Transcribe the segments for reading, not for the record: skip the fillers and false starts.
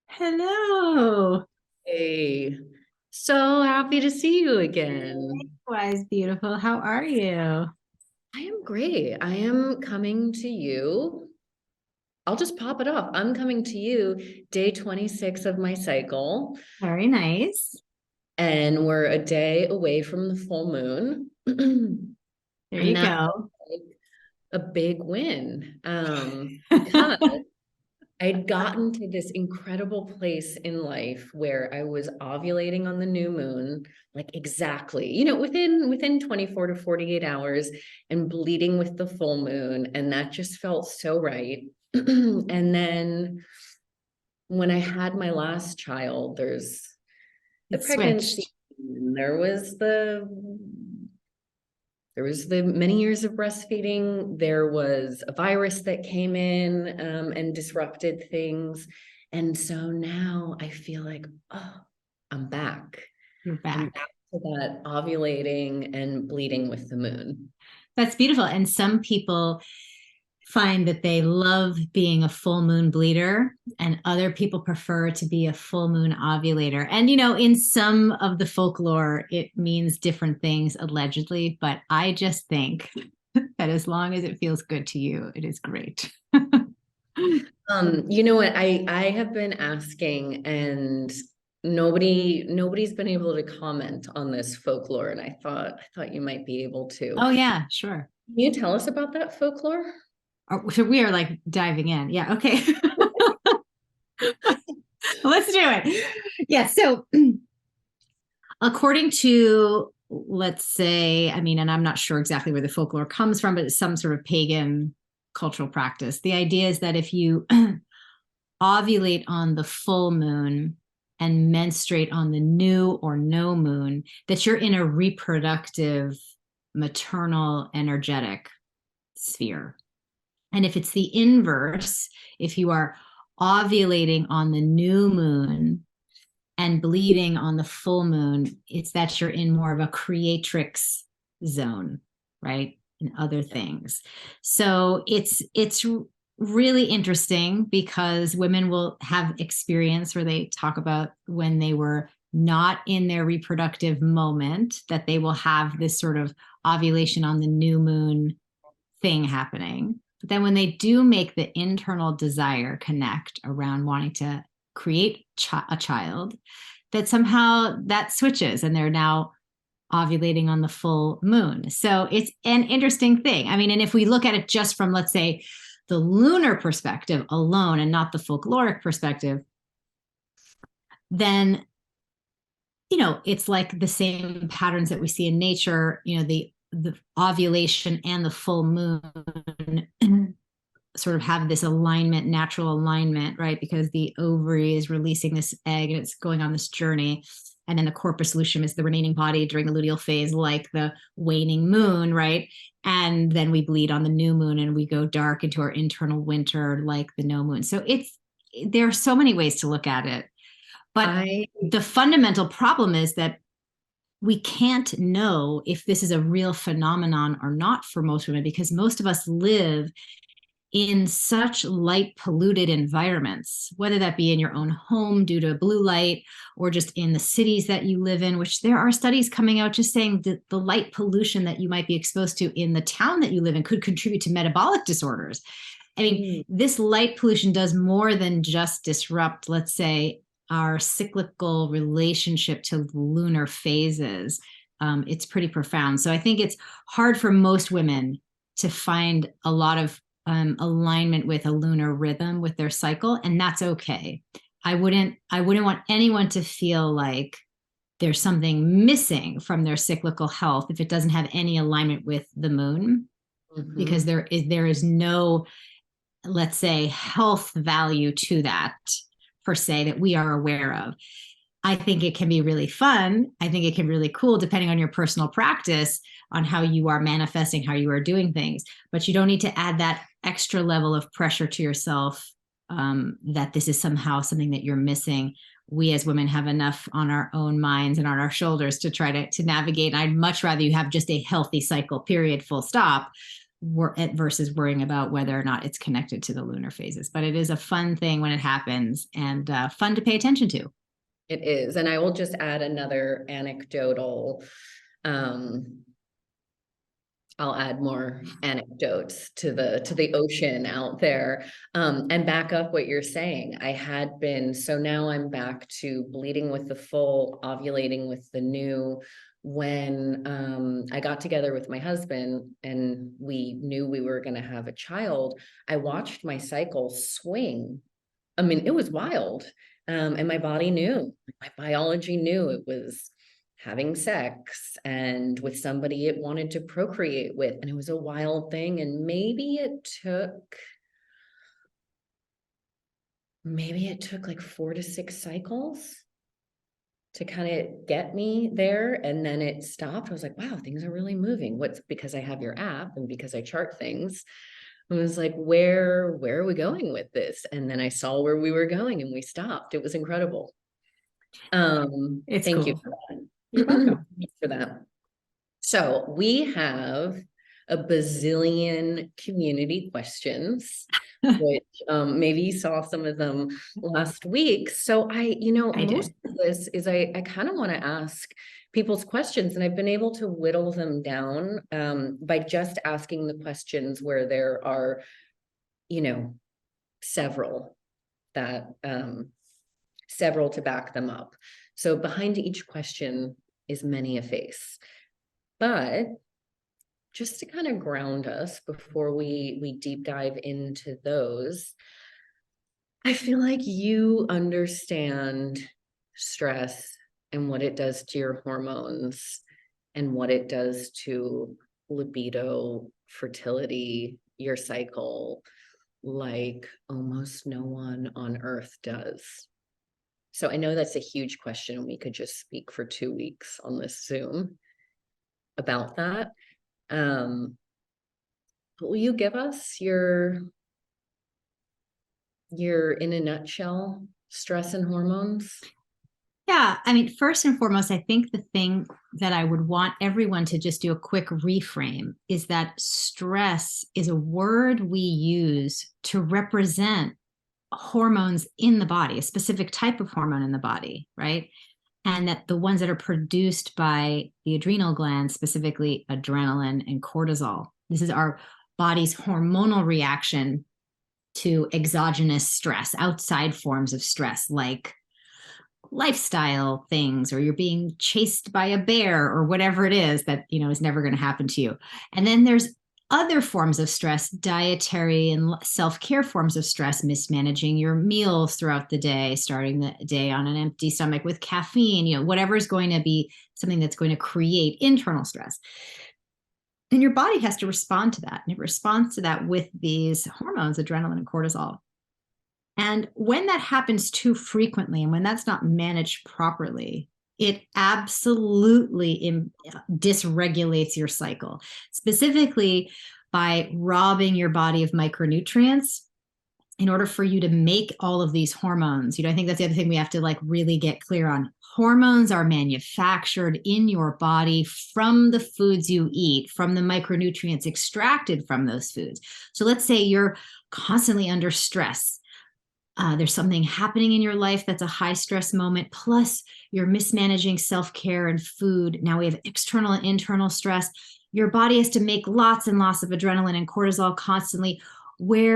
Hello. Hey, so happy to see you again. Likewise, beautiful. How are you? I am great. I am coming to you. I'll just pop it off. I'm coming to you day 26 of my cycle, Very nice. and we're a day away from the full moon. There And you that's go. like a big win. Because I'd gotten to this incredible place in life where I was ovulating on the new moon, like exactly, within 24 to 48 hours and bleeding with the full moon. And that just felt so right. And then when I had my last child, there's the It pregnancy, switched. and there was the many years of breastfeeding. There was a virus that came in and disrupted things. And so now I feel like, oh, I'm back. You're I'm back. back to that ovulating and bleeding with the moon. That's beautiful. And some people find that they love being a full moon bleeder, and other people prefer to be a full moon ovulator. And, in some of the folklore, it means different things allegedly, but I just think that as long as it feels good to you, it is great. You know what? I have been asking, and nobody's been able to comment on this folklore, and I thought you might be able to. Oh, yeah, sure. Can you tell us about that folklore? So we are like diving in. Yeah. Okay. Let's do it. Yeah. So, according to, let's say, I mean, and I'm not sure exactly where the folklore comes from, but it's some sort of pagan cultural practice. The idea is that if you ovulate on the full moon and menstruate on the new or no moon, that you're in a reproductive, maternal, energetic sphere. And if it's the inverse, if you are ovulating on the new moon and bleeding on the full moon, it's that you're in more of a creatrix zone, right? And other things. So it's really interesting because women will have experience where they talk about when they were not in their reproductive moment, that they will have this sort of ovulation on the new moon thing happening. But then when they do make the internal desire connect around wanting to create a child, that somehow that switches and they're now ovulating on the full moon. So it's an interesting thing. I mean, and if we look at it just from, let's say, the lunar perspective alone and not the folkloric perspective, then it's like the same patterns that we see in nature, the ovulation and the full moon sort of have this alignment, natural alignment, right? Because the ovary is releasing this egg and it's going on this journey. And then the corpus luteum is the remaining body during the luteal phase, like the waning moon, right? And then we bleed on the new moon and we go dark into our internal winter, like the no moon. So there are so many ways to look at it. But I the fundamental problem is that we can't know if this is a real phenomenon or not for most women, because most of us live in such light polluted environments, whether that be in your own home due to blue light or just in the cities that you live in, which there are studies coming out just saying that the light pollution that you might be exposed to in the town that you live in could contribute to metabolic disorders. I mean, this light pollution does more than just disrupt, let's say, our cyclical relationship to lunar phases. It's pretty profound. So I think it's hard for most women to find a lot of alignment with a lunar rhythm with their cycle, and that's okay. I wouldn't want anyone to feel like there's something missing from their cyclical health if it doesn't have any alignment with the moon, because Mhm. there is no, let's say, health value to that per se that we are aware of. I think it can be really fun. I think it can be really cool depending on your personal practice, on how you are manifesting, how you are doing things. But you don't need to add that extra level of pressure to yourself, that this is somehow something that you're missing. We as women have enough on our own minds and on our shoulders to try to navigate. And I'd much rather you have just a healthy cycle, period, full stop, versus worrying about whether or not it's connected to the lunar phases. But it is a fun thing when it happens, and fun to pay attention to. It is. And I will just add another anecdotal, I'll add more anecdotes to the ocean out there, and back up what you're saying. I had been, so now I'm back to bleeding with the full, ovulating with the new. When I got together with my husband and we knew we were going to have a child, I watched my cycle swing. I mean, it was wild. And my body knew, my biology knew it was having sex and with somebody it wanted to procreate with. And it was a wild thing. And maybe it took like 4 to 6 cycles to kind of get me there. And then it stopped. I was like, wow, things are really moving. What's because I have your app and because I chart things. I was like, where are we going with this? And then I saw where we were going and we stopped. It was incredible. It's Thank cool. you for that. You're welcome. Thanks for that. So we have a bazillion community questions, which maybe you saw some of them last week. So most of this is I kind of want to ask people's questions, and I've been able to whittle them down by just asking the questions where there are, several to back them up. So behind each question is many a face. But just to kind of ground us before we deep dive into those, I feel like you understand stress and what it does to your hormones and what it does to libido, fertility, your cycle, like almost no one on earth does. So I know that's a huge question. We could just speak for 2 weeks on this Zoom about that. But will you give us your in a nutshell, stress and hormones? Yeah, I mean, first and foremost, I think the thing that I would want everyone to just do a quick reframe is that stress is a word we use to represent hormones in the body, a specific type of hormone in the body, right? And that the ones that are produced by the adrenal glands, specifically adrenaline and cortisol, this is our body's hormonal reaction to exogenous stress, outside forms of stress, like lifestyle things, or you're being chased by a bear, or whatever it is that is never going to happen to you. And then there's other forms of stress, dietary and self-care forms of stress, mismanaging your meals throughout the day, starting the day on an empty stomach with caffeine, whatever is going to be something that's going to create internal stress. And your body has to respond to that. And it responds to that with these hormones, adrenaline and cortisol. And when that happens too frequently, and when that's not managed properly, it absolutely dysregulates your cycle, specifically by robbing your body of micronutrients in order for you to make all of these hormones. I think that's the other thing we have to really get clear on. Hormones are manufactured in your body from the foods you eat, from the micronutrients extracted from those foods. So let's say you're constantly under stress. There's something happening in your life that's a high stress moment, plus you're mismanaging self-care and food. Now we have external and internal stress. Your body has to make lots and lots of adrenaline and cortisol constantly.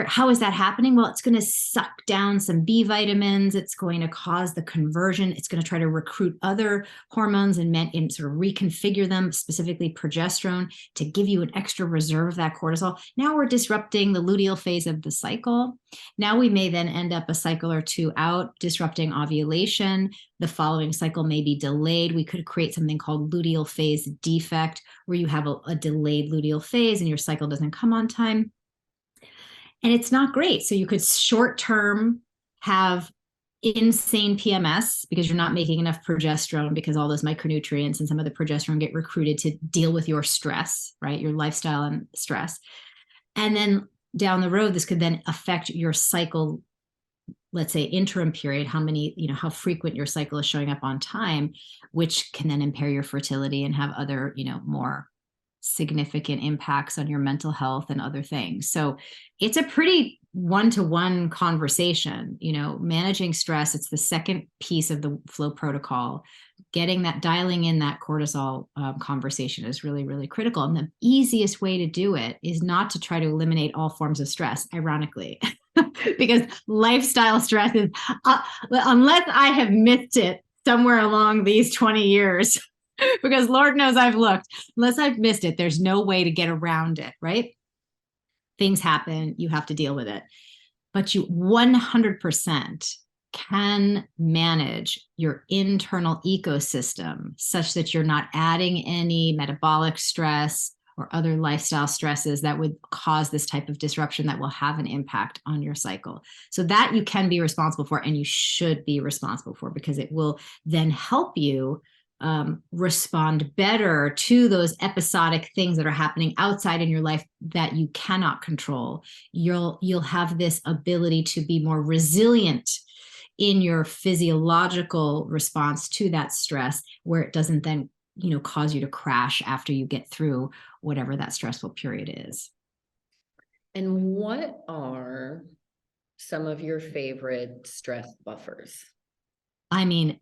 How is that happening? Well, it's going to suck down some B vitamins. It's going to cause the conversion. It's going to try to recruit other hormones and sort of reconfigure them, specifically progesterone, to give you an extra reserve of that cortisol. Now we're disrupting the luteal phase of the cycle. Now we may then end up a cycle or two out, disrupting ovulation. The following cycle may be delayed. We could create something called luteal phase defect, where you have a delayed luteal phase and your cycle doesn't come on time. And it's not great. So you could short-term have insane PMS because you're not making enough progesterone, because all those micronutrients and some of the progesterone get recruited to deal with your stress, right? Your lifestyle and stress. And then down the road, this could then affect your cycle, let's say interim period, how frequent your cycle is showing up on time, which can then impair your fertility and have other, more significant impacts on your mental health and other things. So it's a pretty one-to-one conversation, managing stress. It's the second piece of the flow protocol. Dialing in that cortisol conversation is really, really critical. And the easiest way to do it is not to try to eliminate all forms of stress, ironically, because lifestyle stress is, unless I have missed it somewhere along these 20 years, because Lord knows I've looked, unless I've missed it, there's no way to get around it, right? Things happen, you have to deal with it. But you 100% can manage your internal ecosystem such that you're not adding any metabolic stress or other lifestyle stresses that would cause this type of disruption that will have an impact on your cycle. So that you can be responsible for, and you should be responsible for, because it will then help you respond better to those episodic things that are happening outside in your life that you cannot control. You'll have this ability to be more resilient in your physiological response to that stress, where it doesn't then cause you to crash after you get through whatever that stressful period is. And what are some of your favorite stress buffers? I mean,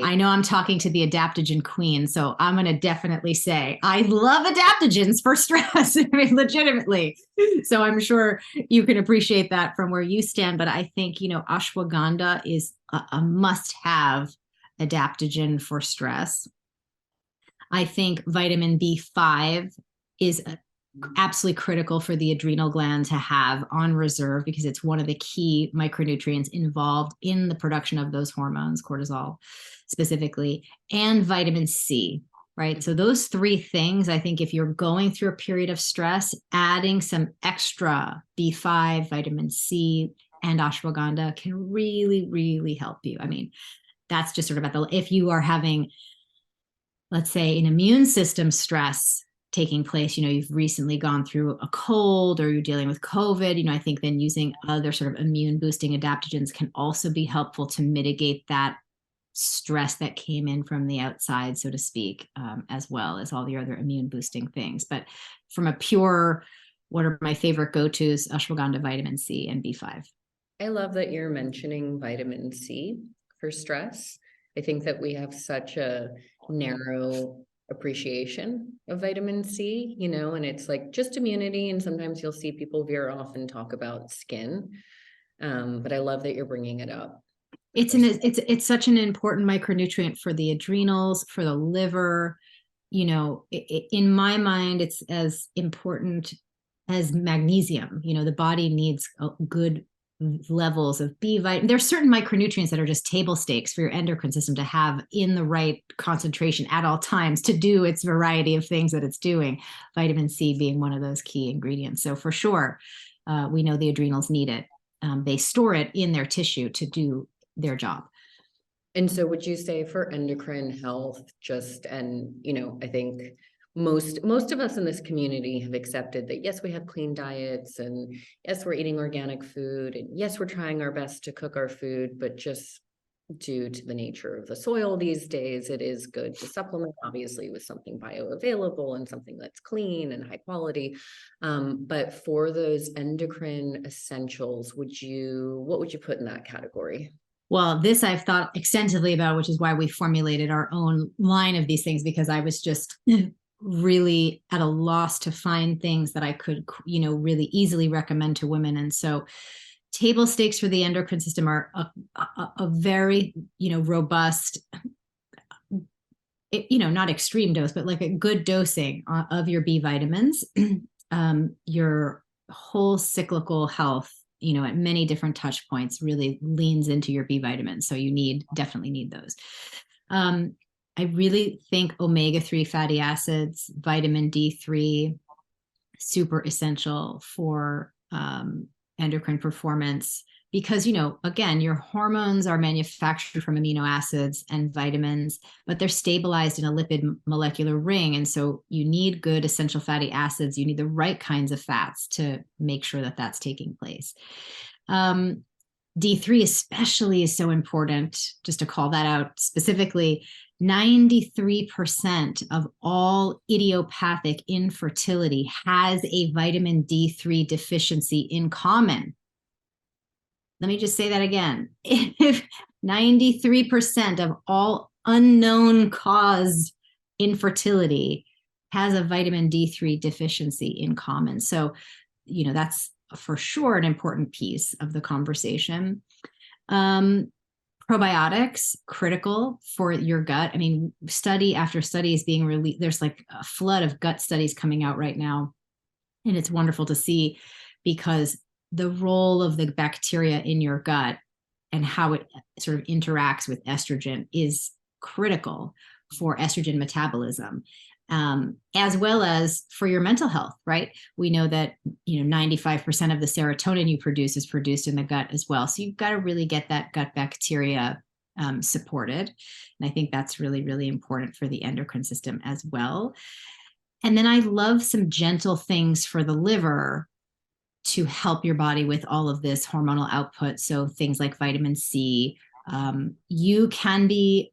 I know I'm talking to the adaptogen queen, so I'm going to definitely say I love adaptogens for stress. I mean, legitimately. So I'm sure you can appreciate that from where you stand. But I think, ashwagandha is a must-have adaptogen for stress. I think vitamin B5 is absolutely critical for the adrenal gland to have on reserve, because it's one of the key micronutrients involved in the production of those hormones, cortisol specifically, and vitamin C, right? So those three things, I think if you're going through a period of stress, adding some extra B5, vitamin C, and ashwagandha can really, really help you. I mean, that's just sort of if you are having, let's say, an immune system stress taking place, you've recently gone through a cold or you're dealing with COVID, I think then using other sort of immune boosting adaptogens can also be helpful to mitigate that stress that came in from the outside, so to speak, as well as all the other immune boosting things. But from a pure, what are my favorite go-tos? Ashwagandha, vitamin C, and B5. I love that you're mentioning vitamin C for stress. I think that we have such a narrow appreciation of vitamin C, and it's like just immunity. And sometimes you'll see people veer off and talk about skin. But I love that you're bringing it up. It's such an important micronutrient for the adrenals, for the liver. In my mind, it's as important as magnesium. The body needs good levels of B vitamin. There's certain micronutrients that are just table stakes for your endocrine system to have in the right concentration at all times to do its variety of things that it's doing. Vitamin C being one of those key ingredients. So for sure, we know the adrenals need it. They store it in their tissue to do their job. And so would you say for endocrine health, I think most of us in this community have accepted that, yes, we have clean diets, and yes, we're eating organic food, and yes, we're trying our best to cook our food, but just due to the nature of the soil these days, it is good to supplement, obviously, with something bioavailable and something that's clean and high quality. But for those endocrine essentials, what would you put in that category? Well, this I've thought extensively about, which is why we formulated our own line of these things, because I was just really at a loss to find things that I could, really easily recommend to women. And so table stakes for the endocrine system are a very, robust, not extreme dose, but like a good dosing of your B vitamins, your whole cyclical health, at many different touch points really leans into your B vitamins. So you definitely need those. I really think omega-3 fatty acids, vitamin D3, super essential for endocrine performance, because, again, your hormones are manufactured from amino acids and vitamins, but they're stabilized in a lipid molecular ring. And so you need good essential fatty acids. You need the right kinds of fats to make sure that that's taking place. D3 especially is so important, just to call that out specifically. 93% of all idiopathic infertility has a vitamin D3 deficiency in common. Let me just say that again. If 93% of all unknown cause infertility has a vitamin D3 deficiency in common. So, that's for sure an important piece of the conversation. Probiotics, critical for your gut. I mean, study after study is being released. There's like a flood of gut studies coming out right now. And it's wonderful to see, because the role of the bacteria in your gut and how it sort of interacts with estrogen is critical for estrogen metabolism, as well as for your mental health, right? We know that 95% of the serotonin you produce is produced in the gut as well. So you've got to really get that gut bacteria supported. And I think that's really, really important for the endocrine system as well. And then I love some gentle things for the liver to help your body with all of this hormonal output. So things like vitamin C. You can be,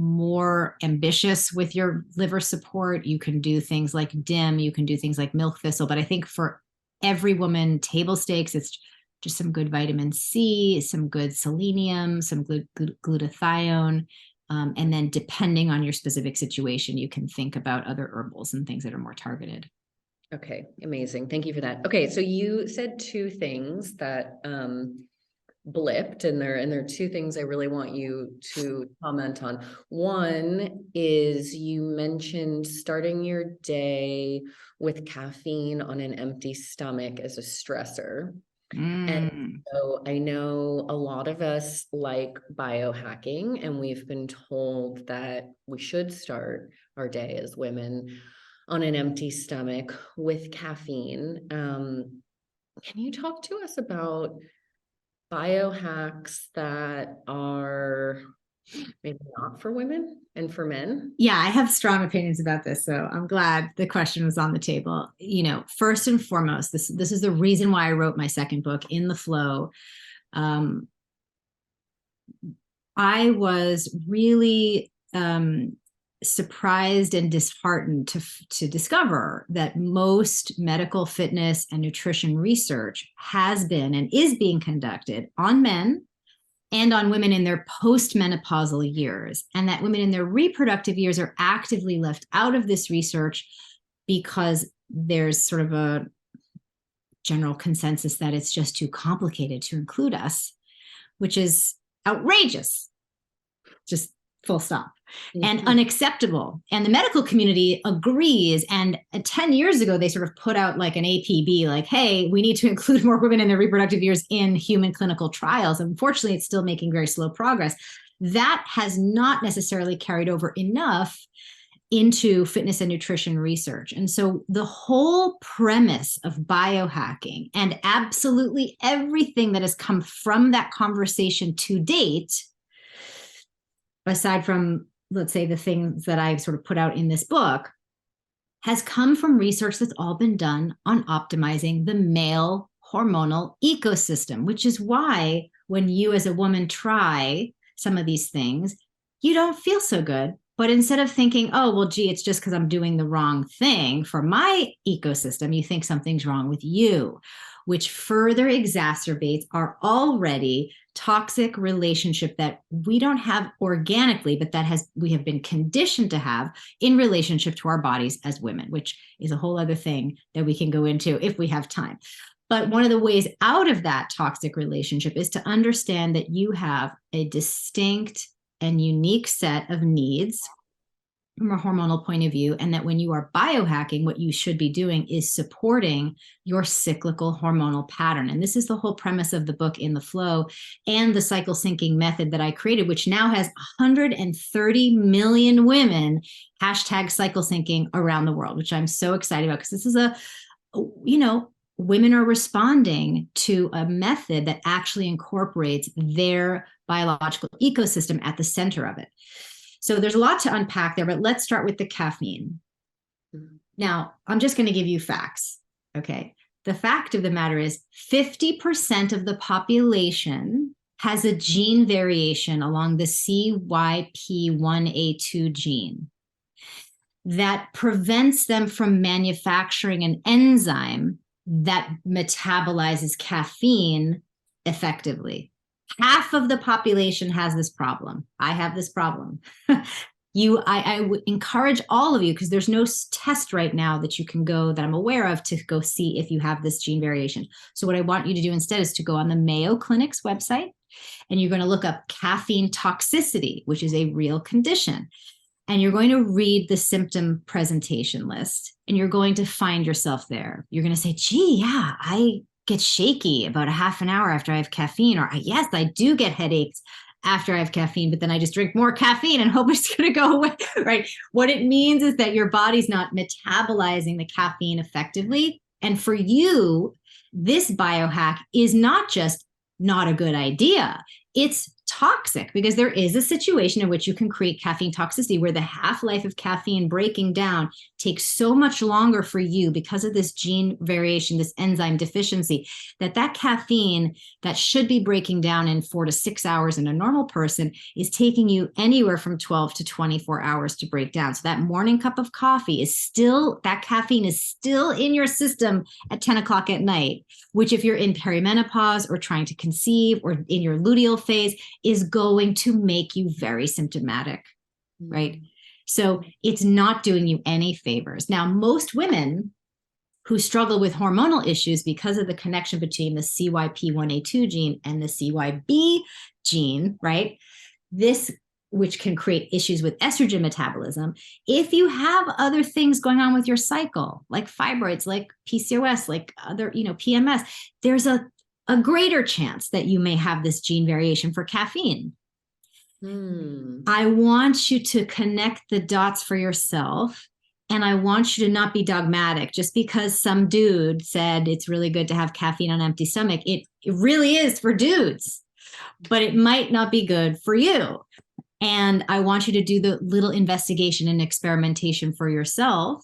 more ambitious with your liver support. You can do things like DIM, you can do things like milk thistle. But I think for every woman, table stakes, it's just some good vitamin C, some good selenium, some good glutathione. And then depending on your specific situation, you can think about other herbals and things that are more targeted. Okay, amazing. Thank you for that. Okay, so you said two things that blipped, and there are two things I really want you to comment on. One is you mentioned starting your day with caffeine on an empty stomach as a stressor. And so I know a lot of us like biohacking, and we've been told that we should start our day as women on an empty stomach with caffeine. Can you talk to us about biohacks that are maybe not for women and for men? Yeah, I have strong opinions about this, so I'm glad the question was on the table. First and foremost, this is the reason why I wrote my second book, In the Flow. I was really surprised and disheartened to discover that most medical fitness and nutrition research has been and is being conducted on men and on women in their postmenopausal years, and that women in their reproductive years are actively left out of this research because there's sort of a general consensus that it's just too complicated to include us, which is outrageous. Just full stop. And unacceptable. And the medical community agrees. And 10 years ago, they sort of put out like an APB, like, hey, we need to include more women in their reproductive years in human clinical trials. Unfortunately, it's still making very slow progress. That has not necessarily carried over enough into fitness and nutrition research. And so the whole premise of biohacking and absolutely everything that has come from that conversation to date, aside from, let's say, the things that I've sort of put out in this book, has come from research that's all been done on optimizing the male hormonal ecosystem, which is why when you as a woman try some of these things, you don't feel so good. But instead of thinking, oh, well, gee, it's just because I'm doing the wrong thing for my ecosystem, you think something's wrong with you, which further exacerbates our already toxic relationship that we don't have organically, but that we have been conditioned to have in relationship to our bodies as women, which is a whole other thing that we can go into if we have time. But one of the ways out of that toxic relationship is to understand that you have a distinct and unique set of needs from a hormonal point of view, and that when you are biohacking, what you should be doing is supporting your cyclical hormonal pattern. And this is the whole premise of the book, In the Flow, and the cycle syncing method that I created, which now has 130 million women hashtag cycle syncing around the world, which I'm so excited about, because this is women are responding to a method that actually incorporates their biological ecosystem at the center of it. So there's a lot to unpack there, but let's start with the caffeine. Now, I'm just going to give you facts. Okay. the fact of the matter is 50% of the population has a gene variation along the CYP1A2 gene that prevents them from manufacturing an enzyme that metabolizes caffeine effectively. Half of the population has this problem. I have this problem. I would encourage all of you, because there's no test right now that you can go that I'm aware of to go see if you have this gene variation. So what I want you to do instead is to go on the Mayo Clinic's website, and you're going to look up caffeine toxicity, which is a real condition. And you're going to read the symptom presentation list, and you're going to find yourself there. You're going to say, gee, yeah, I get shaky about a half an hour after I have caffeine, or yes, I do get headaches after I have caffeine, but then I just drink more caffeine and hope it's going to go away, right? What it means is that your body's not metabolizing the caffeine effectively. And for you, this biohack is not just not a good idea. It's toxic, because there is a situation in which you can create caffeine toxicity where the half-life of caffeine breaking down takes so much longer for you because of this gene variation, this enzyme deficiency, that caffeine that should be breaking down in 4 to 6 hours in a normal person is taking you anywhere from 12 to 24 hours to break down. So that morning cup of coffee is still, that caffeine is still in your system at 10 o'clock at night, which if you're in perimenopause or trying to conceive or in your luteal phase is going to make you very symptomatic, right? So it's not doing you any favors. Now, most women who struggle with hormonal issues because of the connection between the CYP1A2 gene and the CYB gene, right? This, which can create issues with estrogen metabolism. If you have other things going on with your cycle, like fibroids, like PCOS, like other, PMS, there's a greater chance that you may have this gene variation for caffeine. I want you to connect the dots for yourself. And I want you to not be dogmatic. Just because some dude said it's really good to have caffeine on an empty stomach, it really is for dudes, but it might not be good for you. And I want you to do the little investigation and experimentation for yourself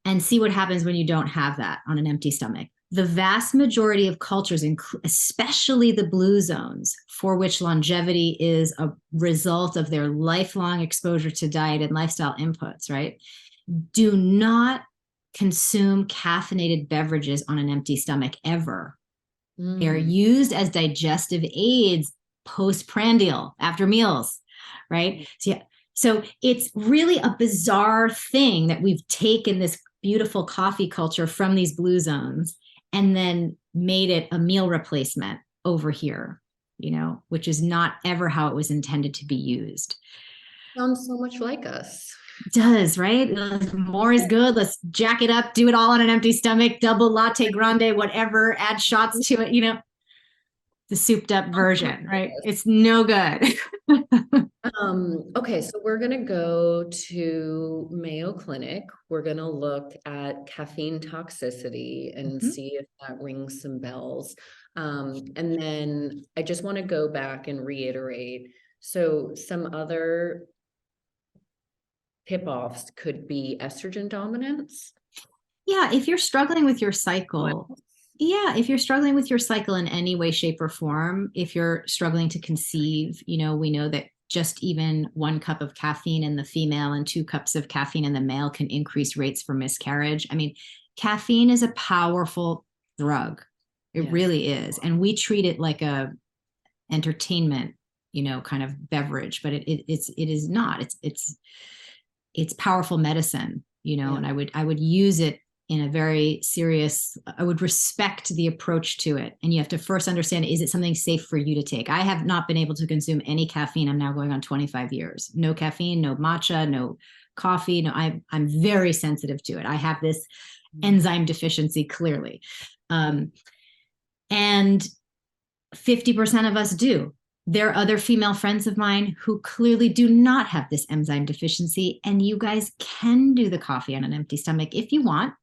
and see what happens when you don't have that on an empty stomach. The vast majority of cultures, especially the blue zones, for which longevity is a result of their lifelong exposure to diet and lifestyle inputs, right, do not consume caffeinated beverages on an empty stomach ever. They're used as digestive aids postprandial, after meals, right? So it's really a bizarre thing that we've taken this beautiful coffee culture from these blue zones and then made it a meal replacement over here, which is not ever how it was intended to be used. Sounds so much like us. It does, right? More is good. Let's jack it up, do it all on an empty stomach, double latte grande, whatever, add shots to it, the souped up version, right? It's no good. Okay, so we're going to go to Mayo Clinic. We're going to look at caffeine toxicity and see if that rings some bells. And then I just want to go back and reiterate. So some other tip-offs could be estrogen dominance. Yeah, if you're struggling with your cycle, if you're struggling with your cycle in any way, shape, or form, if you're struggling to conceive, we know that just even 1 cup of caffeine in the female and 2 cups of caffeine in the male can increase rates for miscarriage. I mean, caffeine is a powerful drug. It really is. And we treat it like a entertainment, kind of beverage, but it is not. It's powerful medicine, and I would use it in a very serious, I would respect the approach to it. And you have to first understand, is it something safe for you to take? I have not been able to consume any caffeine. I'm now going on 25 years. No caffeine, no matcha, no coffee. No, I'm very sensitive to it. I have this enzyme deficiency clearly. And 50% of us do. There are other female friends of mine who clearly do not have this enzyme deficiency. And you guys can do the coffee on an empty stomach if you want.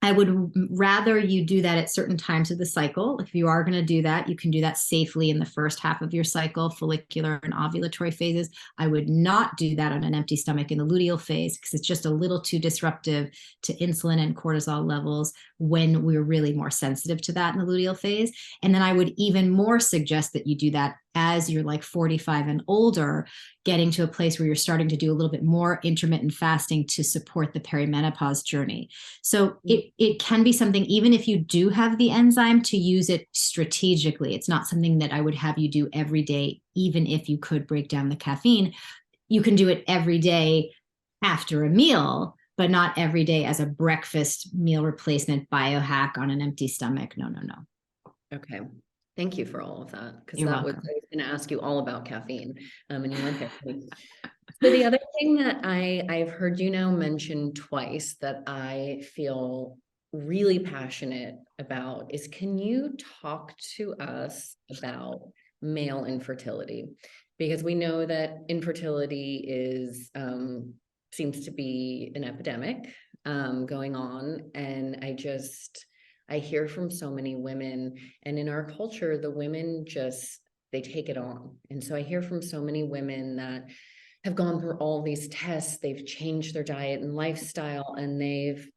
I would rather you do that at certain times of the cycle. If you are going to do that, you can do that safely in the first half of your cycle, follicular and ovulatory phases. I would not do that on an empty stomach in the luteal phase because it's just a little too disruptive to insulin and cortisol levels when we're really more sensitive to that in the luteal phase. And then I would even more suggest that you do that as you're like 45 and older, getting to a place where you're starting to do a little bit more intermittent fasting to support the perimenopause journey. So it can be something, even if you do have the enzyme, to use it strategically. It's not something that I would have you do every day, even if you could break down the caffeine. You can do it every day after a meal, but not every day as a breakfast meal replacement biohack on an empty stomach. No, no, no. Okay. Thank you for all of that. Because You're that was, welcome. I was going to ask you all about caffeine. And you went there. So the other thing that I've heard you now mention twice that I feel really passionate about is, can you talk to us about male infertility? Because we know that infertility is seems to be an epidemic going on. And I hear from so many women, and in our culture, the women just, they take it on. And so I hear from so many women that have gone through all these tests, they've changed their diet and lifestyle, and they've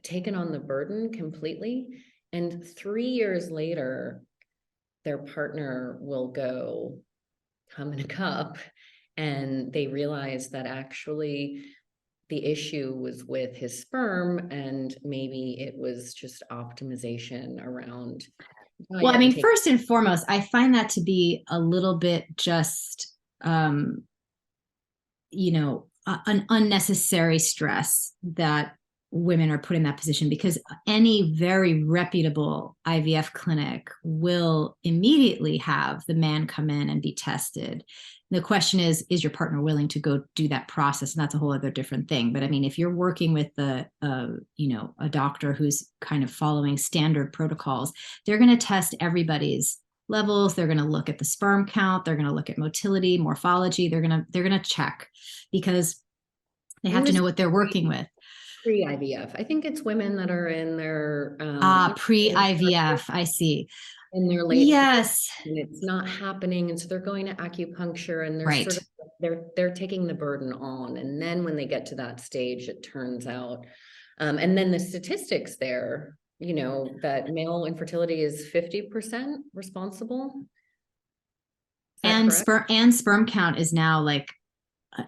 taken on the burden completely. And 3 years later, their partner will go, come in a cup, and they realize that actually the issue was with his sperm, and maybe it was just optimization around Well, I diet and mean, take. first and foremost, I find that to be a little bit just, an unnecessary stress that women are put in that position, because any very reputable IVF clinic will immediately have the man come in and be tested. The question is your partner willing to go do that process? And that's a whole other different thing. But I mean, if you're working with a doctor who's kind of following standard protocols, they're going to test everybody's levels. They're going to look at the sperm count. They're going to look at motility, morphology. They're going to check, because they have to know what they're working with. Pre-IVF. I think it's women that are in their Pre-IVF, I see. in their late 30s, Yes. and it's not happening, and so they're going to acupuncture, and they're sort Right. of, they're taking the burden on, and then when they get to that stage, it turns out, and then the statistics there, that male infertility is 50% responsible. Is that And correct? sperm count is now like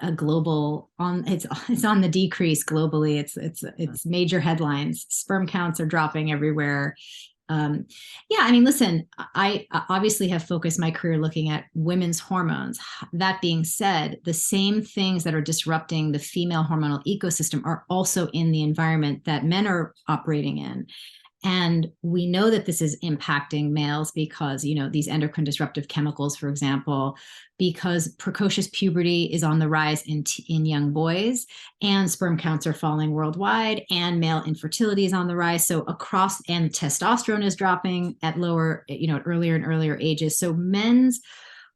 a global it's on the decrease globally. It's major headlines. Sperm counts are dropping everywhere. Yeah, I mean, listen, I obviously have focused my career looking at women's hormones. That being said, the same things that are disrupting the female hormonal ecosystem are also in the environment that men are operating in. And we know that this is impacting males because, these endocrine disruptive chemicals, for example, because precocious puberty is on the rise in young boys, and sperm counts are falling worldwide, and male infertility is on the rise. So and testosterone is dropping at earlier and earlier ages. So men's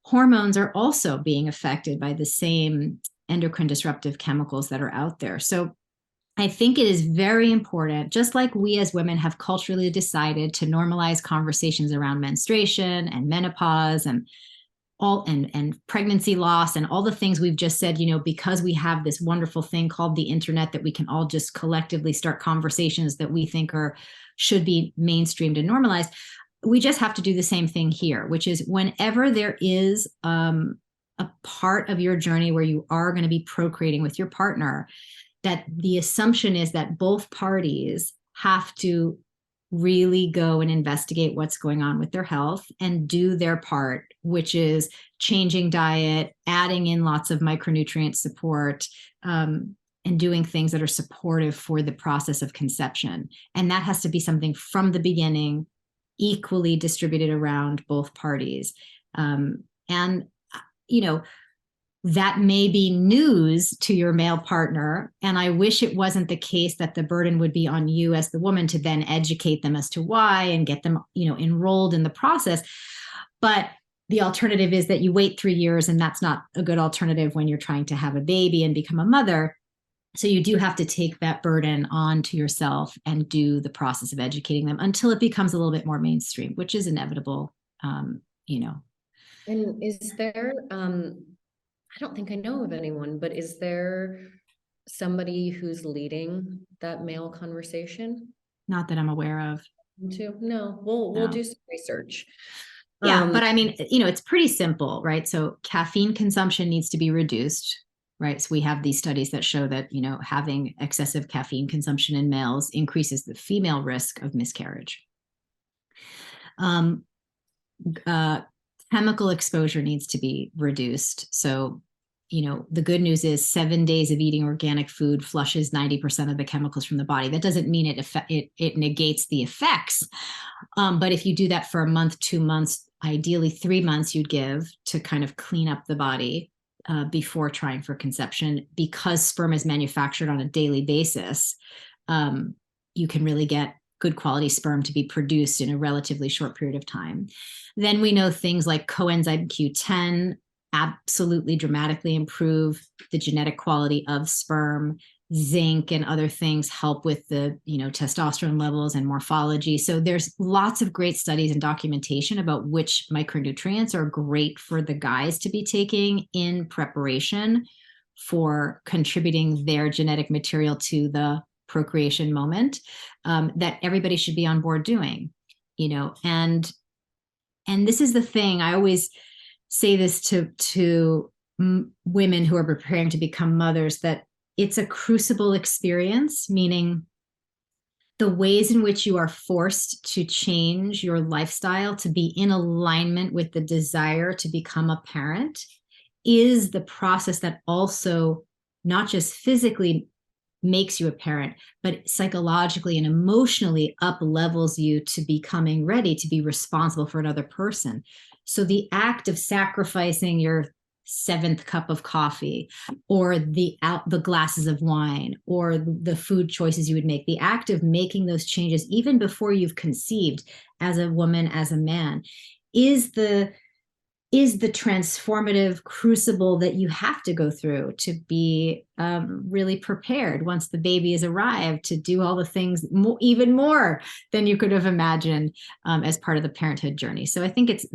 hormones are also being affected by the same endocrine disruptive chemicals that are out there. So I think it is very important, just like we as women have culturally decided to normalize conversations around menstruation and menopause and pregnancy loss and all the things we've just said, because we have this wonderful thing called the internet that we can all just collectively start conversations that we think should be mainstreamed and normalized. We just have to do the same thing here, which is whenever there is a part of your journey where you are going to be procreating with your partner, that the assumption is that both parties have to really go and investigate what's going on with their health and do their part, which is changing diet, adding in lots of micronutrient support, and doing things that are supportive for the process of conception. And that has to be something from the beginning, equally distributed around both parties. And that may be news to your male partner. And I wish it wasn't the case that the burden would be on you as the woman to then educate them as to why and get them, enrolled in the process. But the alternative is that you wait 3 years, and that's not a good alternative when you're trying to have a baby and become a mother. So you do have to take that burden on to yourself and do the process of educating them until it becomes a little bit more mainstream, which is inevitable, you know. And is there, I don't think I know of anyone, but is there somebody who's leading that male conversation? Not that I'm aware of. Too? No, we'll No. do some research. Yeah, Um, but I mean, it's pretty simple, right? So caffeine consumption needs to be reduced, right? So we have these studies that show that, having excessive caffeine consumption in males increases the female risk of miscarriage. Um, uh, Chemical exposure needs to be reduced. So, the good news is 7 days of eating organic food flushes 90% of the chemicals from the body. That doesn't mean it negates the effects. But if you do that for a month, 2 months, ideally 3 months, you'd give to kind of clean up the body before trying for conception. Because sperm is manufactured on a daily basis, you can really get good quality sperm to be produced in a relatively short period of time. Then we know things like coenzyme Q10 absolutely dramatically improve the genetic quality of sperm. Zinc and other things help with the testosterone levels and morphology. So there's lots of great studies and documentation about which micronutrients are great for the guys to be taking in preparation for contributing their genetic material to the procreation moment, that everybody should be on board doing. And this is the thing, I always say this to women who are preparing to become mothers, that it's a crucible experience, meaning the ways in which you are forced to change your lifestyle to be in alignment with the desire to become a parent is the process that also not just physically makes you a parent, but psychologically and emotionally up levels you to becoming ready to be responsible for another person. So the act of sacrificing your seventh cup of coffee, or the glasses of wine, or the food choices you would make, the act of making those changes even before you've conceived, as a woman, as a man, is the transformative crucible that you have to go through to be really prepared once the baby has arrived to do all the things even more than you could have imagined as part of the parenthood journey. So I think it's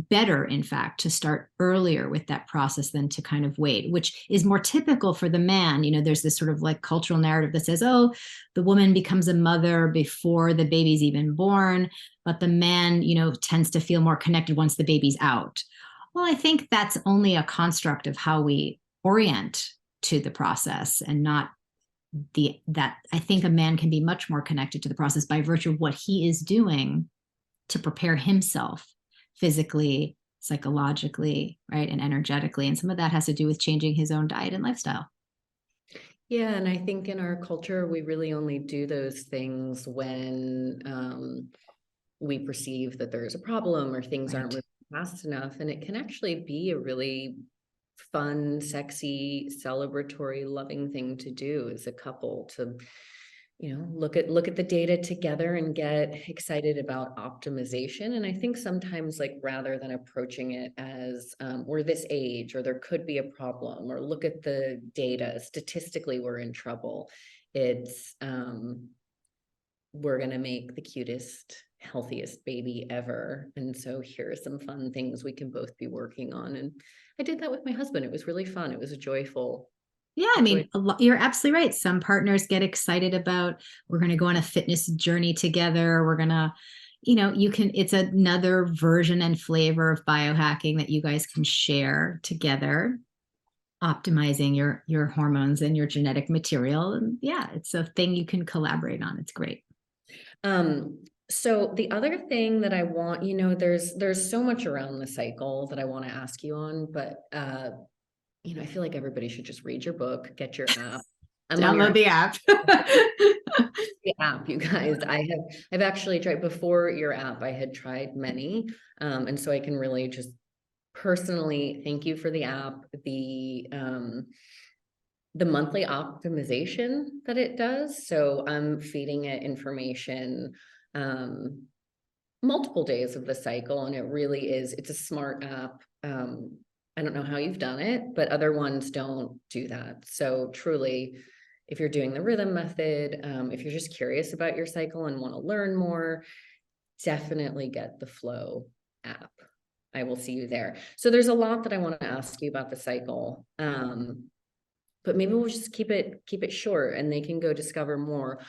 better, in fact, to start earlier with that process than to kind of wait, which is more typical for the man. There's this sort of like cultural narrative that says, oh, the woman becomes a mother before the baby's even born, but the man, tends to feel more connected once the baby's out. Well, I think that's only a construct of how we orient to the process, and not that I think a man can be much more connected to the process by virtue of what he is doing to prepare himself physically, psychologically, right, and energetically. And some of that has to do with changing his own diet and lifestyle. Yeah, and I think in our culture, we really only do those things when we perceive that there's a problem or things aren't moving fast enough. And it can actually be a really fun, sexy, celebratory, loving thing to do as a couple, to look at the data together and get excited about optimization. And I think sometimes, like, rather than approaching it as we're this age, or there could be a problem, or look at the data, statistically we're in trouble, it's we're going to make the cutest, healthiest baby ever. And so here are some fun things we can both be working on. And I did that with my husband. It was really fun. It was a joyful. Yeah, I mean, you're absolutely right. Some partners get excited about, we're going to go on a fitness journey together. We're going to, it's another version and flavor of biohacking that you guys can share together, optimizing your hormones and your genetic material. And yeah, it's a thing you can collaborate on. It's great. So the other thing that I want, there's so much around the cycle that I want to ask you on, but I feel like everybody should just read your book, get your app. Download the app. The app, you guys. I've actually tried before your app. I had tried many, and so I can really just personally thank you for the app, the monthly optimization that it does. So I'm feeding it information multiple days of the cycle, and it really is, it's a smart app. I don't know how you've done it, but other ones don't do that. So truly, if you're doing the rhythm method, if you're just curious about your cycle and want to learn more, definitely get the Flow app. I will see you there. So there's a lot that I want to ask you about the cycle. But maybe we'll just keep it short and they can go discover more.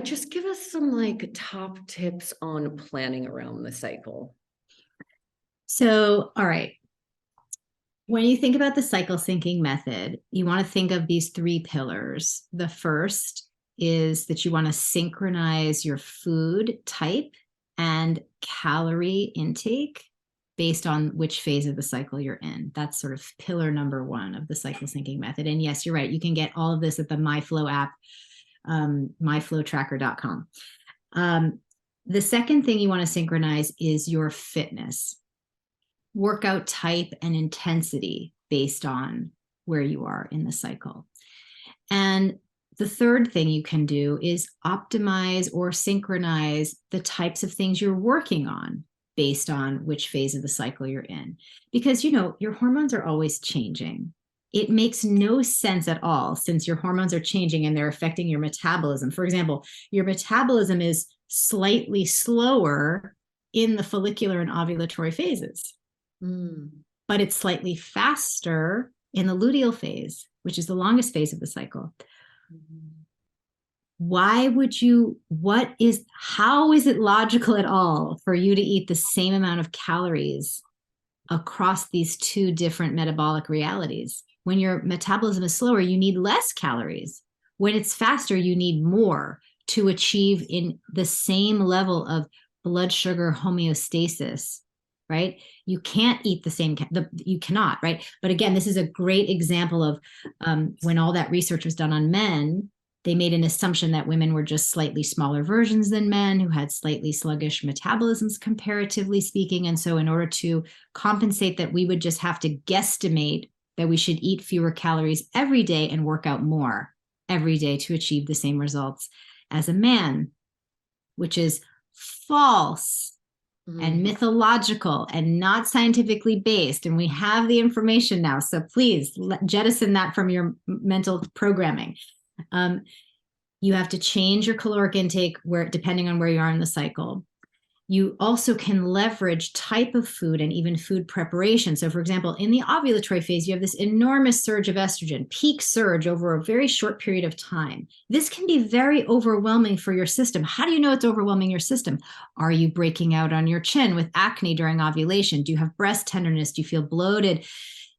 Just give us some like top tips on planning around the cycle. So, all right. When you think about the cycle syncing method, you want to think of these three pillars. The first is that you want to synchronize your food type and calorie intake based on which phase of the cycle you're in. That's sort of pillar number one of the cycle syncing method. And yes, you're right. You can get all of this at the MyFlow app, myflowtracker.com. The second thing you want to synchronize is your fitness, workout type and intensity based on where you are in the cycle. And the third thing you can do is optimize or synchronize the types of things you're working on based on which phase of the cycle you're in. Because, your hormones are always changing. It makes no sense at all, since your hormones are changing and they're affecting your metabolism. For example, your metabolism is slightly slower in the follicular and ovulatory phases, but it's slightly faster in the luteal phase, which is the longest phase of the cycle. How is it logical at all for you to eat the same amount of calories across these two different metabolic realities? When your metabolism is slower, you need less calories. When it's faster, you need more to achieve in the same level of blood sugar homeostasis, right? You can't eat the same, you cannot, right? But again, this is a great example of when all that research was done on men, they made an assumption that women were just slightly smaller versions than men who had slightly sluggish metabolisms, comparatively speaking. And so in order to compensate that, we would just have to guesstimate that we should eat fewer calories every day and work out more every day to achieve the same results as a man, which is false and mythological and not scientifically based. And we have the information now. So please jettison that from your mental programming. You have to change your caloric intake depending on where you are in the cycle. You also can leverage type of food and even food preparation. So for example, in the ovulatory phase, you have this enormous surge of estrogen, peak surge over a very short period of time. This can be very overwhelming for your system. How do you know it's overwhelming your system? Are you breaking out on your chin with acne during ovulation? Do you have breast tenderness? Do you feel bloated?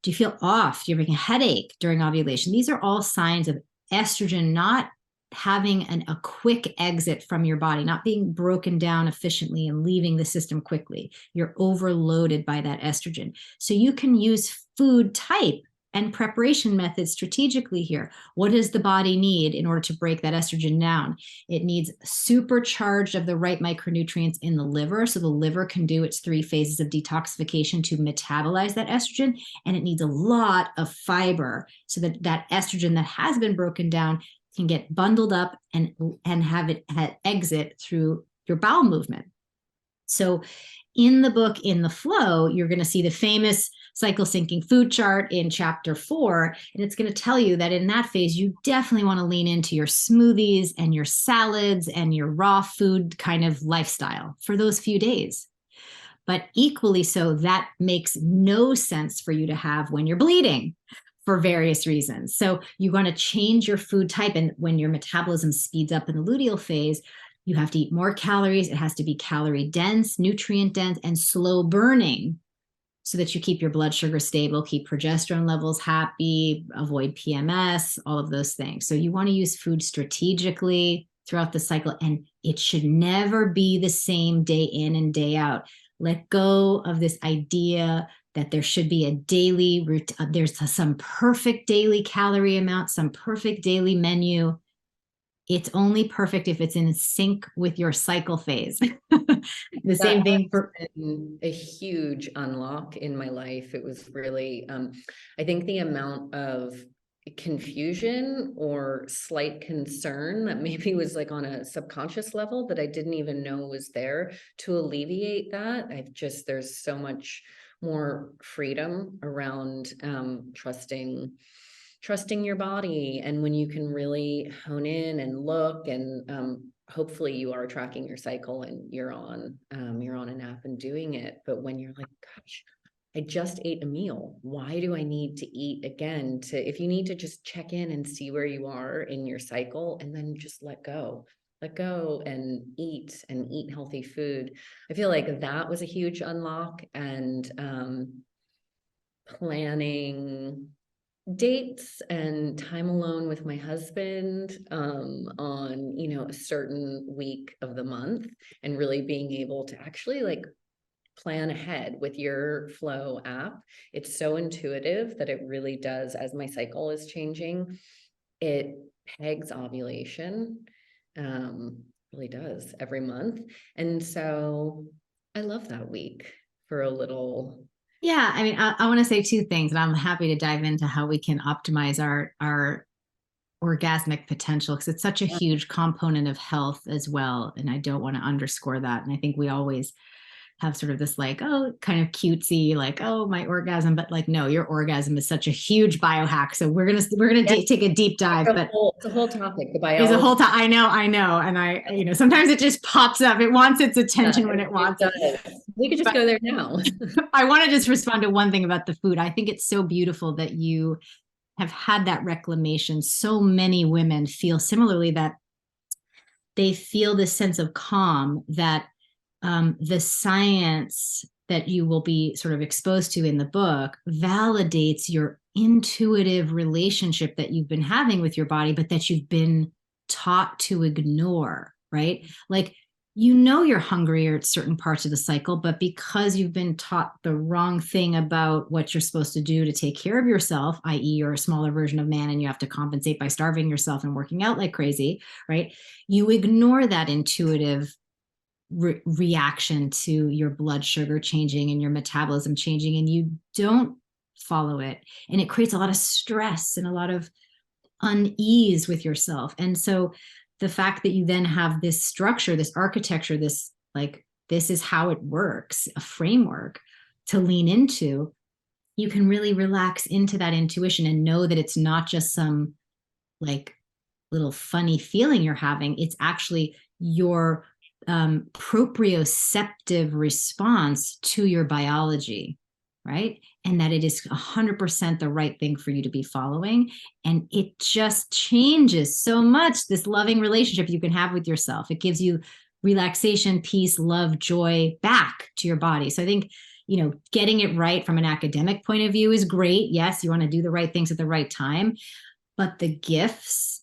Do you feel off? Do you have a headache during ovulation? These are all signs of estrogen not having a quick exit from your body, not being broken down efficiently and leaving the system quickly. You're overloaded by that estrogen. So you can use food type and preparation methods strategically here. What does the body need in order to break that estrogen down? It needs supercharged of the right micronutrients in the liver, so the liver can do its 3 phases of detoxification to metabolize that estrogen, and it needs a lot of fiber so that that estrogen that has been broken down can get bundled up and have it exit through your bowel movement. So in the book, in the Flow, you're going to see the famous cycle syncing food chart in chapter 4. And it's going to tell you that in that phase, you definitely want to lean into your smoothies and your salads and your raw food kind of lifestyle for those few days. But equally so, that makes no sense for you to have when you're bleeding, for various reasons. So you want to change your food type. And when your metabolism speeds up in the luteal phase, you have to eat more calories. It has to be calorie dense, nutrient dense, and slow burning so that you keep your blood sugar stable, keep progesterone levels happy, avoid PMS, all of those things. So you want to use food strategically throughout the cycle, and it should never be the same day in and day out. Let go of this idea that there should be a daily routine. There's some perfect daily calorie amount, some perfect daily menu. It's only perfect if it's in sync with your cycle phase. The same thing for a huge unlock in my life. It was really, I think the amount of confusion or slight concern that maybe was like on a subconscious level that I didn't even know was there, to alleviate that. There's so much more freedom around trusting trusting your body, and when you can really hone in and look, and hopefully you are tracking your cycle and you're on an app and doing it. But when you're like, gosh, I just ate a meal, why do I need to eat again? If you need to just check in and see where you are in your cycle, and then just let go and eat healthy food. I feel like that was a huge unlock. And planning dates and time alone with my husband on, a certain week of the month, and really being able to actually like plan ahead with your Flow app. It's so intuitive that it really does, as my cycle is changing, it pegs ovulation, really does, every month. And so I love that week for a little. Yeah, I mean, I want to say two things, and I'm happy to dive into how we can optimize our orgasmic potential, because it's such a huge component of health as well. And I don't want to underscore that. And I think we always have sort of this like, oh, kind of cutesy, like, oh, my orgasm, but like, no, your orgasm is such a huge biohack. So we're gonna take a deep dive. But it's a whole topic. The biology. It's a whole time. I know, and I sometimes it just pops up. It wants its attention when it wants it. We could just go there now. I want to just respond to one thing about the food. I think it's so beautiful that you have had that reclamation. So many women feel similarly, that they feel this sense of calm, that the science that you will be sort of exposed to in the book validates your intuitive relationship that you've been having with your body, but that you've been taught to ignore, right? Like, you're hungrier at certain parts of the cycle, but because you've been taught the wrong thing about what you're supposed to do to take care of yourself, i.e., you're a smaller version of man and you have to compensate by starving yourself and working out like crazy, right? You ignore that intuitive reaction to your blood sugar changing and your metabolism changing, and you don't follow it, and it creates a lot of stress and a lot of unease with yourself. And so the fact that you then have this structure, this architecture, this is how it works, a framework to lean into, you can really relax into that intuition and know that it's not just some like little funny feeling you're having. It's actually your proprioceptive response to your biology, right? And that it is 100% the right thing for you to be following. And it just changes so much this loving relationship you can have with yourself. It gives you relaxation, peace, love, joy back to your body. So I think, getting it right from an academic point of view is great. Yes, you want to do the right things at the right time, but the gifts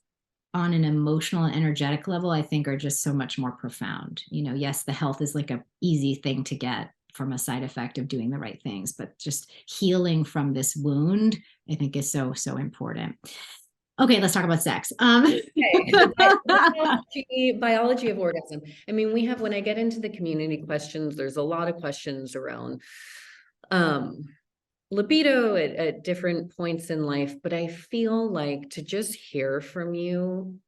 on an emotional and energetic level, I think, are just so much more profound. Yes, the health is like a easy thing to get from a side effect of doing the right things, but just healing from this wound, I think, is so, so important. Okay, let's talk about sex. Okay. Biology of orgasm. I mean, when I get into the community questions, there's a lot of questions around libido at different points in life, but I feel like to just hear from you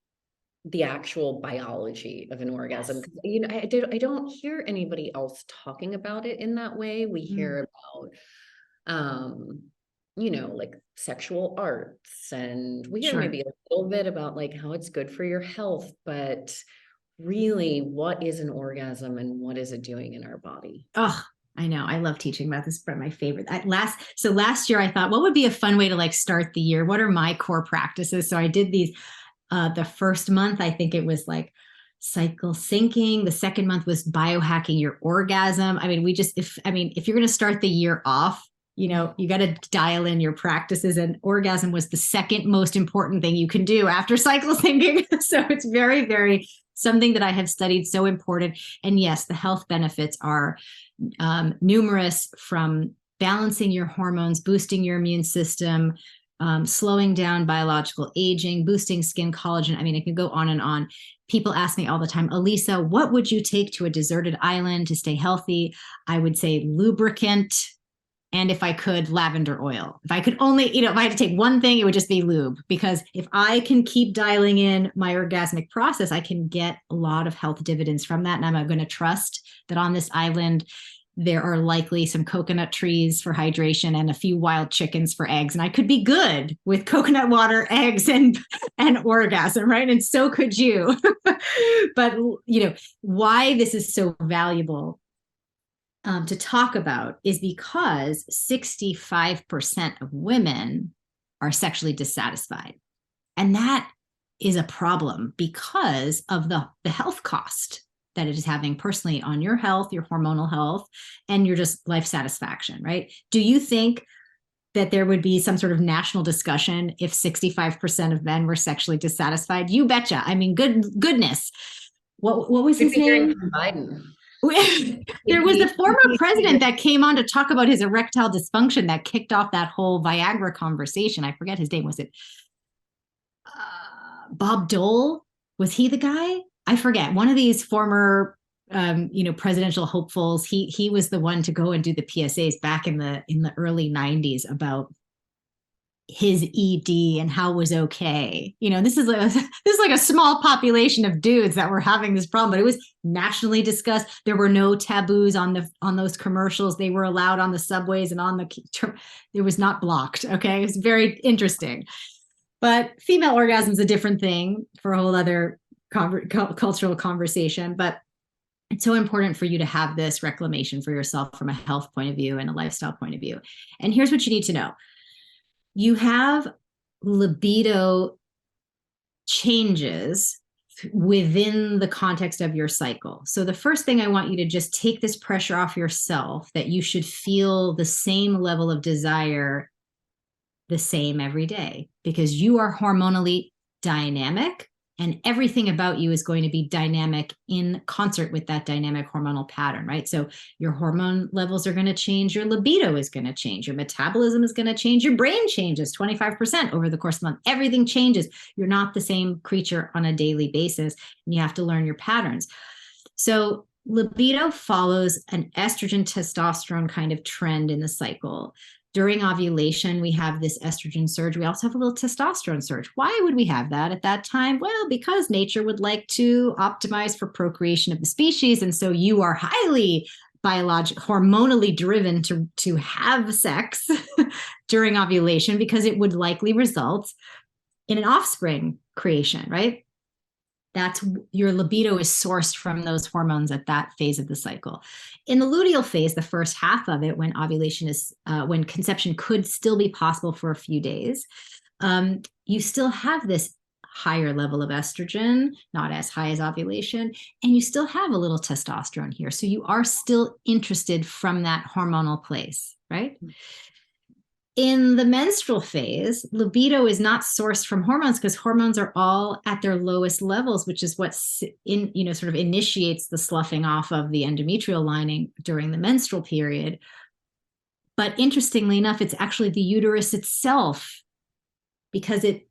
the actual biology of an orgasm, I don't hear anybody else talking about it in that way. We hear about like sexual arts, and we hear maybe a little bit about like how it's good for your health, but really, what is an orgasm and what is it doing in our body? Oh, I know. I love teaching about this, but my favorite. Last year I thought, what would be a fun way to like start the year? What are my core practices? So I did these. The first month, I think it was like cycle syncing. The second month was biohacking your orgasm. I mean, if you're going to start the year off, you got to dial in your practices, and orgasm was the second most important thing you can do after cycle syncing. So it's very, very something that I have studied, so important. And yes, the health benefits are numerous, from balancing your hormones, boosting your immune system, slowing down biological aging, boosting skin collagen. I mean, it can go on and on. People ask me all the time, Alisa, what would you take to a deserted island to stay healthy? I would say lubricant, and if I could, lavender oil. If I could only, if I had to take one thing, it would just be lube, because if I can keep dialing in my orgasmic process, I can get a lot of health dividends from that. And I'm going to trust that on this island, there are likely some coconut trees for hydration and a few wild chickens for eggs. And I could be good with coconut water, eggs, and orgasm, right? And so could you. But, why this is so valuable to talk about is because 65% of women are sexually dissatisfied. And that is a problem because of the health cost that it is having personally on your health, your hormonal health, and your just life satisfaction, right? Do you think that there would be some sort of national discussion if 65% of men were sexually dissatisfied? You betcha. I mean, goodness. What was his name? Biden. There was a former president that came on to talk about his erectile dysfunction that kicked off that whole Viagra conversation. I forget his name. Was it Bob Dole? Was he the guy? I forget. One of these former, presidential hopefuls. He was the one to go and do the PSAs back in the early 90s about his ED and how it was okay. This is like a small population of dudes that were having this problem, but it was nationally discussed. There were no taboos on those commercials. They were allowed on the subways and it was not blocked. Okay, it was very interesting. But female orgasm is a different thing for a whole other cultural conversation. But it's so important for you to have this reclamation for yourself from a health point of view and a lifestyle point of view. And here's what you need to know. You have libido changes within the context of your cycle. So the first thing I want you to just take this pressure off yourself that you should feel the same level of desire the same every day, because you are hormonally dynamic and everything about you is going to be dynamic in concert with that dynamic hormonal pattern, right? So your hormone levels are going to change, your libido is going to change, your metabolism is going to change, your brain changes 25% over the course of the month. Everything changes. You're not the same creature on a daily basis, and you have to learn your patterns. So libido follows an estrogen testosterone kind of trend in the cycle. During ovulation, we have this estrogen surge. We also have a little testosterone surge. Why would we have that at that time? Well, because nature would like to optimize for procreation of the species. And so you are highly hormonally driven to have sex during ovulation because it would likely result in an offspring creation, right? That's your libido is sourced from those hormones at that phase of the cycle. In the luteal phase, the first half of it, when ovulation is, when conception could still be possible for a few days, you still have this higher level of estrogen, not as high as ovulation, and you still have a little testosterone here. So you are still interested from that hormonal place, right? In the menstrual phase, libido is not sourced from hormones because hormones are all at their lowest levels, which is what sort of initiates the sloughing off of the endometrial lining during the menstrual period. But interestingly enough, it's actually the uterus itself, because it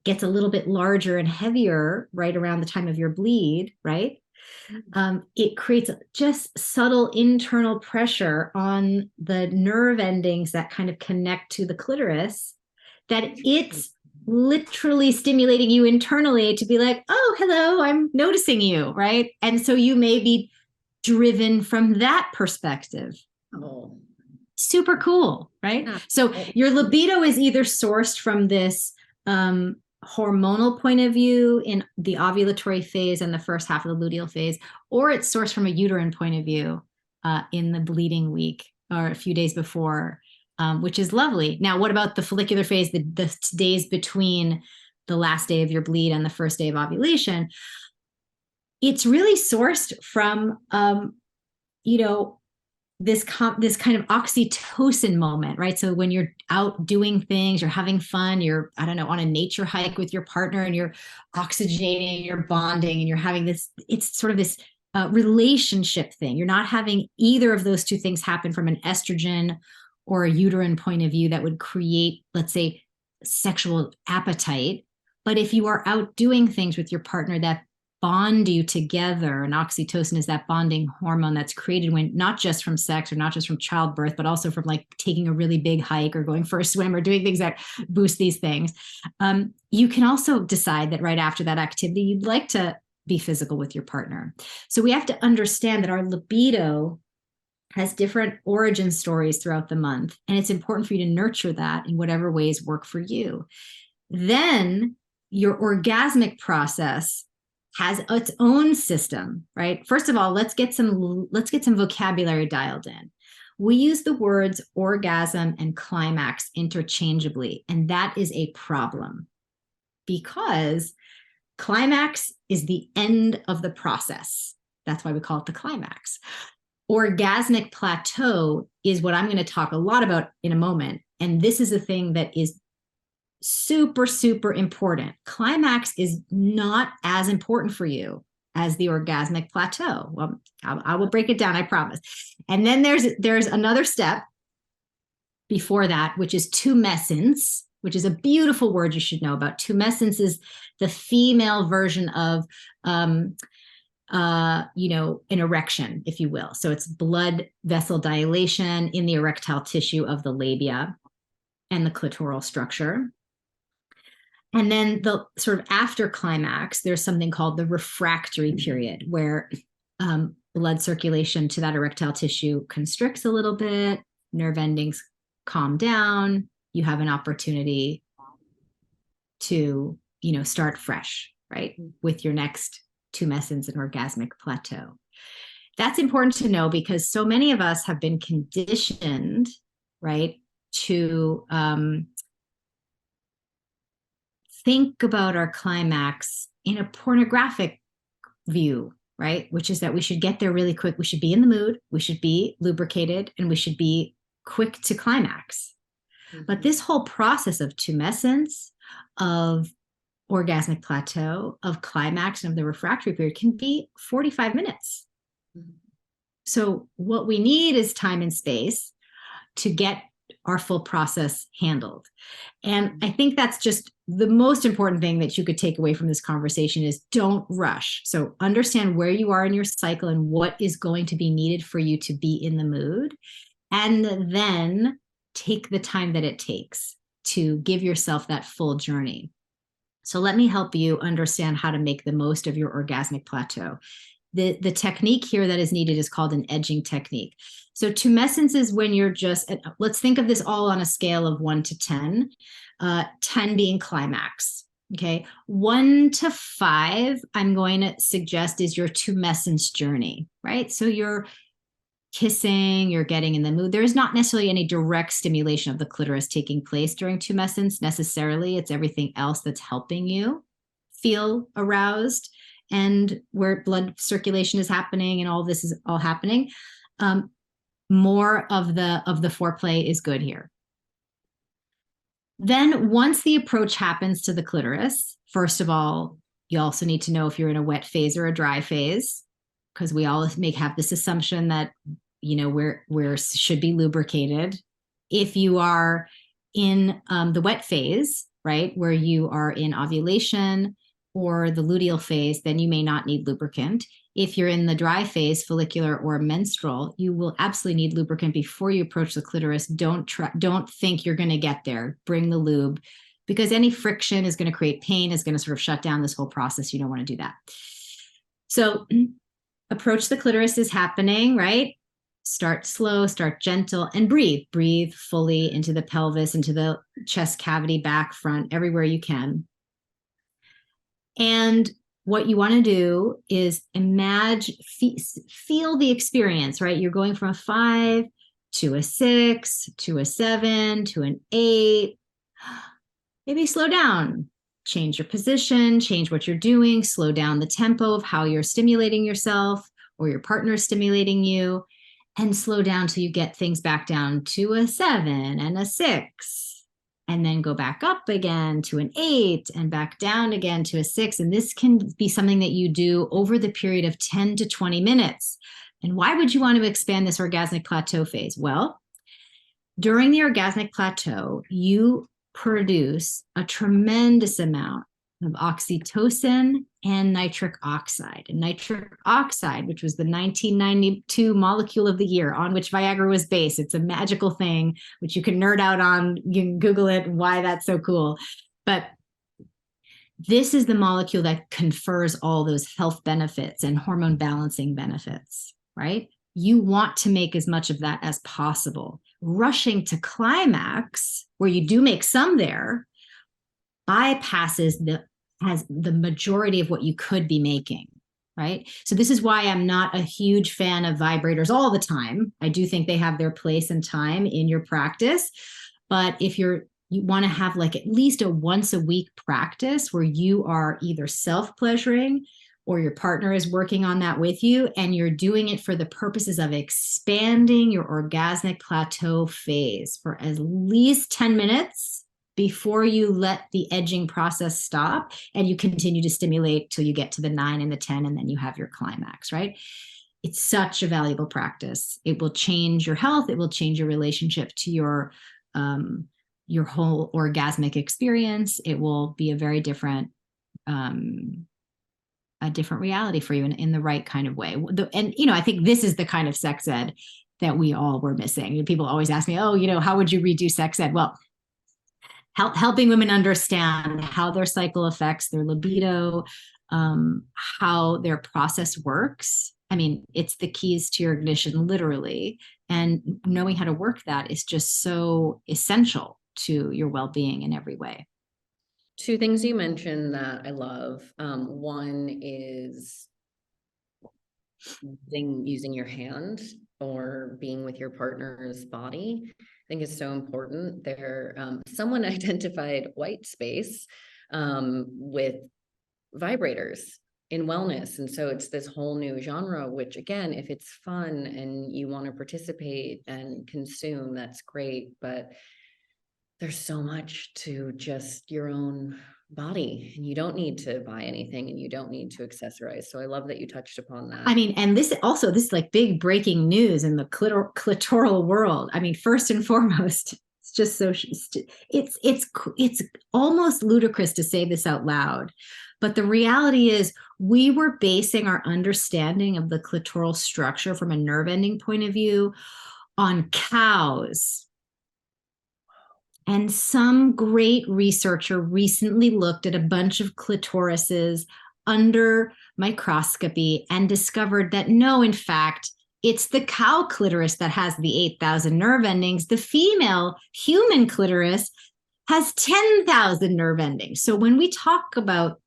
gets a little bit larger and heavier right around the time of your bleed, right? It creates just subtle internal pressure on the nerve endings that kind of connect to the clitoris, that it's literally stimulating you internally to be like, oh, hello, I'm noticing you, right? And so you may be driven from that perspective. Oh, super cool, right? Yeah. So your libido is either sourced from this hormonal point of view in the ovulatory phase and the first half of the luteal phase, or it's sourced from a uterine point of view in the bleeding week or a few days before, which is lovely. Now, what about the follicular phase, the days between the last day of your bleed and the first day of ovulation? It's really sourced from, this kind of oxytocin moment, right? So when you're out doing things, you're having fun, you're, I don't know, on a nature hike with your partner and you're oxygenating, you're bonding, and you're having this, it's sort of this relationship thing. You're not having either of those two things happen from an estrogen or a uterine point of view that would create, let's say, sexual appetite. But if you are out doing things with your partner that bond you together, and oxytocin is that bonding hormone that's created when not just from sex or not just from childbirth, but also from like taking a really big hike or going for a swim or doing things that boost these things. You can also decide that right after that activity, you'd like to be physical with your partner. So we have to understand that our libido has different origin stories throughout the month. And it's important for you to nurture that in whatever ways work for you. Then your orgasmic process has its own system, right? First of all, let's get some vocabulary dialed in. We use the words orgasm and climax interchangeably, and that is a problem because climax is the end of the process. That's why we call it the climax. Orgasmic plateau is what I'm going to talk a lot about in a moment. And this is a thing that is super, super important. Climax is not as important for you as the orgasmic plateau. Well, I will break it down, I promise. And then there's another step before that, which is tumescence, which is a beautiful word you should know about. Tumescence is the female version of an erection, if you will. So it's blood vessel dilation in the erectile tissue of the labia and the clitoral structure. And then the sort of after climax, there's something called the refractory period where blood circulation to that erectile tissue constricts a little bit, nerve endings calm down, you have an opportunity to, start fresh, right? With your next tumescence and orgasmic plateau. That's important to know because so many of us have been conditioned, right, to think about our climax in a pornographic view, right? Which is that we should get there really quick. We should be in the mood, we should be lubricated, and we should be quick to climax. Mm-hmm. But this whole process of tumescence, of orgasmic plateau, of climax, and of the refractory period can be 45 minutes. Mm-hmm. So what we need is time and space to get our full process handled. And I think that's just the most important thing that you could take away from this conversation is don't rush. So understand where you are in your cycle and what is going to be needed for you to be in the mood. And then take the time that it takes to give yourself that full journey. So let me help you understand how to make the most of your orgasmic plateau. The technique here that is needed is called an edging technique. So tumescence is when you're just, let's think of this all on a scale of 1 to 10, 10 being climax. Okay. 1 to 5, I'm going to suggest is your tumescence journey, right? So you're kissing, you're getting in the mood. There's not necessarily any direct stimulation of the clitoris taking place during tumescence necessarily. It's everything else that's helping you feel aroused and where blood circulation is happening and all this is all happening. More of the foreplay is good here. Then once the approach happens to the clitoris, first of all, you also need to know if you're in a wet phase or a dry phase, because we all have this assumption that, we're should be lubricated. If you are in the wet phase, right, where you are in ovulation or the luteal phase, then you may not need lubricant. If you're in the dry phase, follicular or menstrual, you will absolutely need lubricant before you approach the clitoris. Don't think you're going to get there. Bring the lube, because any friction is going to create pain, is going to sort of shut down this whole process. You don't want to do that. So approach the clitoris is happening, right? Start slow, start gentle, and breathe. Breathe fully into the pelvis, into the chest cavity, back, front, everywhere you can. And what you want to do is imagine, feel the experience, right? You're going from a 5 to a 6 to a 7 to an 8. Maybe slow down, change your position, change what you're doing, slow down the tempo of how you're stimulating yourself or your partner is stimulating you, and slow down till you get things back down to a 7 and a 6. And then go back up again to an 8 and back down again to a 6. And this can be something that you do over the period of 10 to 20 minutes. And why would you want to expand this orgasmic plateau phase? Well, during the orgasmic plateau, you produce a tremendous amount of oxytocin and nitric oxide. And nitric oxide, which was the 1992 molecule of the year on which Viagra was based. It's a magical thing, which you can nerd out on. You can Google it, why that's so cool. But this is the molecule that confers all those health benefits and hormone balancing benefits, right? you want to make as much of that as possible. Rushing to climax, where you do make some there, bypasses has the majority of what you could be making, right? So this is why I'm not a huge fan of vibrators all the time. I do think they have their place and time in your practice, but if you want to have like at least a once a week practice where you are either self-pleasuring or your partner is working on that with you, and you're doing it for the purposes of expanding your orgasmic plateau phase for at least 10 minutes before you let the edging process stop, and you continue to stimulate till you get to the 9 and the 10, and then you have your climax, right? It's such a valuable practice. It will change your health. It will change your relationship to your whole orgasmic experience. It will be a very different reality for you in the right kind of way. And, I think this is the kind of sex ed that we all were missing. People always ask me, oh, how would you redo sex ed? Well, helping women understand how their cycle affects their libido, how their process works. I mean, it's the keys to your ignition, literally. And knowing how to work that is just so essential to your well-being in every way. Two things you mentioned that I love. One is using your hand or being with your partner's body. I think is so important. Someone identified white space with vibrators in wellness. And so it's this whole new genre, which again, if it's fun and you want to participate and consume, that's great. But there's so much to just your own body, and you don't need to buy anything, and you don't need to accessorize. So I love that you touched upon that. I mean, and this is like big breaking news in the clitoral world. I mean, first and foremost, it's just so it's almost ludicrous to say this out loud, but the reality is we were basing our understanding of the clitoral structure from a nerve ending point of view on cows. And some great researcher recently looked at a bunch of clitorises under microscopy and discovered that no, in fact, it's the cow clitoris that has the 8,000 nerve endings. The female human clitoris has 10,000 nerve endings. So when we talk about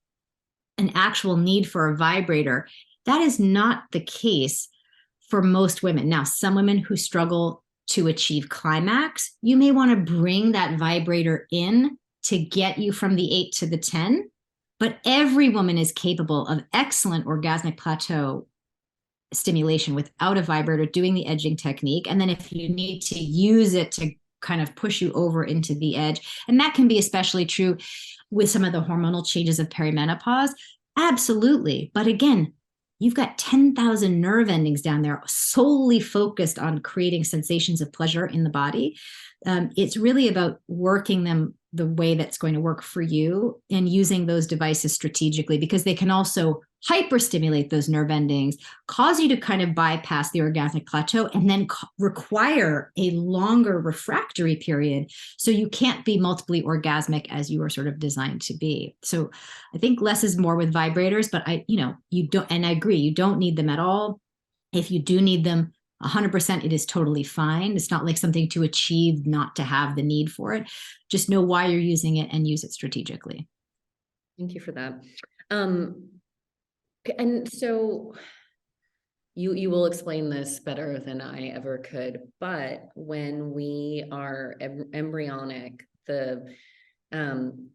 an actual need for a vibrator, that is not the case for most women. Now, some women who struggle to achieve climax, you may want to bring that vibrator in to get you from the 8 to the 10, but every woman is capable of excellent orgasmic plateau stimulation without a vibrator, doing the edging technique. And then if you need to use it to kind of push you over into the edge, and that can be especially true with some of the hormonal changes of perimenopause, absolutely. But again, you've got 10,000 nerve endings down there solely focused on creating sensations of pleasure in the body. It's really about working them the way that's going to work for you and using those devices strategically, because they can also hyperstimulate those nerve endings, cause you to kind of bypass the orgasmic plateau, and then require a longer refractory period. So you can't be multiply orgasmic as you are sort of designed to be. So I think less is more with vibrators, but you don't, and I agree, you don't need them at all. If you do need them, 100%, it is totally fine. It's not like something to achieve, not to have the need for it. Just know why you're using it and use it strategically. Thank you for that. And so you will explain this better than I ever could, but when we are embryonic, the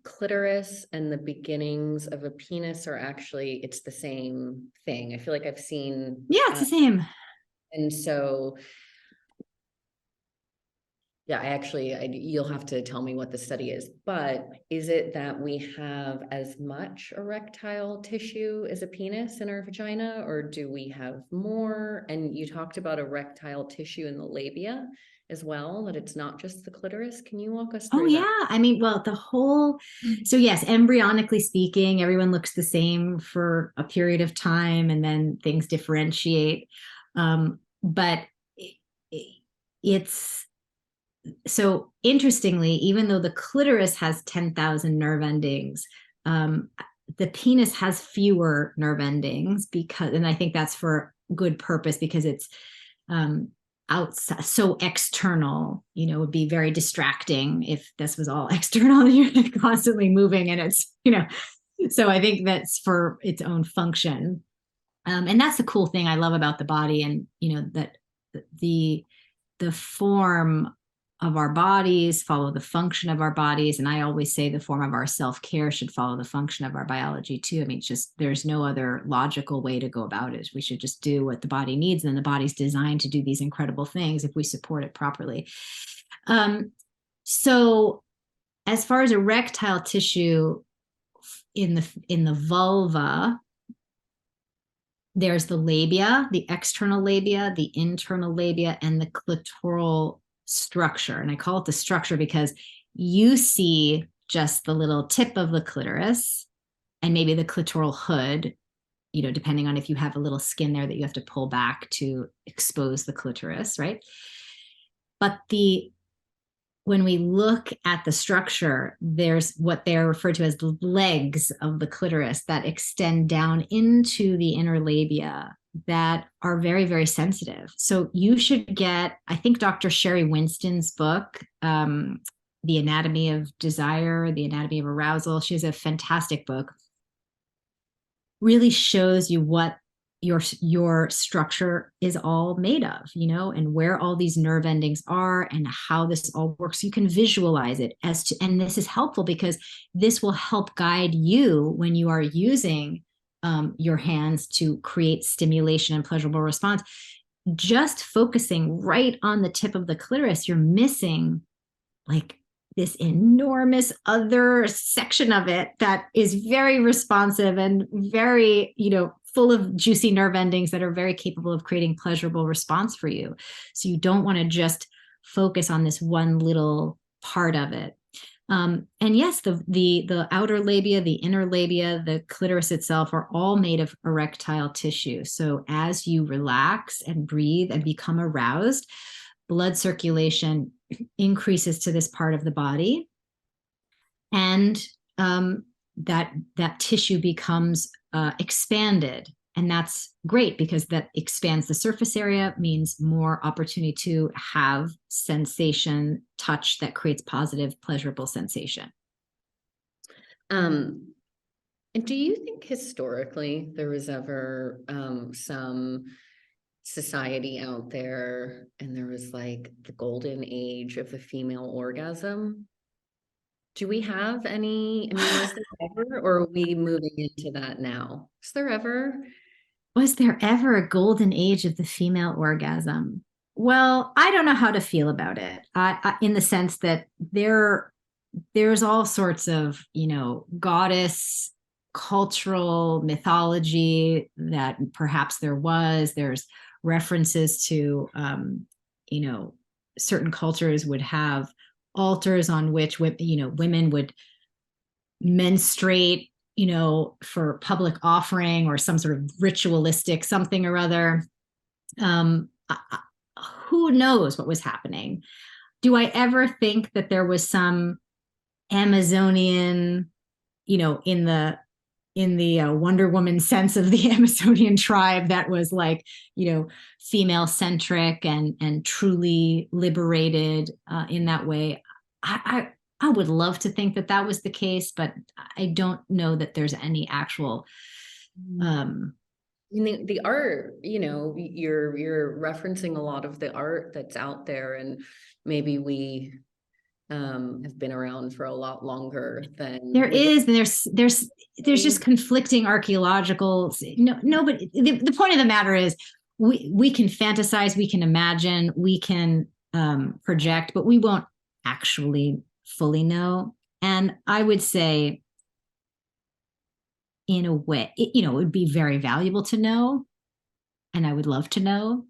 clitoris and the beginnings of a penis are actually, it's the same thing. I feel like I've seen. Yeah, it's the same. And so, yeah, you'll have to tell me what the study is, but is it that we have as much erectile tissue as a penis in our vagina, or do we have more? And you talked about erectile tissue in the labia as well, that it's not just the clitoris. Can you walk us through that? Yeah. I mean, well, so yes, embryonically speaking, everyone looks the same for a period of time and then things differentiate. But it's so interestingly, even though the clitoris has 10,000 nerve endings, the penis has fewer nerve endings and I think that's for good purpose, because outside, so external, would be very distracting if this was all external and you're constantly moving and it's, so I think that's for its own function. And that's the cool thing I love about the body, and that the form of our bodies follow the function of our bodies. And I always say the form of our self-care should follow the function of our biology too. I mean, it's just, there's no other logical way to go about it. We should just do what the body needs. And the body's designed to do these incredible things if we support it properly. So as far as erectile tissue in the vulva, there's the labia, the external labia, the internal labia, and the clitoral structure. And I call it the structure because you see just the little tip of the clitoris and maybe the clitoral hood, depending on if you have a little skin there that you have to pull back to expose the clitoris, right? But when we look at the structure, there's what they're referred to as the legs of the clitoris that extend down into the inner labia that are very, very sensitive. So you should get, I think Dr. Sherry Winston's book, The Anatomy of Desire, The Anatomy of Arousal. She has a fantastic book. Really shows you what your structure is all made of, and where all these nerve endings are and how this all works. You can visualize it and this is helpful because this will help guide you when you are using your hands to create stimulation and pleasurable response. Just focusing right on the tip of the clitoris, you're missing like this enormous other section of it that is very responsive and very, full of juicy nerve endings that are very capable of creating pleasurable response for you. So you don't want to just focus on this one little part of it. And yes, the outer labia, the inner labia, the clitoris itself are all made of erectile tissue. So as you relax and breathe and become aroused, blood circulation increases to this part of the body, and that tissue becomes expanded. And that's great because that expands the surface area, means more opportunity to have sensation, touch that creates positive, pleasurable sensation. And do you think historically there was ever some society out there and there was like the golden age of the female orgasm? Do we have any, was there ever, or are we moving into that now? Was there ever a golden age of the female orgasm? Well, I don't know how to feel about it. In the sense that there's all sorts of, goddess cultural mythology that perhaps there's references to, certain cultures would have altars on which women would menstruate, for public offering or some sort of ritualistic something or other. Who knows what was happening? Do I ever think that there was some Amazonian, in the Wonder Woman sense of the Amazonian tribe that was like, female centric and truly liberated in that way? I would love to think that was the case, but I don't know that there's any actual. The art, you're referencing a lot of the art that's out there, and maybe we have been around for a lot longer than there is. And there's just conflicting archaeological. Nobody. The point of the matter is, we can fantasize, we can imagine, we can project, but we won't actually fully know. And I would say, in a way, it would be very valuable to know, and I would love to know.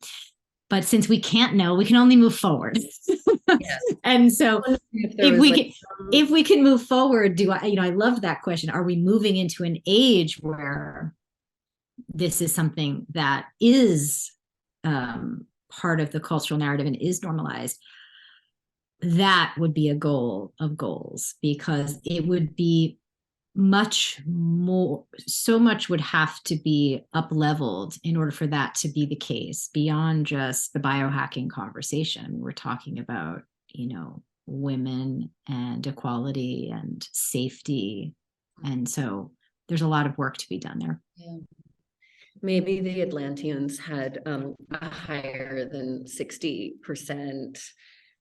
But since we can't know, we can only move forward. Yes. And so if we can move forward, I love that question. Are we moving into an age where this is something that is part of the cultural narrative and is normalized? That would be a goal of goals, because it would be much more, so much would have to be up leveled in order for that to be the case beyond just the biohacking conversation. We're talking about, women and equality and safety. And so there's a lot of work to be done there. Yeah. Maybe the Atlanteans had a higher than 60%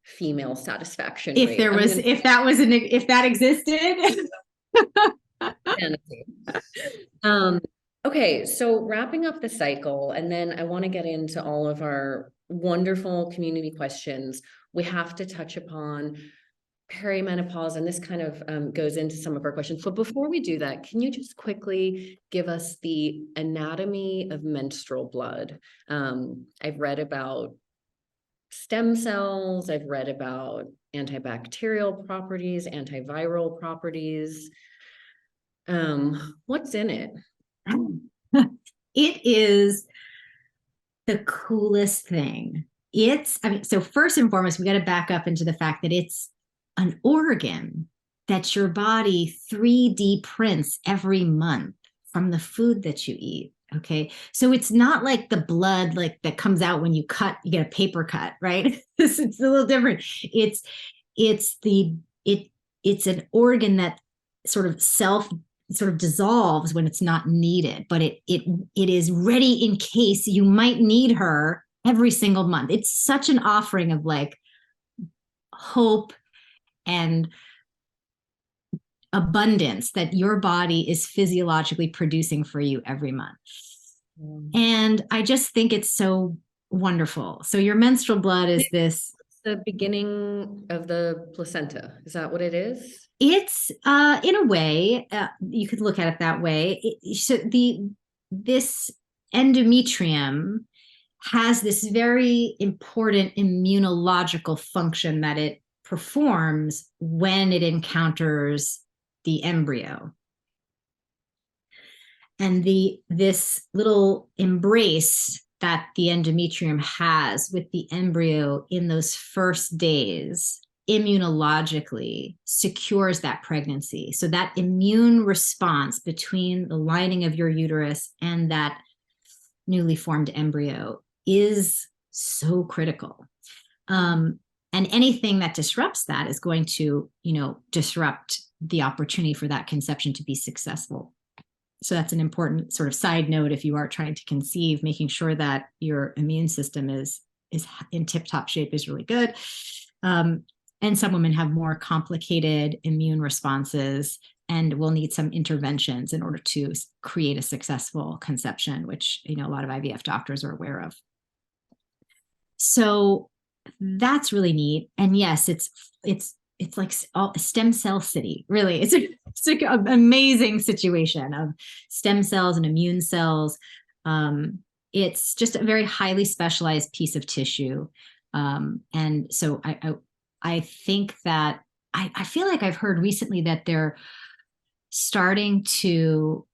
female satisfaction If rate. there was, if that existed. Fantasy. Okay, so wrapping up the cycle, and then I want to get into all of our wonderful community questions. We have to touch upon perimenopause, and this kind of goes into some of our questions. But before we do that, can you just quickly give us the anatomy of menstrual blood? I've read about stem cells, I've read about antibacterial properties, antiviral properties. What's in it? It is the coolest thing. So first and foremost, we got to back up into the fact that it's an organ that your body 3D prints every month from the food that you eat. Okay. So it's not like the blood, like that comes out when you get a paper cut, right? It's a little different. It's an organ that sort of dissolves when it's not needed, but it is ready in case you might need her every single month. It's such an offering of like hope and abundance that your body is physiologically producing for you every month. And I just think it's so wonderful. So your menstrual blood is this. The beginning of the placenta. Is that what it is? It's in a way, you could look at it that way. This endometrium has this very important immunological function that it performs when it encounters the embryo. And this little embrace that the endometrium has with the embryo in those first days immunologically secures that pregnancy. So that immune response between the lining of your uterus and that newly formed embryo is so critical. And anything that disrupts that is going to, disrupt the opportunity for that conception to be successful. So that's an important sort of side note if you are trying to conceive, making sure that your immune system is in tip-top shape is really good. And some women have more complicated immune responses and will need some interventions in order to create a successful conception, which, a lot of IVF doctors are aware of. So that's really neat. And yes, it's like a stem cell city, really. It's an amazing situation of stem cells and immune cells. It's just a very highly specialized piece of tissue. And so I think that I feel like I've heard recently that they're starting to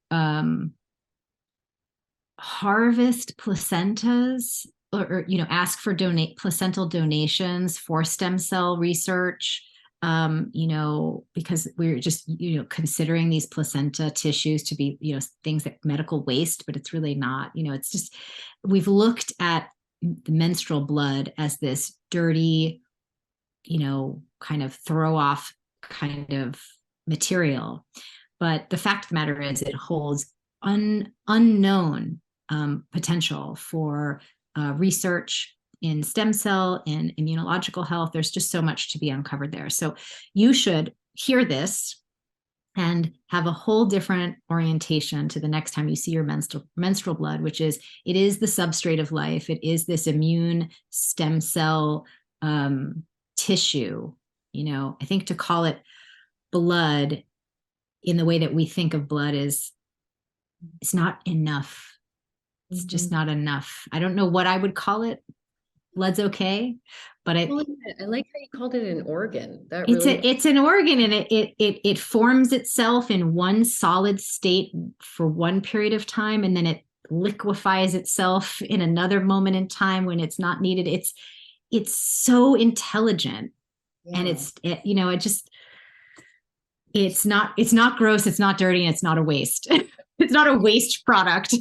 harvest placentas or ask for placental donations for stem cell research. Because we're just, considering these placenta tissues to be, things that medical waste, but it's really not, it's just, we've looked at the menstrual blood as this dirty, kind of throw off kind of material. But the fact of the matter is it holds unknown potential for research in stem cell, in immunological health. There's just so much to be uncovered there. So you should hear this and have a whole different orientation to the next time you see your menstrual blood, which is, it is the substrate of life. It is this immune stem cell tissue. I think to call it blood in the way that we think of blood it's not enough. It's just not enough. I don't know what I would call it. Blood's okay, but I like how you called it an organ. It's an organ, and it forms itself in one solid state for one period of time, and then it liquefies itself in another moment in time when it's not needed. It's so intelligent, and it just It's not gross, it's not dirty, and it's not a waste. It's not a waste product.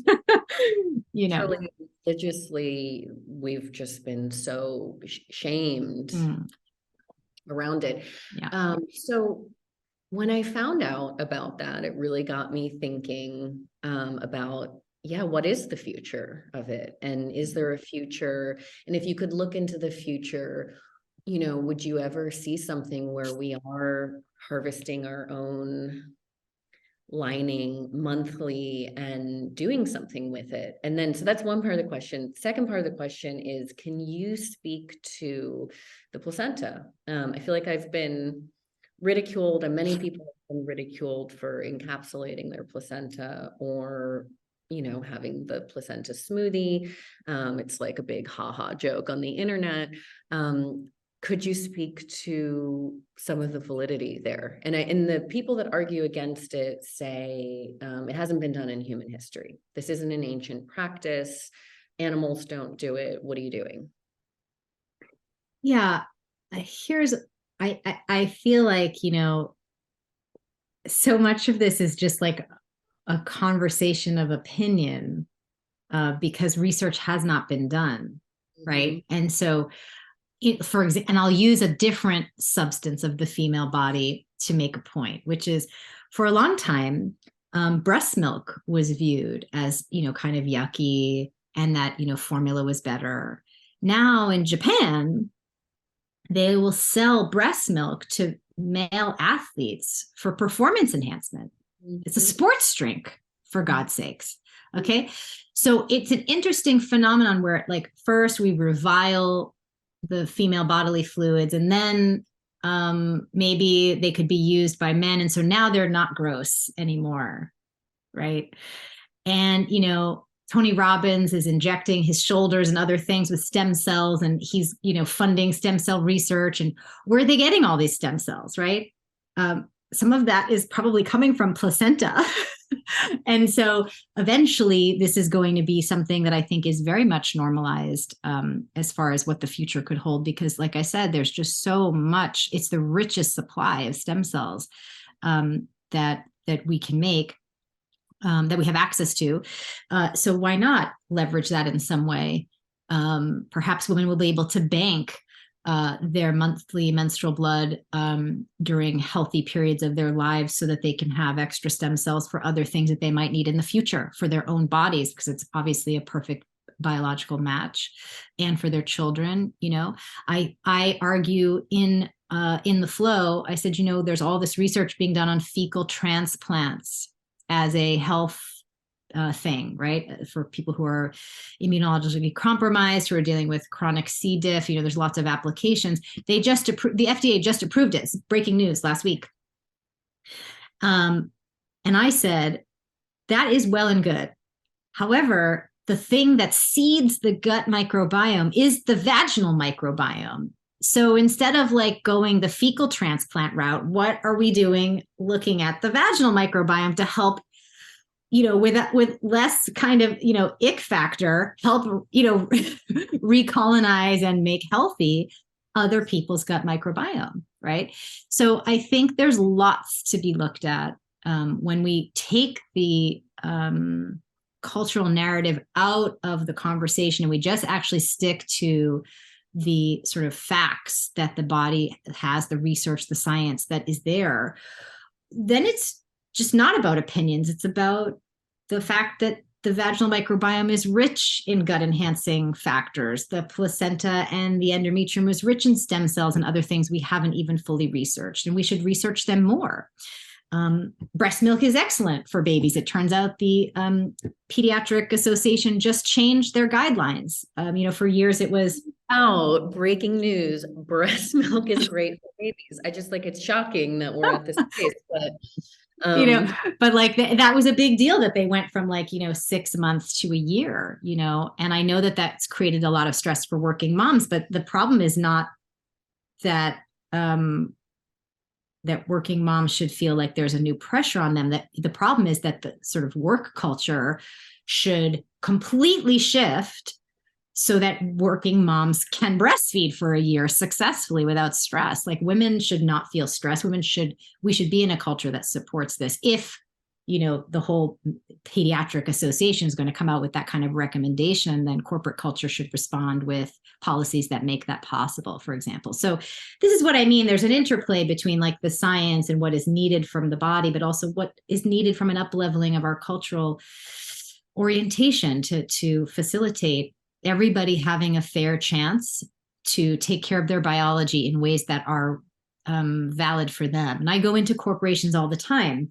You know. Culturally, religiously, we've just been so shamed around it. Yeah. So when I found out about that, it really got me thinking about, yeah, what is the future of it? And is there a future? And if you could look into the future, would you ever see something where we are harvesting our own lining monthly and doing something with it? And then, so that's one part of the question. Second part of the question is, can you speak to the placenta? I feel like I've been ridiculed, and many people have been ridiculed for encapsulating their placenta, or having the placenta smoothie. It's like a big haha joke on the internet. Could you speak to some of the validity there? And the people that argue against it say it hasn't been done in human history. This isn't an ancient practice. Animals don't do it. What are you doing? Yeah. I feel like, so much of this is just like a conversation of opinion, because research has not been done. Right. And so, for example, and I'll use a different substance of the female body to make a point, which is, for a long time, breast milk was viewed as, kind of yucky, and that, formula was better. Now in Japan, they will sell breast milk to male athletes for performance enhancement. It's a sports drink, for God's sakes. Okay. So it's an interesting phenomenon where, like, first we revile the female bodily fluids, and then maybe they could be used by men. And so now they're not gross anymore. Right. And, Tony Robbins is injecting his shoulders and other things with stem cells, and he's, funding stem cell research. And where are they getting all these stem cells? Right. Some of that is probably coming from placenta. And so eventually this is going to be something that I think is very much normalized, as far as what the future could hold, because, like I said, there's just so much. It's the richest supply of stem cells that we can make, that we have access to. So why not leverage that in some way? Perhaps women will be able to bank their monthly menstrual blood during healthy periods of their lives, so that they can have extra stem cells for other things that they might need in the future for their own bodies, because it's obviously a perfect biological match, and for their children. I argue in the flow, I said, there's all this research being done on fecal transplants as a health thing, right? For people who are immunologically compromised, who are dealing with chronic C. diff, there's lots of applications. The FDA just approved it. It's breaking news last week. And I said, that is well and good. However, the thing that seeds the gut microbiome is the vaginal microbiome. So instead of like going the fecal transplant route, what are we doing looking at the vaginal microbiome to help, with less kind of, ick factor, help, recolonize and make healthy other people's gut microbiome, right? So I think there's lots to be looked at when we take the cultural narrative out of the conversation, and we just actually stick to the sort of facts that the body has, the research, the science that is there. Then it's just not about opinions. It's about the fact that the vaginal microbiome is rich in gut enhancing factors. The placenta and the endometrium is rich in stem cells and other things we haven't even fully researched, and we should research them more. Breast milk is excellent for babies. It turns out the Pediatric Association just changed their guidelines. For years it was, oh, breaking news, breast milk is great for babies. I just, like, it's shocking that we're at this place, but but like that was a big deal that they went from 6 months to a year, and I know that that's created a lot of stress for working moms, but the problem is not that that working moms should feel like there's a new pressure on them. That the problem is that the sort of work culture should completely shift so that working moms can breastfeed for a year successfully without stress. Like, women should not feel stressed. We should be in a culture that supports this. If, the whole pediatric association is going to come out with that kind of recommendation, then corporate culture should respond with policies that make that possible, for example. So this is what I mean. There's an interplay between like the science and what is needed from the body, but also what is needed from an up-leveling of our cultural orientation to facilitate everybody having a fair chance to take care of their biology in ways that are valid for them. And I go into corporations all the time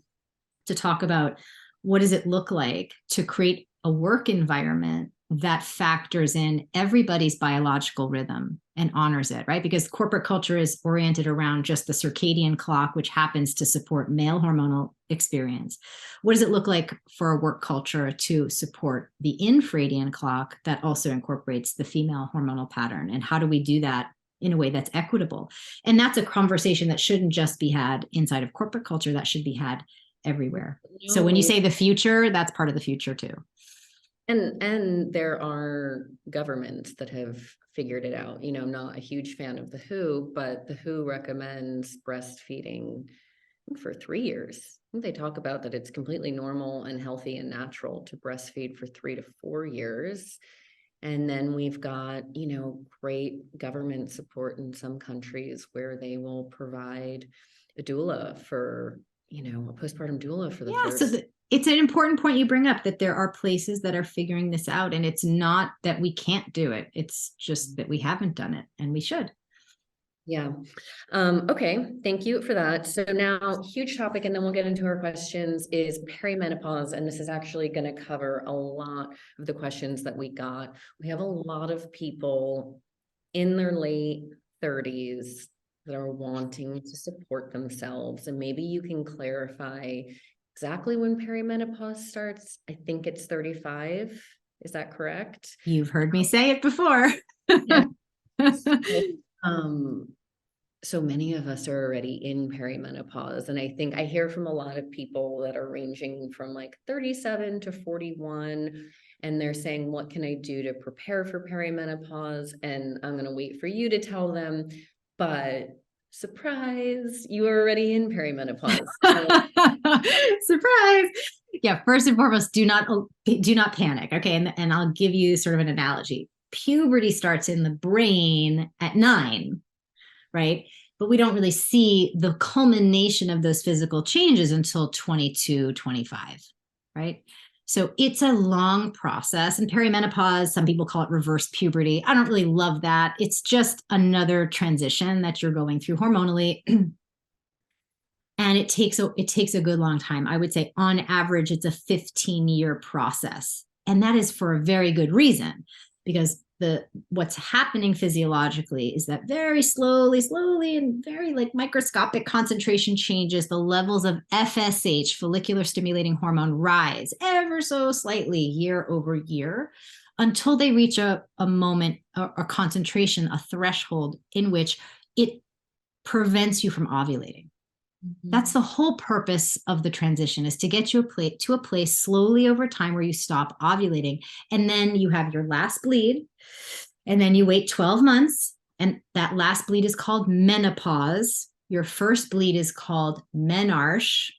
to talk about what does it look like to create a work environment that factors in everybody's biological rhythm and honors it, right? Because corporate culture is oriented around just the circadian clock, which happens to support male hormonal experience. What does it look like for a work culture to support the infradian clock that also incorporates the female hormonal pattern? And how do we do that in a way that's equitable? And that's a conversation that shouldn't just be had inside of corporate culture, that should be had everywhere. No. So when you say the future, that's part of the future too. And there are governments that have figured it out. I'm not a huge fan of the WHO, but the WHO recommends breastfeeding for 3 years. I think they talk about that it's completely normal and healthy and natural to breastfeed for 3 to 4 years. And then we've got, great government support in some countries where they will provide a doula for, a postpartum doula for the first. So it's an important point you bring up, that there are places that are figuring this out, and it's not that we can't do it. It's just that we haven't done it, and we should. Yeah. Okay. Thank you for that. So now, huge topic, and then we'll get into our questions, is perimenopause. And this is actually going to cover a lot of the questions that we got. We have a lot of people in their late 30s that are wanting to support themselves. And maybe you can clarify exactly when perimenopause starts. I think it's 35. Is that correct? You've heard me say it before. Yeah. So many of us are already in perimenopause. And I think I hear from a lot of people that are ranging from like 37 to 41. And they're saying, what can I do to prepare for perimenopause? And I'm going to wait for you to tell them. But surprise, you are already in perimenopause. Surprise. Yeah, first and foremost, do not panic. Okay. And I'll give you sort of an analogy. Puberty starts in the brain at 9, right? But we don't really see the culmination of those physical changes until 22, 25, right? So it's a long process. And perimenopause, some people call it reverse puberty. I don't really love that. It's just another transition that you're going through hormonally. And it takes a good long time. I would say on average, it's a 15-year process. And that is for a very good reason, because what's happening physiologically is that very slowly and very like microscopic concentration changes, the levels of FSH, follicular stimulating hormone, rise ever so slightly year over year until they reach a moment, a concentration, a threshold in which it prevents you from ovulating. Mm-hmm. That's the whole purpose of the transition, is to get you to a place slowly over time where you stop ovulating. And then you have your last bleed, and then you wait 12 months. And that last bleed is called menopause. Your first bleed is called menarche.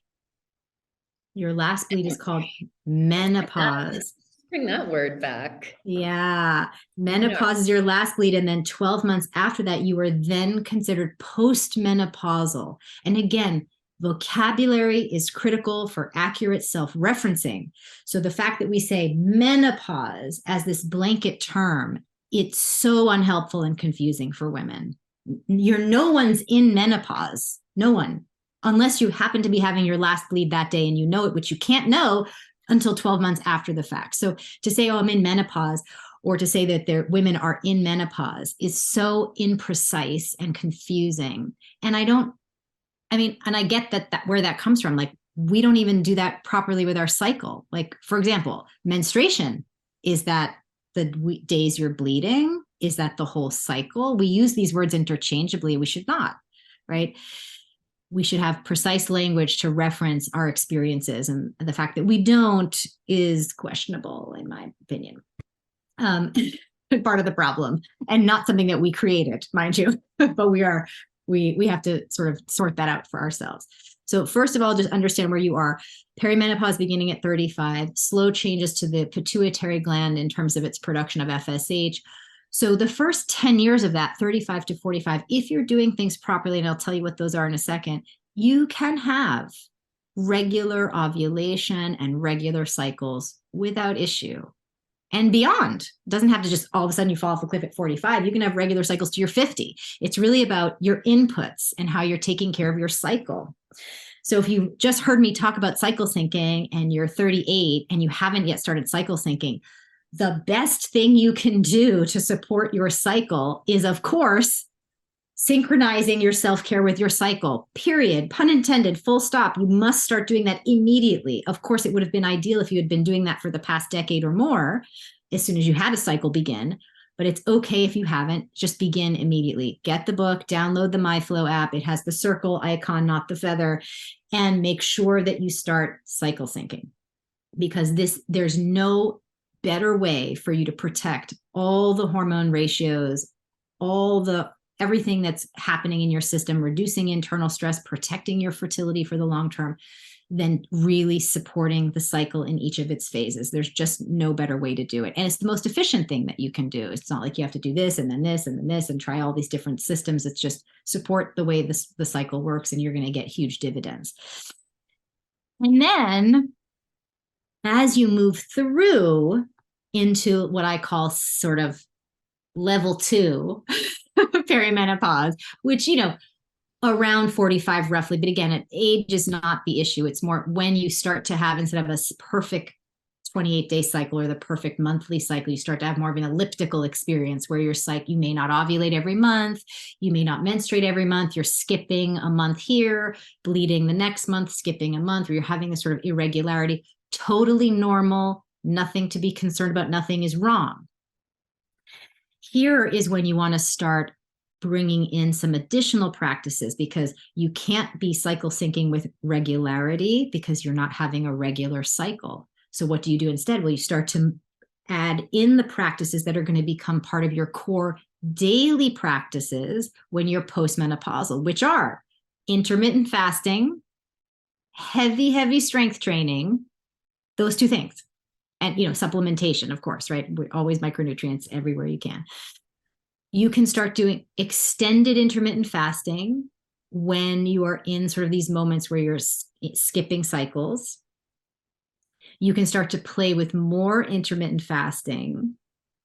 Your last bleed is called menopause. Bring that word back. Yeah. Menopause is your last bleed. And then 12 months after that, you are then considered postmenopausal. And again, vocabulary is critical for accurate self-referencing. So the fact that we say menopause as this blanket term, it's so unhelpful and confusing for women. No one's in menopause. No one. Unless you happen to be having your last bleed that day and you know it, which you can't know until 12 months after the fact. So to say, oh, I'm in menopause, or to say that women are in menopause, is so imprecise and confusing. And I get that where that comes from. Like, we don't even do that properly with our cycle. Like, for example, menstruation, is that the days you're bleeding? Is that the whole cycle? We use these words interchangeably. We should not, right? We should have precise language to reference our experiences, and the fact that we don't is questionable, in my opinion. part of the problem, and not something that we created, mind you. But we have to sort of sort that out for ourselves. So first of all, just understand where you are. Perimenopause beginning at 35, slow changes to the pituitary gland in terms of its production of FSH. So the first 10 years of that, 35 to 45, if you're doing things properly, and I'll tell you what those are in a second, you can have regular ovulation and regular cycles without issue. And beyond, it doesn't have to just all of a sudden you fall off a cliff at 45. You can have regular cycles to your 50. It's really about your inputs and how you're taking care of your cycle. So if you just heard me talk about cycle syncing and you're 38 and you haven't yet started cycle syncing, the best thing you can do to support your cycle is, of course, synchronizing your self-care with your cycle, period, pun intended, full stop. You must start doing that immediately. Of course, it would have been ideal if you had been doing that for the past decade or more, as soon as you had a cycle begin, but it's okay if you haven't, just begin immediately. Get the book, download the MyFlow app. It has the circle icon, not the feather, and make sure that you start cycle syncing, because there's no better way for you to protect all the hormone ratios, everything that's happening in your system, reducing internal stress, protecting your fertility for the long term, than really supporting the cycle in each of its phases. There's just no better way to do it. And it's the most efficient thing that you can do. It's not like you have to do this and then this and then this and try all these different systems. It's just support the way the cycle works, and you're going to get huge dividends. And then as you move through into what I call sort of level 2 perimenopause, which, around 45 roughly, but again, age is not the issue. It's more when you start to have, instead of a perfect 28-day cycle or the perfect monthly cycle, you start to have more of an elliptical experience where you may not ovulate every month, you may not menstruate every month, you're skipping a month here, bleeding the next month, skipping a month, or you're having this sort of irregularity. Totally normal, nothing to be concerned about, nothing is wrong. Here is when you want to start bringing in some additional practices, because you can't be cycle syncing with regularity because you're not having a regular cycle. So what do you do instead? Well, you start to add in the practices that are going to become part of your core daily practices when you're postmenopausal, which are intermittent fasting, heavy strength training, those two things. And, supplementation, of course, right? Always micronutrients everywhere you can. You can start doing extended intermittent fasting when you are in sort of these moments where you're skipping cycles. You can start to play with more intermittent fasting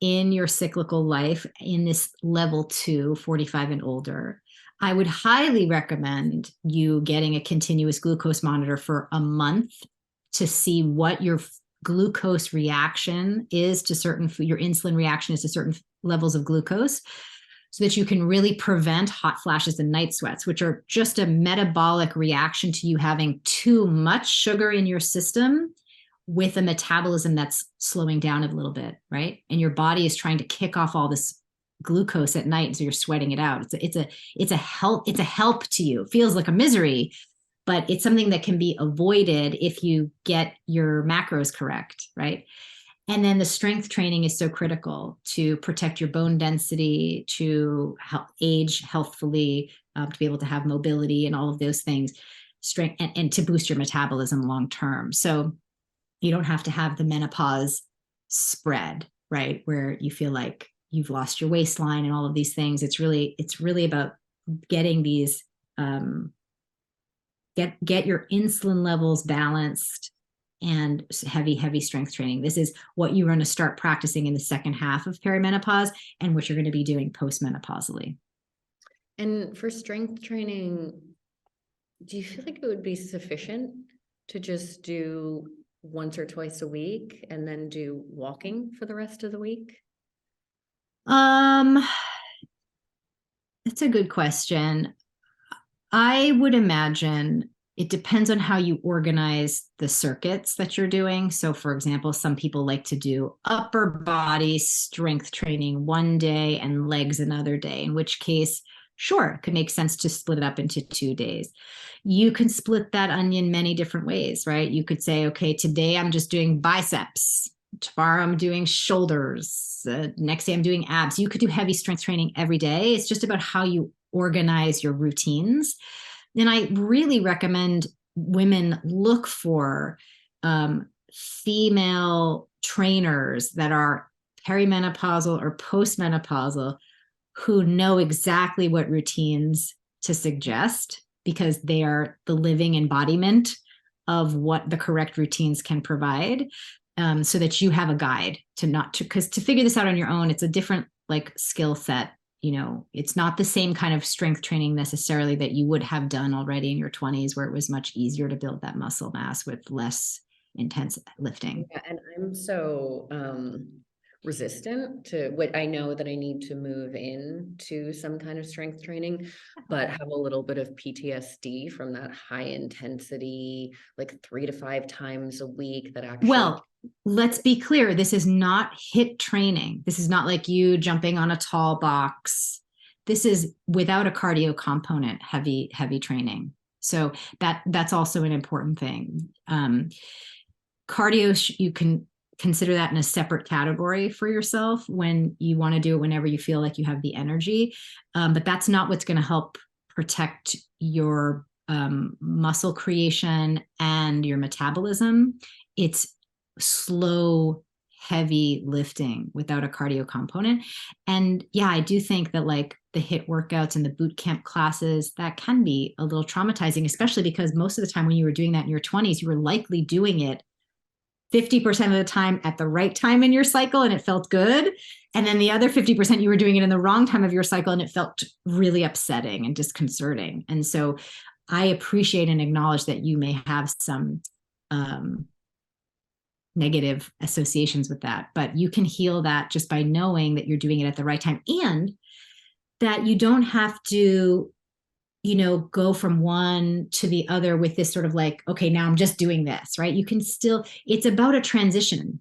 in your cyclical life in this level 2, 45 and older. I would highly recommend you getting a continuous glucose monitor for a month to see what your glucose reaction is to certain food, your insulin reaction is to certain levels of glucose, so that you can really prevent hot flashes and night sweats, which are just a metabolic reaction to you having too much sugar in your system with a metabolism that's slowing down a little bit, right? And your body is trying to kick off all this glucose at night, so you're sweating it out. It's a help to you. It feels like a misery, but it's something that can be avoided if you get your macros correct, right? And then the strength training is so critical to protect your bone density, to help age healthfully, to be able to have mobility and all of those things, strength, and to boost your metabolism long term. So you don't have to have the menopause spread, right? Where you feel like you've lost your waistline and all of these things. It's really about getting these, get your insulin levels balanced, and heavy strength training. This is what you're going to start practicing in the second half of perimenopause and what you're going to be doing postmenopausally. And for strength training, do you feel like it would be sufficient to just do once or twice a week and then do walking for the rest of the week? It's a good question. I would imagine it depends on how you organize the circuits that you're doing. So, for example, some people like to do upper body strength training one day and legs another day, in which case, sure, it could make sense to split it up into 2 days. You can split that onion many different ways, right? You could say, okay, today I'm just doing biceps tomorrow I'm doing shoulders, next day I'm doing abs. You could do heavy strength training every day. It's just about how you organize your routines. And I really recommend women look for female trainers that are perimenopausal or postmenopausal who know exactly what routines to suggest, because they are the living embodiment of what the correct routines can provide, so that you have a guide to not to, because to figure this out on your own, it's a different like skill set. You know, it's not the same kind of strength training necessarily that you would have done already in your 20s, where it was much easier to build that muscle mass with less intense lifting. Yeah, and I'm so resistant to what I know that I need to move into some kind of strength training, but have a little bit of PTSD from that high intensity, like 3 to 5 times a week that actually. Well, let's be clear. This is not HIIT training. This is not like you jumping on a tall box. This is without a cardio component, heavy training. So that's also an important thing. Cardio, you can consider that in a separate category for yourself when you want to do it whenever you feel like you have the energy. But that's not what's going to help protect your muscle creation and your metabolism. It's slow, heavy lifting without a cardio component. And yeah, I do think that like the HIIT workouts and the boot camp classes, that can be a little traumatizing, especially because most of the time when you were doing that in your 20s, you were likely doing it 50% of the time at the right time in your cycle and it felt good. And then the other 50%, you were doing it in the wrong time of your cycle and it felt really upsetting and disconcerting. And so I appreciate and acknowledge that you may have some negative associations with that, but you can heal that just by knowing that you're doing it at the right time, and that you don't have to, you know, go from one to the other with this sort of like, okay, now I'm just doing this, right? You can still, it's about a transition.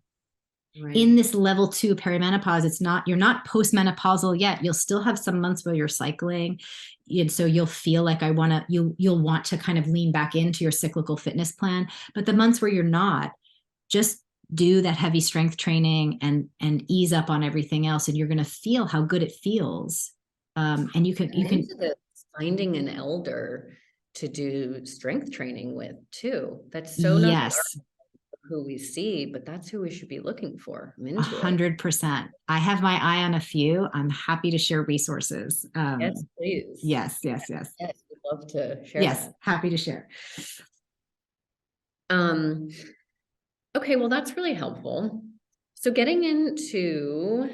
Right. In this level 2 perimenopause, it's not, you're not postmenopausal yet. You'll still have some months where you're cycling. And so you'll feel like you'll want to kind of lean back into your cyclical fitness plan. But the months where you're not, just do that heavy strength training and ease up on everything else. And you're going to feel how good it feels. And you can finding an elder to do strength training with too. That's so not who we see, but that's who we should be looking for. 100%. I have my eye on a few. I'm happy to share resources. Yes, please. Yes. Yes, we'd love to share. Yes, happy to share. Okay, well, that's really helpful. So getting into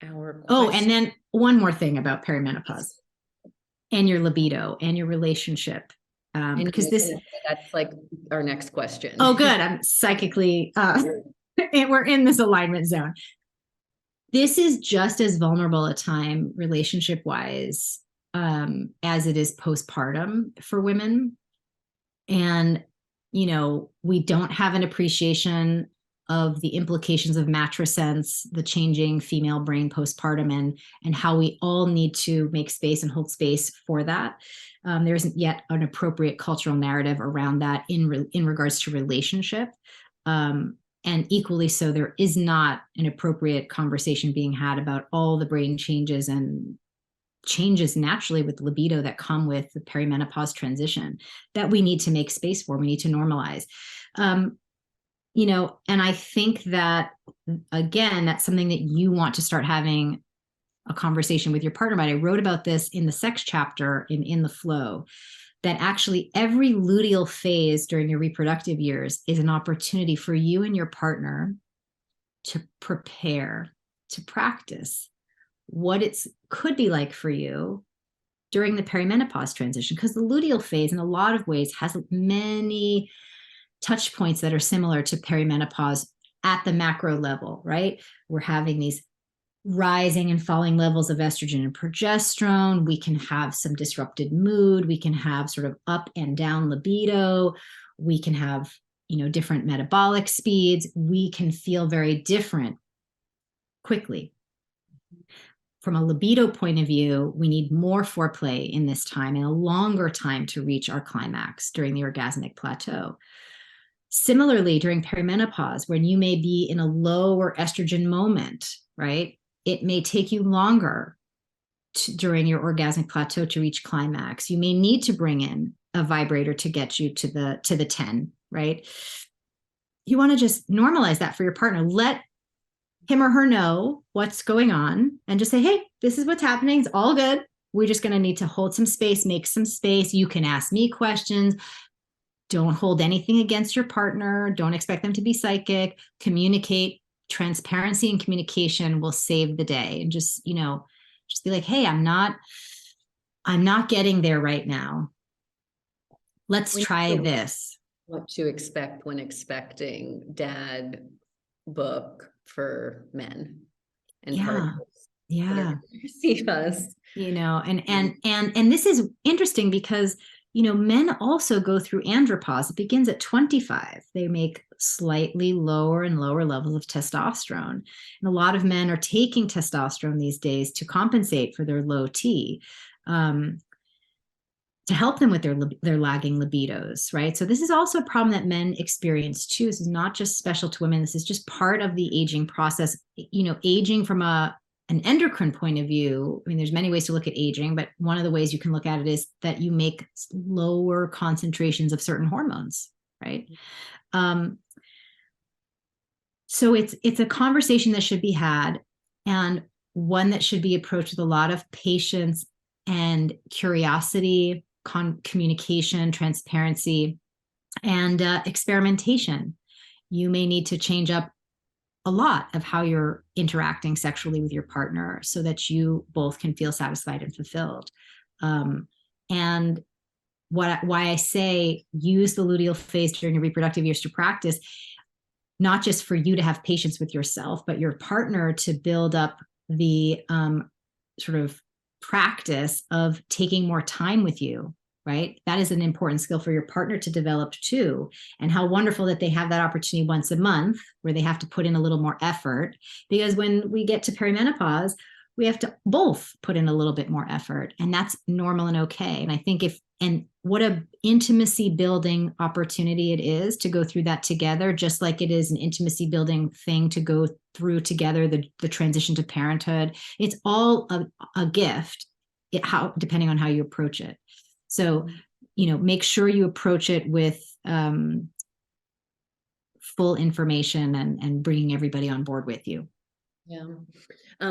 our question. Oh, and then one more thing about perimenopause and your libido and your relationship. Because that's like our next question. Oh, good. I'm psychically, we're in this alignment zone. This is just as vulnerable a time relationship wise as it is postpartum for women. And, you know, we don't have an appreciation of the implications of matrescence, the changing female brain postpartum, and how we all need to make space and hold space for that. There isn't yet an appropriate cultural narrative around that in regards to relationship. And equally so, there is not an appropriate conversation being had about all the brain changes and changes naturally with libido that come with the perimenopause transition that we need to make space for, we need to normalize. You know, and I think that, again, that's something that you want to start having a conversation with your partner about. I wrote about this in the sex chapter in the flow, that actually every luteal phase during your reproductive years is an opportunity for you and your partner to prepare, to practice what it could be like for you during the perimenopause transition. Because the luteal phase, in a lot of ways, has many touch points that are similar to perimenopause at the macro level, right? We're having these rising and falling levels of estrogen and progesterone. We can have some disrupted mood. We can have sort of up and down libido. We can have, you know, different metabolic speeds. We can feel very different quickly. From a libido point of view, we need more foreplay in this time and a longer time to reach our climax during the orgasmic plateau. Similarly, during perimenopause, when you may be in a lower estrogen moment, right? It may take you longer during your orgasmic plateau to reach climax. You may need to bring in a vibrator to get you to the 10, right? You want to just normalize that for your partner. Let him or her know what's going on and just say, hey, this is what's happening. It's all good. We're just going to need to hold some space, make some space. You can ask me questions. Don't hold anything against your partner. Don't expect them to be psychic. Communicate. Transparency and communication will save the day. And just, just be like, hey, I'm not getting there right now. Let's try this. What to expect when expecting dad book for men and partners. Yeah. Receive us. And this is interesting because men also go through andropause. It begins at 25. They make slightly lower and lower levels of testosterone. And a lot of men are taking testosterone these days to compensate for their low T, to help them with their lagging libidos, right? So this is also a problem that men experience too. This is not just special to women. This is just part of the aging process. Aging from an endocrine point of view, I mean, there's many ways to look at aging, but one of the ways you can look at it is that you make lower concentrations of certain hormones, right? So it's a conversation that should be had, and one that should be approached with a lot of patience and curiosity, communication, transparency, and experimentation. You may need to change up a lot of how you're interacting sexually with your partner so that you both can feel satisfied and fulfilled. And why I say use the luteal phase during your reproductive years to practice, not just for you to have patience with yourself, but your partner to build up the sort of practice of taking more time with you, right? That is an important skill for your partner to develop too. And how wonderful that they have that opportunity once a month where they have to put in a little more effort, because when we get to perimenopause, we have to both put in a little bit more effort, and that's normal and okay. And I think what a intimacy building opportunity it is to go through that together, just like it is an intimacy building thing to go through together, the transition to parenthood. It's all a gift, depending on how you approach it. So, make sure you approach it with full information and bringing everybody on board with you. Yeah.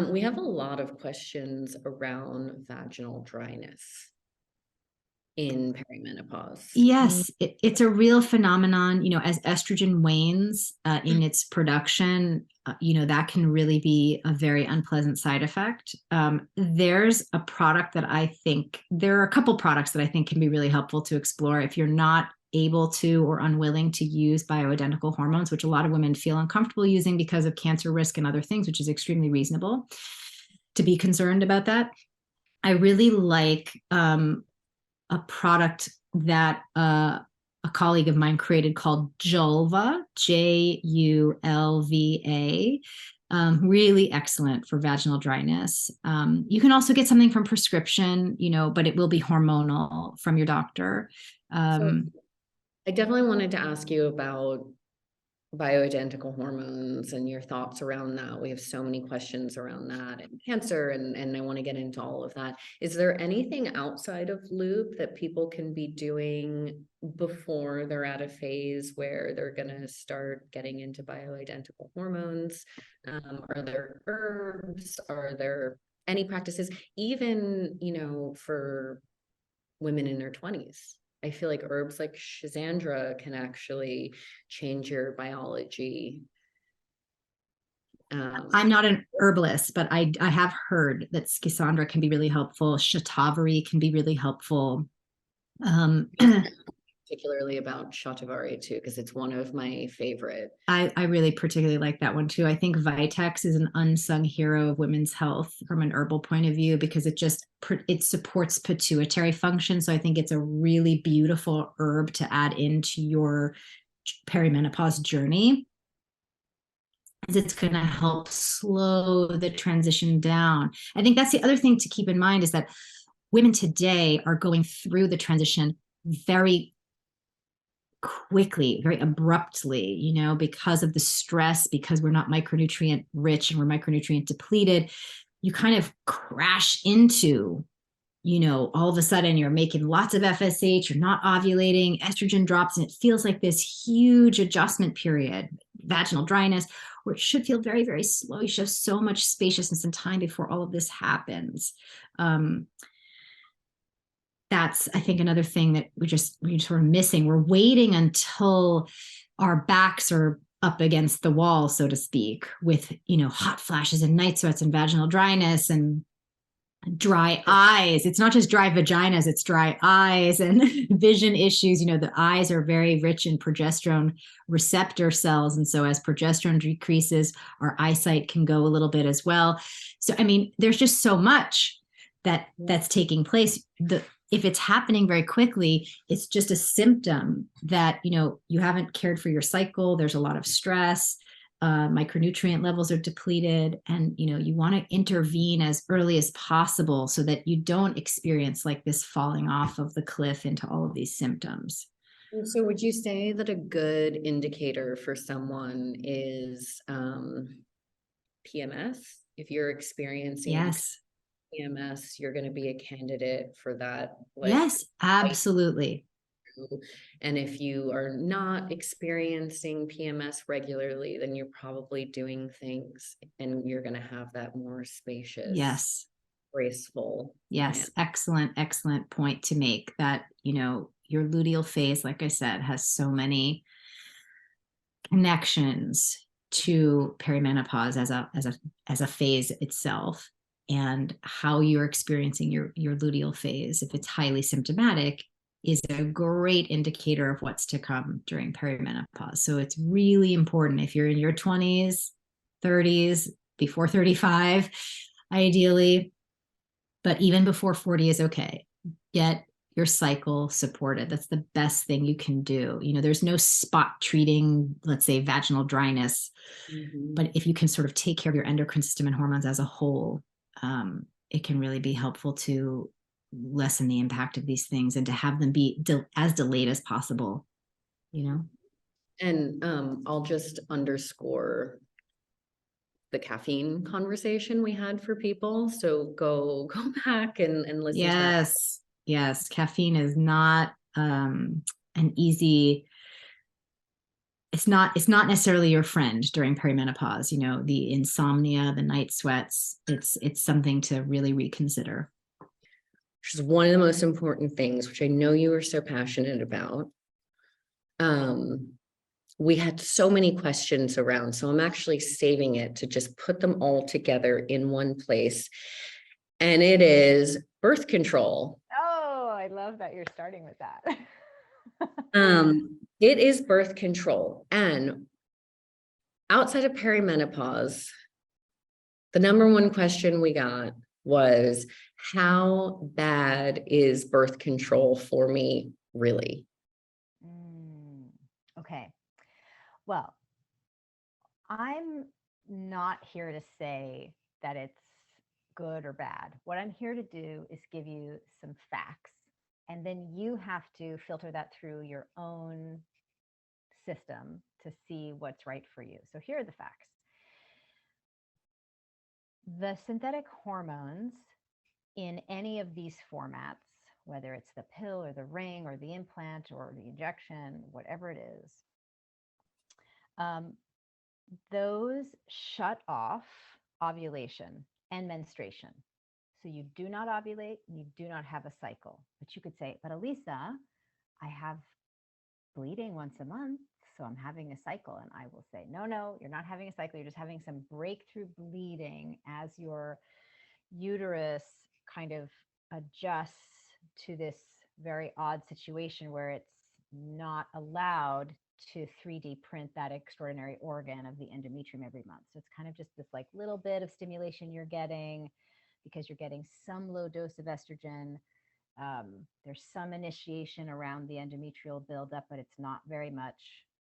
We have a lot of questions around vaginal dryness in perimenopause. Yes, it's a real phenomenon. As estrogen wanes in its production, that can really be a very unpleasant side effect. There's a product there are a couple products that I think can be really helpful to explore if you're not able to or unwilling to use bioidentical hormones, which a lot of women feel uncomfortable using because of cancer risk and other things, which is extremely reasonable to be concerned about that. I really like a product that a colleague of mine created called Julva, Julva. Really excellent for vaginal dryness. You can also get something from prescription, but it will be hormonal from your doctor. So I definitely wanted to ask you about bioidentical hormones and your thoughts around that. We have so many questions around that and cancer, and I want to get into all of that. Is there anything outside of loop that people can be doing before they're at a phase where they're going to start getting into bioidentical hormones? Are there herbs? Are there any practices, even, for women in their 20s? I feel like herbs like Schizandra can actually change your biology. I'm not an herbalist, but I have heard that Schizandra can be really helpful. Shatavari can be really helpful. Particularly about Shatavari too, because it's one of my favorite. I really particularly like that one too. I think Vitex is an unsung hero of women's health from an herbal point of view, because it supports pituitary function. So I think it's a really beautiful herb to add into your perimenopause journey. It's going to help slow the transition down. I think that's the other thing to keep in mind, is that women today are going through the transition very quickly, very abruptly, because of the stress, because we're not micronutrient rich and we're micronutrient depleted, you kind of crash into, all of a sudden you're making lots of FSH, you're not ovulating, estrogen drops, and it feels like this huge adjustment period, vaginal dryness, where it should feel very, very slow. You should have so much spaciousness and time before all of this happens. That's, I think, another thing that we're sort of missing. We're waiting until our backs are up against the wall, so to speak, with, hot flashes and night sweats and vaginal dryness and dry eyes. It's not just dry vaginas, it's dry eyes and vision issues. The eyes are very rich in progesterone receptor cells. And so as progesterone decreases, our eyesight can go a little bit as well. So, there's just so much that's taking place. If it's happening very quickly, it's just a symptom that, you haven't cared for your cycle. There's a lot of stress. Micronutrient levels are depleted, and you want to intervene as early as possible so that you don't experience like this falling off of the cliff into all of these symptoms. So would you say that a good indicator for someone is PMS? If you're experiencing Yes. PMS, you're going to be a candidate for that. Yes, absolutely. And if you are not experiencing PMS regularly, then you're probably doing things and you're going to have that more spacious, yes, graceful. Yes. Excellent point to make, that, your luteal phase, like I said, has so many connections to perimenopause as a phase itself, and how you're experiencing your luteal phase, if it's highly symptomatic, is a great indicator of what's to come during perimenopause. So it's really important, if you're in your 20s, 30s, before 35, ideally, but even before 40 is okay. Get your cycle supported. That's the best thing you can do. There's no spot treating, let's say, vaginal dryness, but if you can sort of take care of your endocrine system and hormones as a whole, it can really be helpful to lessen the impact of these things and to have them be as delayed as possible. And I'll just underscore the caffeine conversation we had for people. So go back and listen to that. Yes. Caffeine is not an easy, it's not necessarily your friend during perimenopause. The insomnia, the night sweats, it's something to really reconsider. Which is one of the most important things, which I know you are so passionate about. We had so many questions around, so I'm actually saving it to just put them all together in one place. And it is birth control. Oh, I love that you're starting with that. It is birth control. And outside of perimenopause, the number one question we got was, how bad is birth control for me, really? Okay. Well, I'm not here to say that it's good or bad. What I'm here to do is give you some facts, and then you have to filter that through your own system to see what's right for you. So here are the facts. The synthetic hormones in any of these formats, whether it's the pill or the ring or the implant or the injection, whatever it is, those shut off ovulation and menstruation. So you do not ovulate, you do not have a cycle. But you could say, but Alisa, I have bleeding once a month, so I'm having a cycle. And I will say, no, you're not having a cycle. You're just having some breakthrough bleeding as your uterus kind of adjusts to this very odd situation where it's not allowed to 3D print that extraordinary organ of the endometrium every month. So it's kind of just this like little bit of stimulation you're getting because you're getting some low dose of estrogen. There's some initiation around the endometrial buildup, but it's not very much.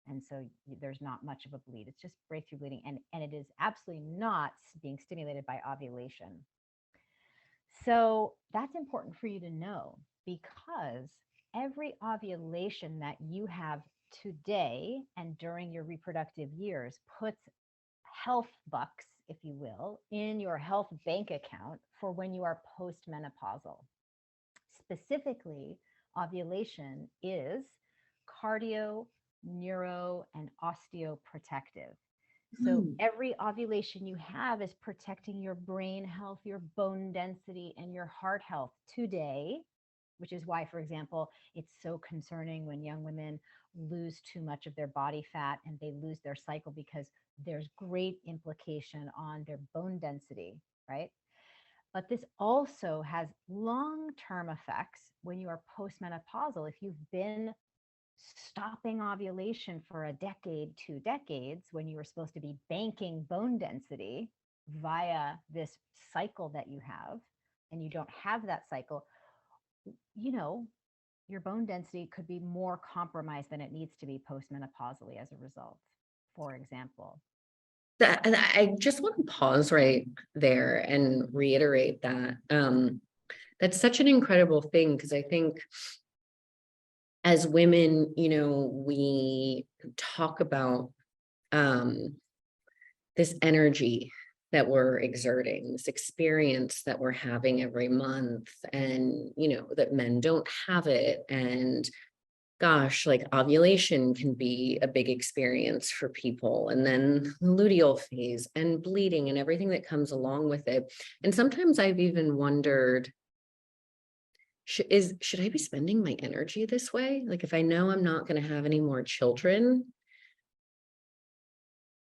And so there's not much of a bleed. It's just breakthrough bleeding. And it is absolutely not being stimulated by ovulation. So that's important for you to know, because every ovulation that you have today and during your reproductive years puts health bucks, if you will, in your health bank account for when you are postmenopausal. Specifically, ovulation is cardio, neuro, and osteoprotective. So Mm. every ovulation you have is protecting your brain health, your bone density, and your heart health today, which is why, for example, it's so concerning when young women lose too much of their body fat and they lose their cycle, because there's great implication on their bone density, right? But this also has long-term effects when you are postmenopausal. If you've been stopping ovulation for a decade, 2 decades, when you were supposed to be banking bone density via this cycle that you have, and you don't have that cycle, you know, your bone density could be more compromised than it needs to be postmenopausally as a result, for example. I just want to pause right there and reiterate that. That's such an incredible thing, because I think as women, we talk about this energy that we're exerting, this experience that we're having every month, and, that men don't have it. And gosh, like ovulation can be a big experience for people. And then the luteal phase and bleeding and everything that comes along with it. And sometimes I've even wondered, should I be spending my energy this way? Like, if I know I'm not going to have any more children,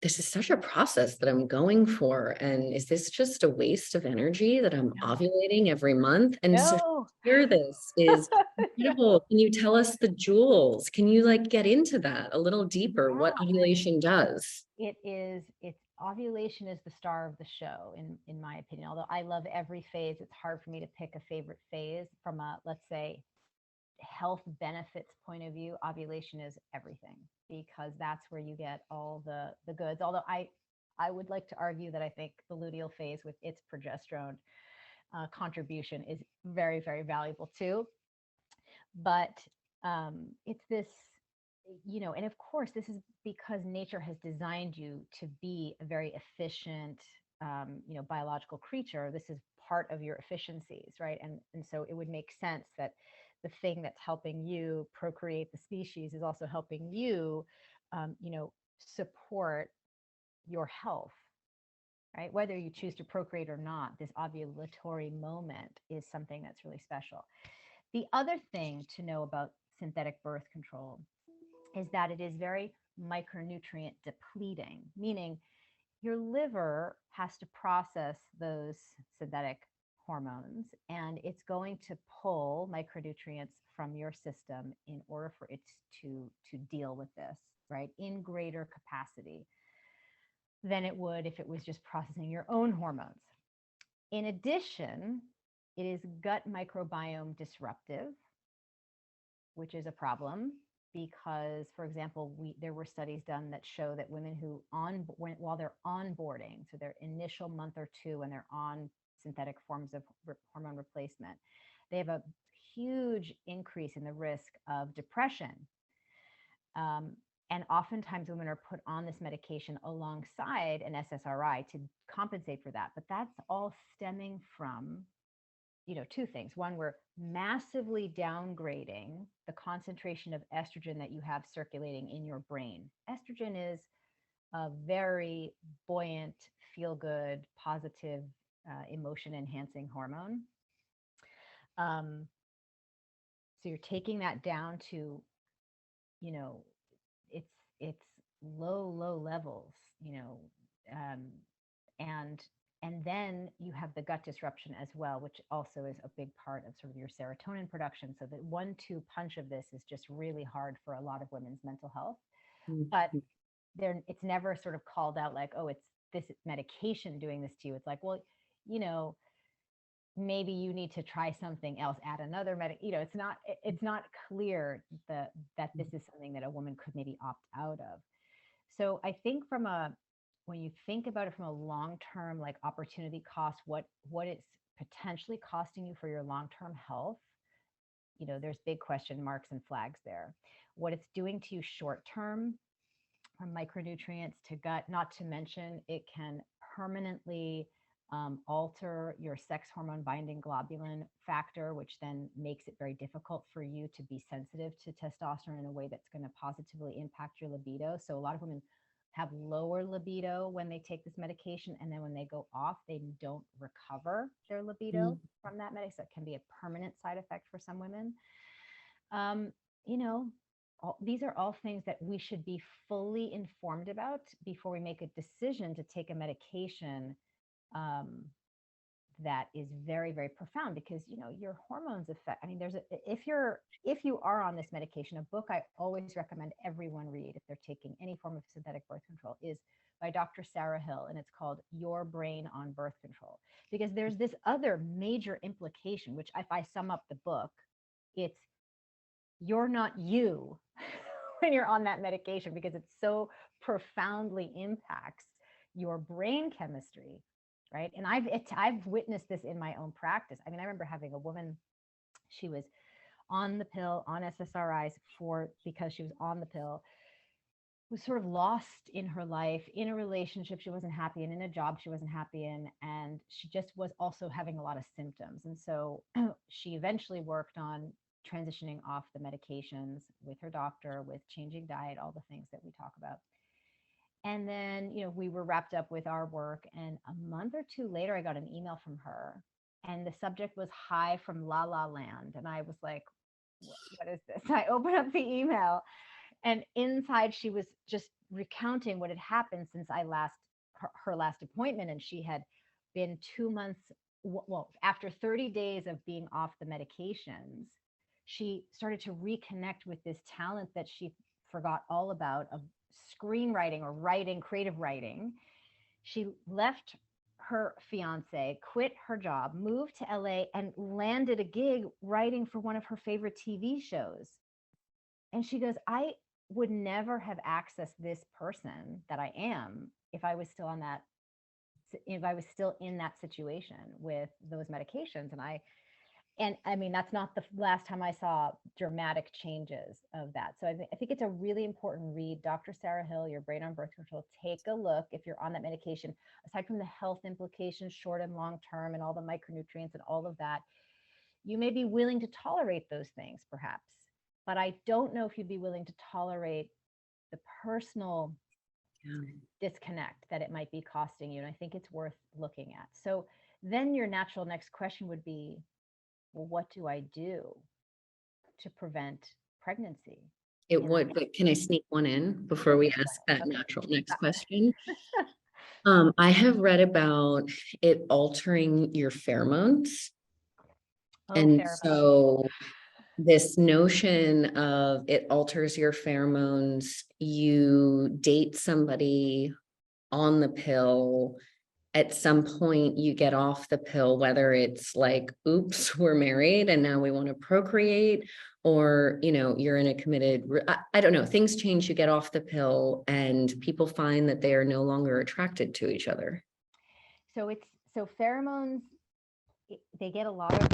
this is such a process that I'm going for. And is this just a waste of energy that I'm No, ovulating every month? And so no. here this is Yeah. incredible. Can you tell us the jewels? Can you like get into that a little deeper, what ovulation does? It's ovulation is the star of the show, in my opinion. Although I love every phase, it's hard for me to pick a favorite phase from a, let's say, health benefits point of view. Ovulation is everything, because that's where you get all the goods. Although I would like to argue that I think the luteal phase with its progesterone contribution is very, very valuable too. But it's this, and of course, this is because nature has designed you to be a very efficient, biological creature. This is part of your efficiencies, right? And so it would make sense that the thing that's helping you procreate the species is also helping you, support your health, right? Whether you choose to procreate or not, this ovulatory moment is something that's really special. The other thing to know about synthetic birth control is that it is very micronutrient depleting, meaning your liver has to process those synthetic hormones, and it's going to pull micronutrients from your system in order for it to deal with this, right, in greater capacity than it would if it was just processing your own hormones. In addition, it is gut microbiome disruptive, which is a problem because, for example, there were studies done that show that women who while they're onboarding, so their initial month or two when they're on synthetic forms of hormone replacement, they have a huge increase in the risk of depression. And oftentimes women are put on this medication alongside an SSRI to compensate for that. But that's all stemming from, two things. One, we're massively downgrading the concentration of estrogen that you have circulating in your brain. Estrogen is a very buoyant, feel good, positive, emotion enhancing hormone. So you're taking that down to, it's it's low levels, um, and and then you have the gut disruption as well, which also is a big part of sort of your serotonin production. So the 1-2 punch of this is just really hard for a lot of women's mental health. But it's never sort of called out like, oh, it's this medication doing this to you. It's like, well, you know, maybe you need to try something else, add another it's not clear that this is something that a woman could maybe opt out of. So I think when you think about it from a long-term like opportunity cost, what it's potentially costing you for your long-term health, there's big question marks and flags there. what it's doing to you short term, from micronutrients to gut, not to mention it can permanently alter your sex hormone binding globulin factor, which then makes it very difficult for you to be sensitive to testosterone in a way that's going to positively impact your libido. So a lot of women have lower libido when they take this medication, and then when they go off, they don't recover their libido from that medication. So it can be a permanent side effect for some women. You know, these are all things that we should be fully informed about before we make a decision to take a medication that is very, very profound, because, you know, your hormones affect, I mean, if you are on this medication, a book I always recommend everyone read if they're taking any form of synthetic birth control is by Dr. Sarah Hill, and it's called Your Brain on Birth Control, because there's this other major implication, which if I sum up the book, it's you're not you when you're on that medication, because it so profoundly impacts your brain chemistry, right? And I've witnessed this in my own practice. I mean, I remember having a woman, she was on the pill, on SSRIs because she was on the pill, was sort of lost in her life, in a relationship she wasn't happy in a job she wasn't happy in, and she just was also having a lot of symptoms. And so she eventually worked on transitioning off the medications with her doctor, with changing diet, all the things that we talk about. And then, you know, we were wrapped up with our work, and a month or two later, I got an email from her, and the subject was Hi from La La Land. And I was like, what is this? I opened up the email, and inside she was just recounting what had happened since her last appointment. And she had been 2 months, well, after 30 days of being off the medications, she started to reconnect with this talent that she forgot all about, of screenwriting or writing, creative writing. She left her fiance, quit her job, moved to LA, and landed a gig writing for one of her favorite TV shows. And she goes, I would never have accessed this person that I am if I was still in that situation with those medications. And I mean, that's not the last time I saw dramatic changes of that. So I think it's a really important read. Dr. Sarah Hill, Your Brain on Birth Control. Take a look if you're on that medication, aside from the health implications, short and long term, and all the micronutrients and all of that. You may be willing to tolerate those things, perhaps, but I don't know if you'd be willing to tolerate the personal disconnect that it might be costing you. And I think it's worth looking at. So then your natural next question would be, well, what do I do to prevent pregnancy? It would, but can I sneak one in before we ask that natural next question? I have read about it altering your pheromones. And pheromones. so this notion of it alters your pheromones, you date somebody on the pill, at some point you get off the pill, whether it's like, oops, we're married and now we want to procreate, or, you know, you're in a committed, I don't know, things change, you get off the pill and people find that they are no longer attracted to each other. So pheromones, they get a lot of,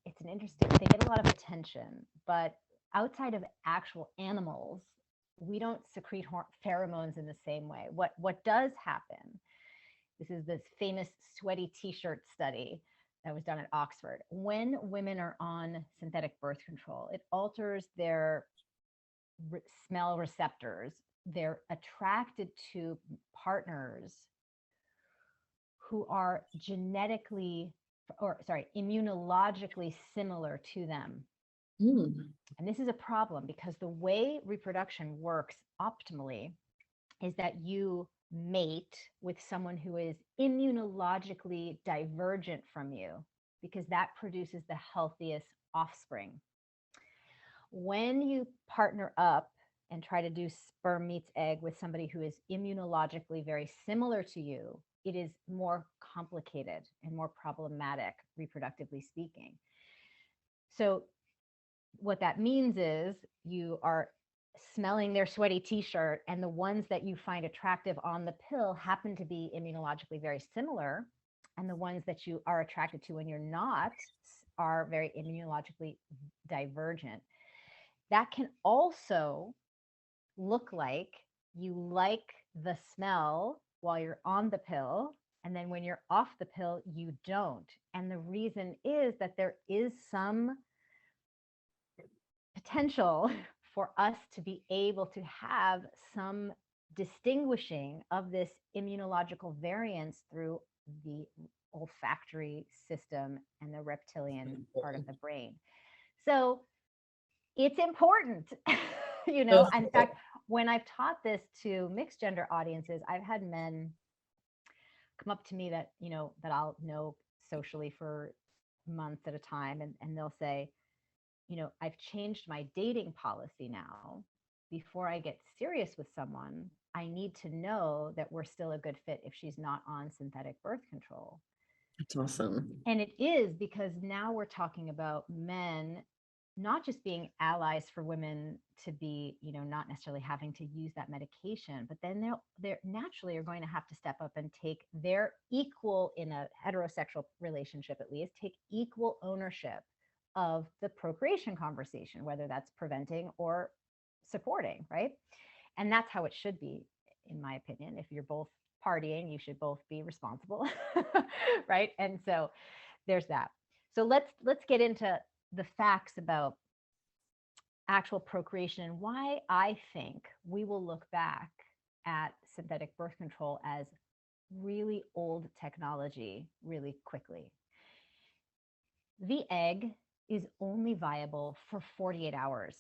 it's an interesting, they get a lot of attention, but outside of actual animals, we don't secrete pheromones in the same way. What does happen, this is this famous sweaty t-shirt study that was done at Oxford. When women are on synthetic birth control, it alters their smell receptors. They're attracted to partners who are immunologically similar to them. And this is a problem, because the way reproduction works optimally is that you mate with someone who is immunologically divergent from you, because that produces the healthiest offspring. When you partner up and try to do sperm meets egg with somebody who is immunologically very similar to you, it is more complicated and more problematic, reproductively speaking. So what that means is you are smelling their sweaty t-shirt, and the ones that you find attractive on the pill happen to be immunologically very similar, and the ones that you are attracted to when you're not are very immunologically divergent. That can also look like you like the smell while you're on the pill, and then when you're off the pill, you don't. And the reason is that there is some potential for us to be able to have some distinguishing of this immunological variance through the olfactory system and the reptilian part of the brain. So it's important. In fact, when I've taught this to mixed gender audiences, I've had men come up to me that, that I'll know socially for months at a time. And they'll say, I've changed my dating policy now. Before I get serious with someone, I need to know that we're still a good fit if she's not on synthetic birth control. That's awesome. And it is because now we're talking about men not just being allies for women to be, not necessarily having to use that medication, but then they're naturally are going to have to step up and take their equal, in a heterosexual relationship at least, take equal ownership of the procreation conversation, whether that's preventing or supporting, right? And that's how it should be, in my opinion. If you're both partying, you should both be responsible, right? And so there's that. So let's get into the facts about actual procreation and why I think we will look back at synthetic birth control as really old technology really quickly. The egg is only viable for 48 hours.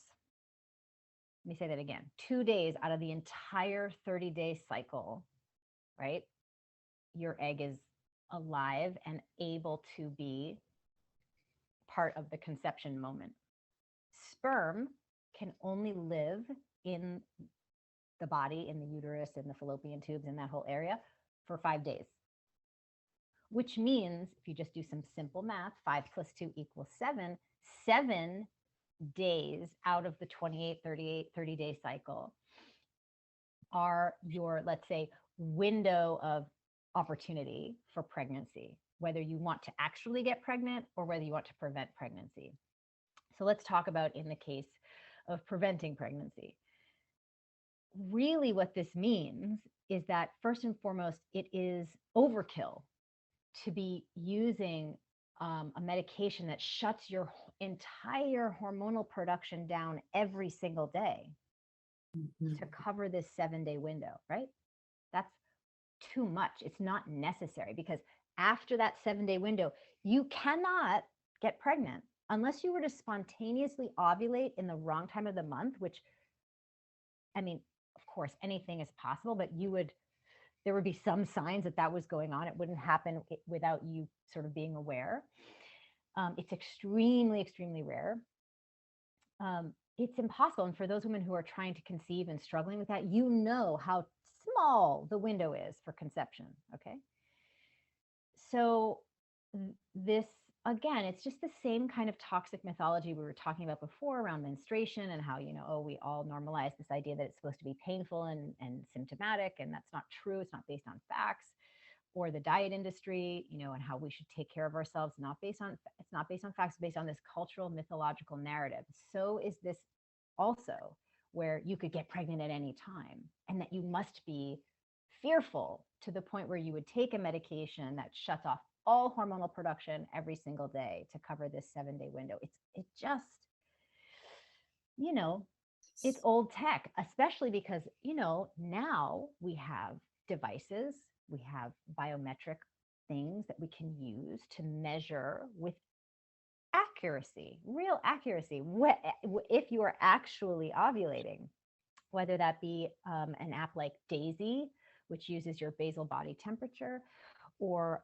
Let me say that again. 2 days out of the entire 30-day cycle, right? Your egg is alive and able to be part of the conception moment. Sperm can only live in the body, in the uterus, in the fallopian tubes, in that whole area for 5 days. Which means if you just do some simple math, 5 plus 2 equals 7, 7 days out of the 28, 38, 30-day cycle are your, let's say, window of opportunity for pregnancy, whether you want to actually get pregnant or whether you want to prevent pregnancy. So let's talk about in the case of preventing pregnancy. Really what this means is that first and foremost, it is overkill to be using a medication that shuts your entire hormonal production down every single day to cover this 7-day window, right? That's too much. It's not necessary because after that 7-day window, you cannot get pregnant unless you were to spontaneously ovulate in the wrong time of the month, which, I mean, of course, anything is possible, but there would be some signs that was going on. It wouldn't happen without you sort of being aware. It's extremely, extremely rare. It's impossible. And for those women who are trying to conceive and struggling with that, you know how small the window is for conception. Okay. So this, again, it's just the same kind of toxic mythology we were talking about before around menstruation and how, we all normalize this idea that it's supposed to be painful and symptomatic, and that's not true. It's not based on facts. Or the diet industry, and how we should take care of ourselves, it's not based on facts, it's based on this cultural mythological narrative. So is this also, where you could get pregnant at any time and that you must be fearful to the point where you would take a medication that shuts off all hormonal production every single day to cover this 7-day window. It just, it's old tech, especially because, now we have devices, we have biometric things that we can use to measure with accuracy, real accuracy, if you are actually ovulating, whether that be an app like Daisy, which uses your basal body temperature, or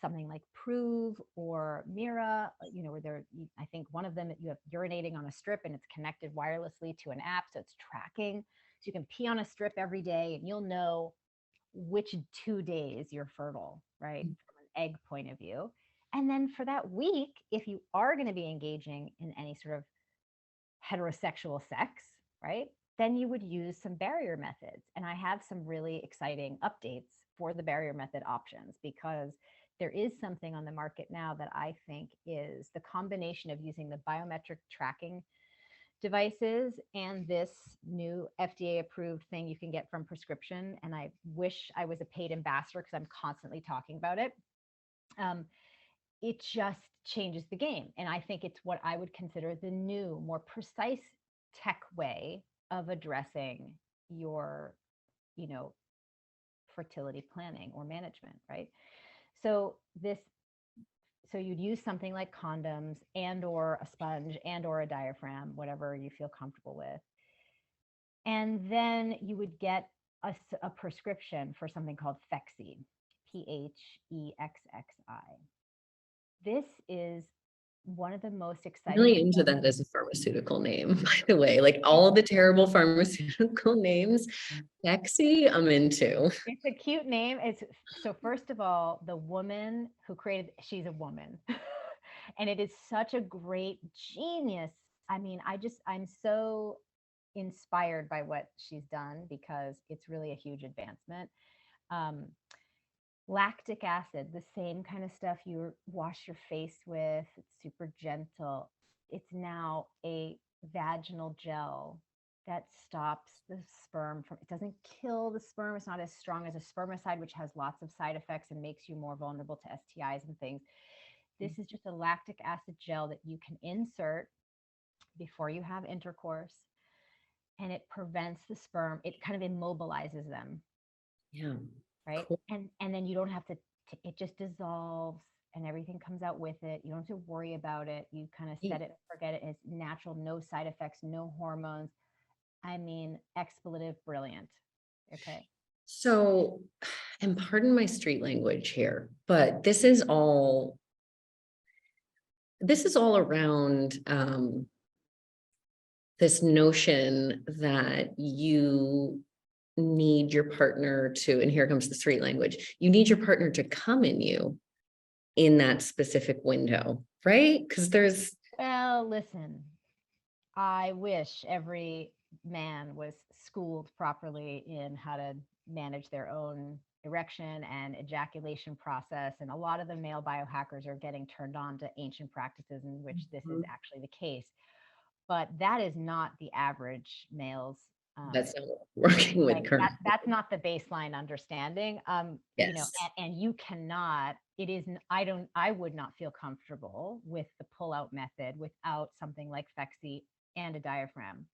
something like Prove or Mira, where I think one of them, you have urinating on a strip and it's connected wirelessly to an app. So it's tracking. So you can pee on a strip every day and you'll know which 2 days you're fertile, right? From an egg point of view. And then for that week, if you are going to be engaging in any sort of heterosexual sex, right, then you would use some barrier methods. And I have some really exciting updates for the barrier method options, because there is something on the market now that I think is the combination of using the biometric tracking devices and this new FDA approved thing you can get from prescription. And I wish I was a paid ambassador because I'm constantly talking about it. It just changes the game. And I think it's what I would consider the new, more precise tech way of addressing your, you know, fertility planning or management, right? So you'd use something like condoms and or a sponge and or a diaphragm, whatever you feel comfortable with. And then you would get a prescription for something called Phexxi, Phexxi. This is one of the most exciting. Really into that as a pharmaceutical name, by the way. Like all the terrible pharmaceutical names, Phexxi, I'm into. It's a cute name. So first of all, the woman who created, she's a woman. And it is such a great genius. I mean, I'm so inspired by what she's done because it's really a huge advancement. Lactic acid, the same kind of stuff you wash your face with. It's super gentle. It's now a vaginal gel that stops the sperm from, it doesn't kill the sperm. It's not as strong as a spermicide, which has lots of side effects and makes you more vulnerable to STIs and things. This is just a lactic acid gel that you can insert before you have intercourse, and it prevents the sperm. It kind of immobilizes them. Yeah. Right. Cool. And then you don't have to, it just dissolves and everything comes out with it. You don't have to worry about it. You kind of set it, forget it. It's natural, no side effects, no hormones. I mean, expletive, brilliant. Okay. So, and pardon my street language here, but this is all around this notion that you need your partner to, and here comes the street language, you need your partner to come in you in that specific window, right? Because well, listen, I wish every man was schooled properly in how to manage their own erection and ejaculation process. And a lot of the male biohackers are getting turned on to ancient practices in which this is actually the case. But that is not the average male's. That's not what we're working with currently. That's not the baseline understanding. Yes. You know, and you cannot, it is, I would not feel comfortable with the pull-out method without something like Phexxi and a diaphragm,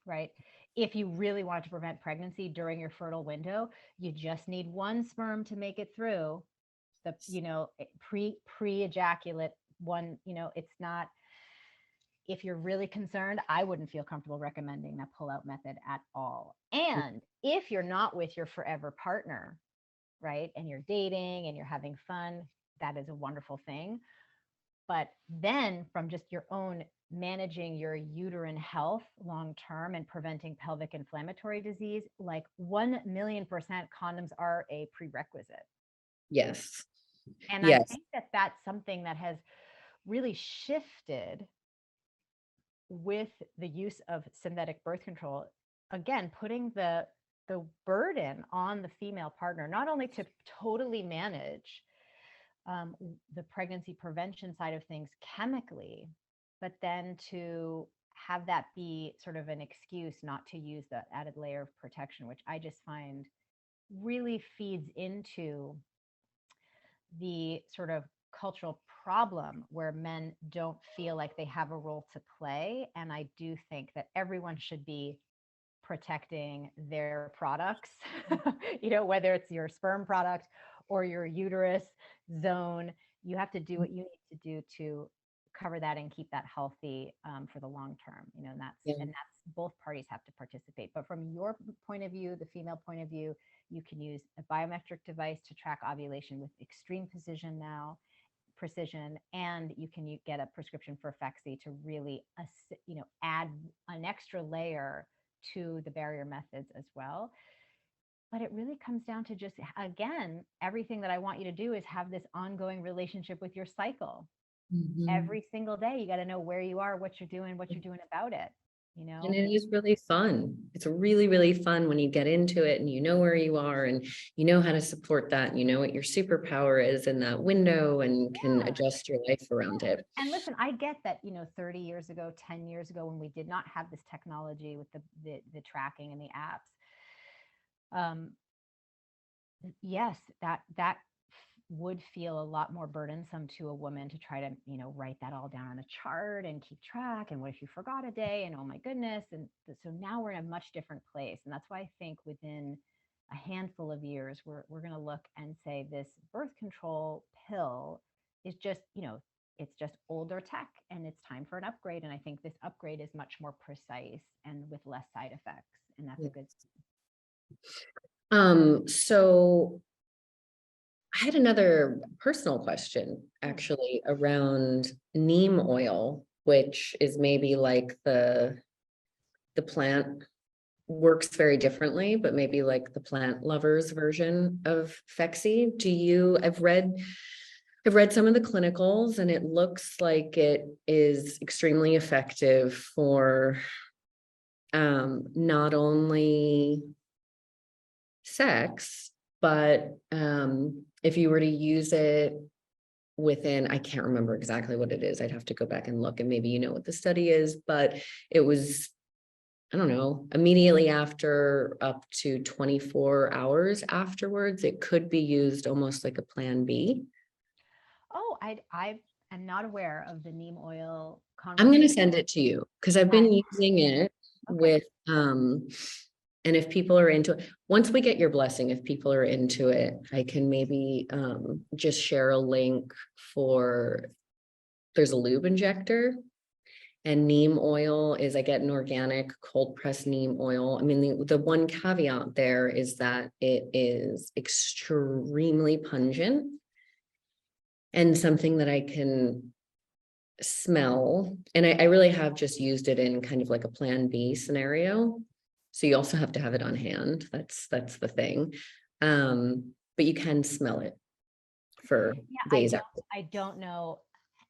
right? If you really wanted to prevent pregnancy during your fertile window, you just need one sperm to make it through the, you know, pre-ejaculate one, you know, it's not, if you're really concerned, I wouldn't feel comfortable recommending that pull-out method at all. And if you're not with your forever partner, right, and you're dating and you're having fun, that is a wonderful thing. But then from just your own managing your uterine health long-term and preventing pelvic inflammatory disease, like 1,000,000% condoms are a prerequisite. Yes. And yes. I think that that's something that has really shifted with the use of synthetic birth control, again, putting the burden on the female partner, not only to totally manage the pregnancy prevention side of things chemically, but then to have that be sort of an excuse not to use that added layer of protection, which I just find really feeds into the sort of cultural problem where men don't feel like they have a role to play. And I do think that everyone should be protecting their products, you know, whether it's your sperm product or your uterus zone, you have to do what you need to do to cover that and keep that healthy for the long term, you know, and that's both parties have to participate. But from your point of view, the female point of view, you can use a biometric device to track ovulation with extreme precision, and you can get a prescription for Phexxi to really, you know, add an extra layer to the barrier methods as well. But it really comes down to just, again, everything that I want you to do is have this ongoing relationship with your cycle. Every single day, you got to know where you are, what you're doing about it. you know? And it is really fun. It's really, really fun when you get into it and you know where you are and you know how to support that. And you know what your superpower is in that window and can Yeah. adjust your life around it. And listen, I get that, 30 years ago, 10 years ago, when we did not have this technology with the tracking and the apps, yes, that would feel a lot more burdensome to a woman to try to, write that all down on a chart and keep track. And what if you forgot a day? And oh my goodness. And so now we're in a much different place. And that's why I think within a handful of years, we're going to look and say this birth control pill is just, it's just older tech and it's time for an upgrade. And I think this upgrade is much more precise and with less side effects. And that's a good. So I had another personal question actually around neem oil, which is maybe like the plant works very differently, but maybe like the plant lovers version of Phexi. I've read some of the clinicals and it looks like it is extremely effective for not only sex, but if you were to use it within, I can't remember exactly what it is. I'd have to go back and look and maybe you know what the study is, but it was, I don't know, immediately after up to 24 hours afterwards, it could be used almost like a plan B. Oh, I am not aware of the neem oil I'm going to conversation. send it to you because I've been using it with, and if people are into it, once we get your blessing, if people are into it, I can maybe just share a link for, there's a lube injector and neem oil is, I get an organic cold pressed neem oil. I mean, the one caveat there is that it is extremely pungent and something that I can smell. And I really have just used it in kind of like a plan B scenario. So you also have to have it on hand. That's the thing. But you can smell it for days after. I don't know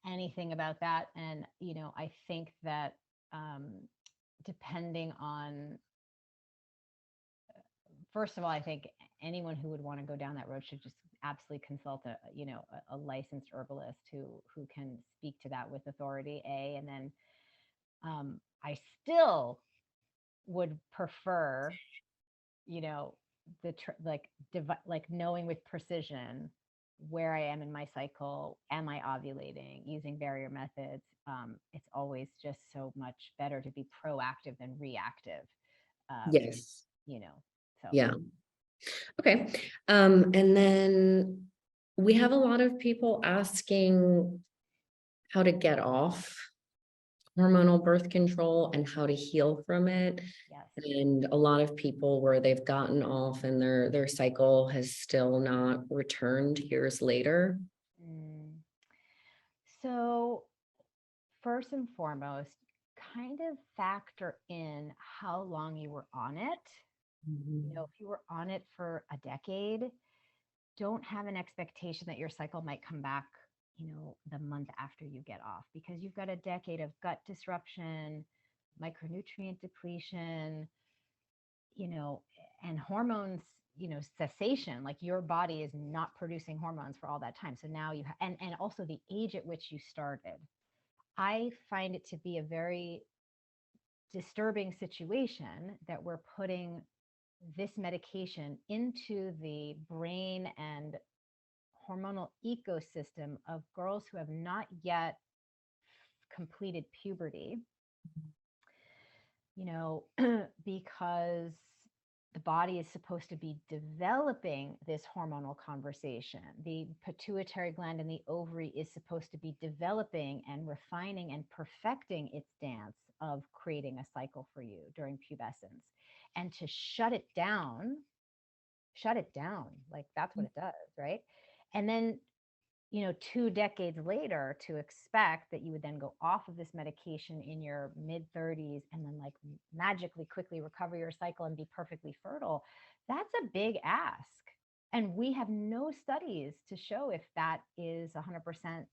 anything about that. And, I think that depending on, first of all, I think anyone who would want to go down that road should just absolutely consult a licensed herbalist who can speak to that with authority, and then I still would prefer, like knowing with precision where I am in my cycle. Am I ovulating? Using barrier methods. It's always just so much better to be proactive than reactive. Yes. So. Yeah. Okay. And then we have a lot of people asking how to get off hormonal birth control and how to heal from it. Yes. And a lot of people where they've gotten off and their cycle has still not returned years later. So first and foremost, kind of factor in how long you were on it. If you were on it for a decade, don't have an expectation that your cycle might come back, the month after you get off, because you've got a decade of gut disruption, micronutrient depletion, and hormones, cessation. Like your body is not producing hormones for all that time. So now and also the age at which you started. I find it to be a very disturbing situation that we're putting this medication into the brain and hormonal ecosystem of girls who have not yet completed puberty, because the body is supposed to be developing this hormonal conversation. The pituitary gland in the ovary is supposed to be developing and refining and perfecting its dance of creating a cycle for you during pubescence. And to shut it down, like that's what it does, right? And then 2 decades later, to expect that you would then go off of this medication in your mid 30s and then like magically quickly recover your cycle and be perfectly fertile, that's a big ask. And we have no studies to show if that is 100%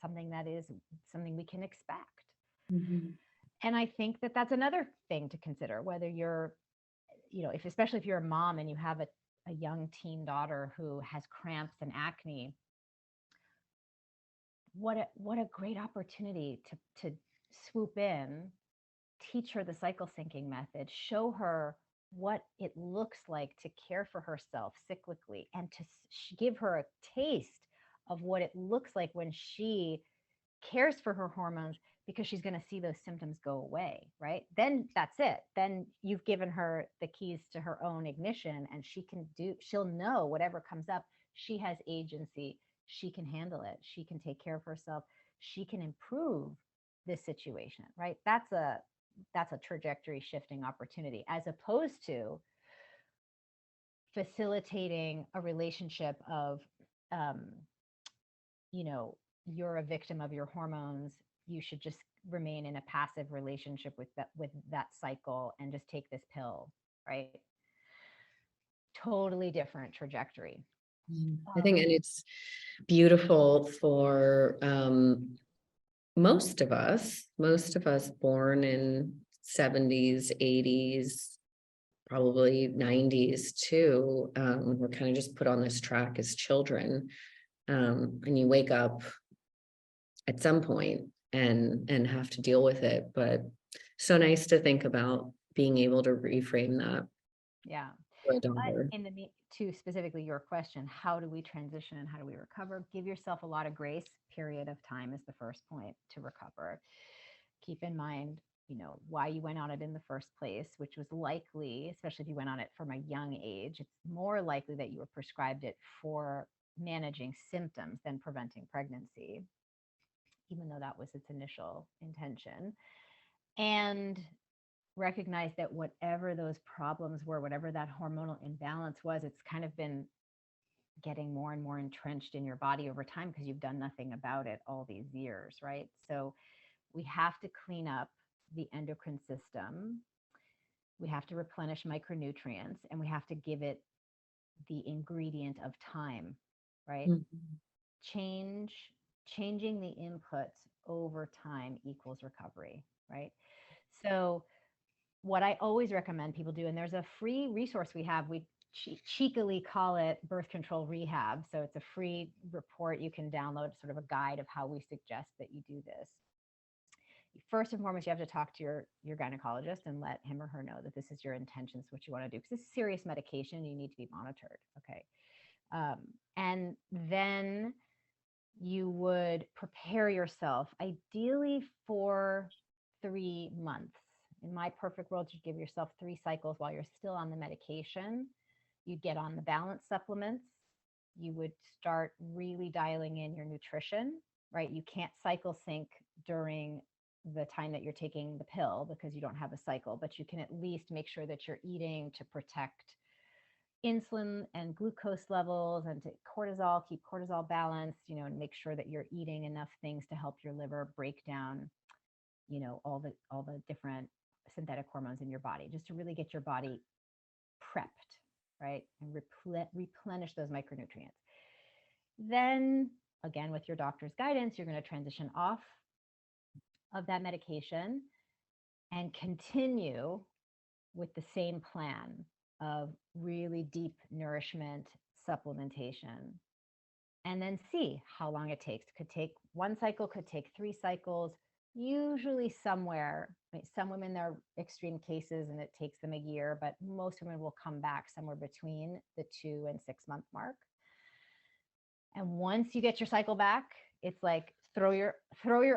something we can expect. And I think that that's another thing to consider, whether you're, especially if you're a mom and you have a young teen daughter who has cramps and acne, what a great opportunity to swoop in, teach her the cycle syncing method, show her what it looks like to care for herself cyclically, and to give her a taste of what it looks like when she cares for her hormones, because she's going to see those symptoms go away, right? Then that's it. Then you've given her the keys to her own ignition, and she'll know whatever comes up, she has agency, she can handle it, she can take care of herself, she can improve this situation, right? That's a trajectory shifting opportunity, as opposed to facilitating a relationship of, you're a victim of your hormones, you should just remain in a passive relationship with that cycle and just take this pill, right? Totally different trajectory. I think, and it's beautiful for most of us born in 70s, 80s, probably 90s too. We're kind of just put on this track as children. And you wake up at some point and have to deal with it. But so nice to think about being able to reframe that. Yeah. For a daughter. To specifically your question, how do we transition and how do we recover? Give yourself a lot of grace. Period of time is the first point to recover. Keep in mind, why you went on it in the first place, which was likely, especially if you went on it from a young age, it's more likely that you were prescribed it for managing symptoms than preventing pregnancy, even though that was its initial intention. And recognize that whatever those problems were, whatever that hormonal imbalance was, it's kind of been getting more and more entrenched in your body over time because you've done nothing about it all these years, right? So we have to clean up the endocrine system. We have to replenish micronutrients, and we have to give it the ingredient of time, right? Mm-hmm. Changing the inputs over time equals recovery, right? So what I always recommend people do, and there's a free resource we have, we cheekily call it birth control rehab. So it's a free report you can download, sort of a guide of how we suggest that you do this. First and foremost, you have to talk to your gynecologist and let him or her know that this is your intentions, what you want to do, because this is serious medication. You need to be monitored. Okay. And then you would prepare yourself, ideally for 3 months. In my perfect world, you'd give yourself 3 cycles while you're still on the medication. You'd get on the balance supplements. You would start really dialing in your nutrition, right? You can't cycle sync during the time that you're taking the pill because you don't have a cycle, but you can at least make sure that you're eating to protect insulin and glucose levels, and to keep cortisol balanced, and make sure that you're eating enough things to help your liver break down, all the different synthetic hormones in your body, just to really get your body prepped, right? And replenish those micronutrients. Then again, with your doctor's guidance, you're going to transition off of that medication and continue with the same plan of really deep nourishment supplementation, and then see how long it takes. Could take 1 cycle, could take 3 cycles. Usually somewhere, some women, there are extreme cases and it takes them a year, but most women will come back somewhere between the 2 and 6 month mark. And once you get your cycle back, it's like throw your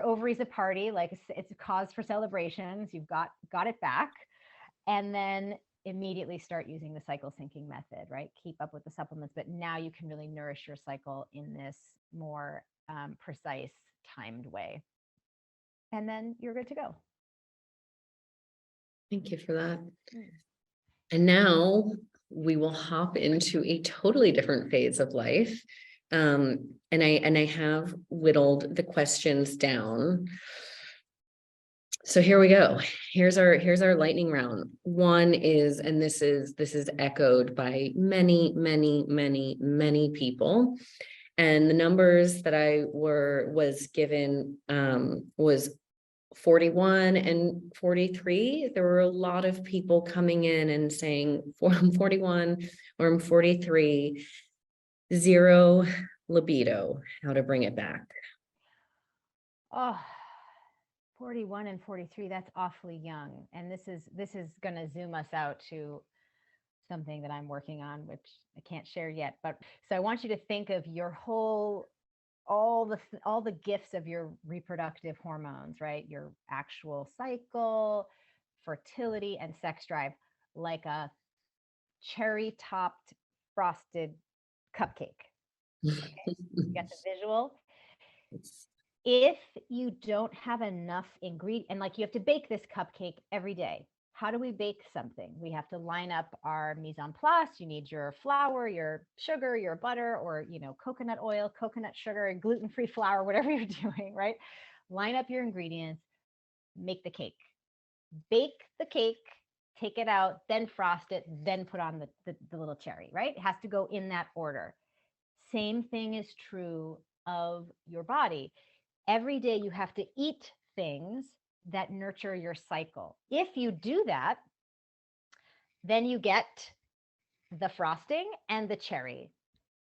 ovaries a party, like it's a cause for celebrations. You've got it back, and then immediately start using the cycle syncing method, right? Keep up with the supplements, but now you can really nourish your cycle in this more precise, timed way. And then you're good to go. Thank you for that. And now we will hop into a totally different phase of life. And I have whittled the questions down. So here we go. Here's our lightning round. One is, and this is echoed by many, many, many, many people. And the numbers that I was given was 41 and 43, there were a lot of people coming in and saying, I'm 41 or I'm 43, zero libido, how to bring it back. Oh, 41 and 43, that's awfully young. And this is going to zoom us out to something that I'm working on, which I can't share yet. But so I want you to think of your whole, all the gifts of your reproductive hormones, right? Your actual cycle, fertility, and sex drive, like a cherry topped frosted cupcake. Okay? You got the visual? If you don't have enough ingredient, and like you have to bake this cupcake every day. How do we bake something? We have to line up our mise en place. You need your flour, your sugar, your butter, or coconut oil, coconut sugar, gluten-free flour, whatever you're doing, right? Line up your ingredients, make the cake, bake the cake, take it out, then frost it, then put on the little cherry, right? It has to go in that order. Same thing is true of your body. Every day you have to eat things that nurture your cycle. If you do that, then you get the frosting and the cherry.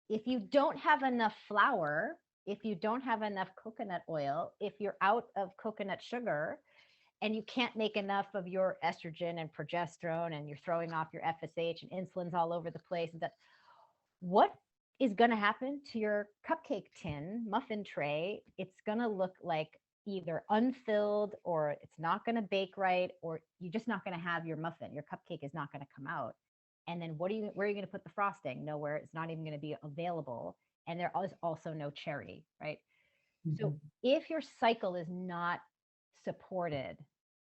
If you don't have enough flour, if you don't have enough coconut oil, if you're out of coconut sugar and you can't make enough of your estrogen and progesterone and you're throwing off your FSH and insulin's all over the place, what is going to happen to your cupcake tin, muffin tray? It's going to look like either unfilled, or it's not going to bake right, or you're just not going to have your muffin. Your cupcake is not going to come out. And then where are you going to put the frosting? Nowhere. It's not even going to be available. And there is also no cherry, right? Mm-hmm. So if your cycle is not supported,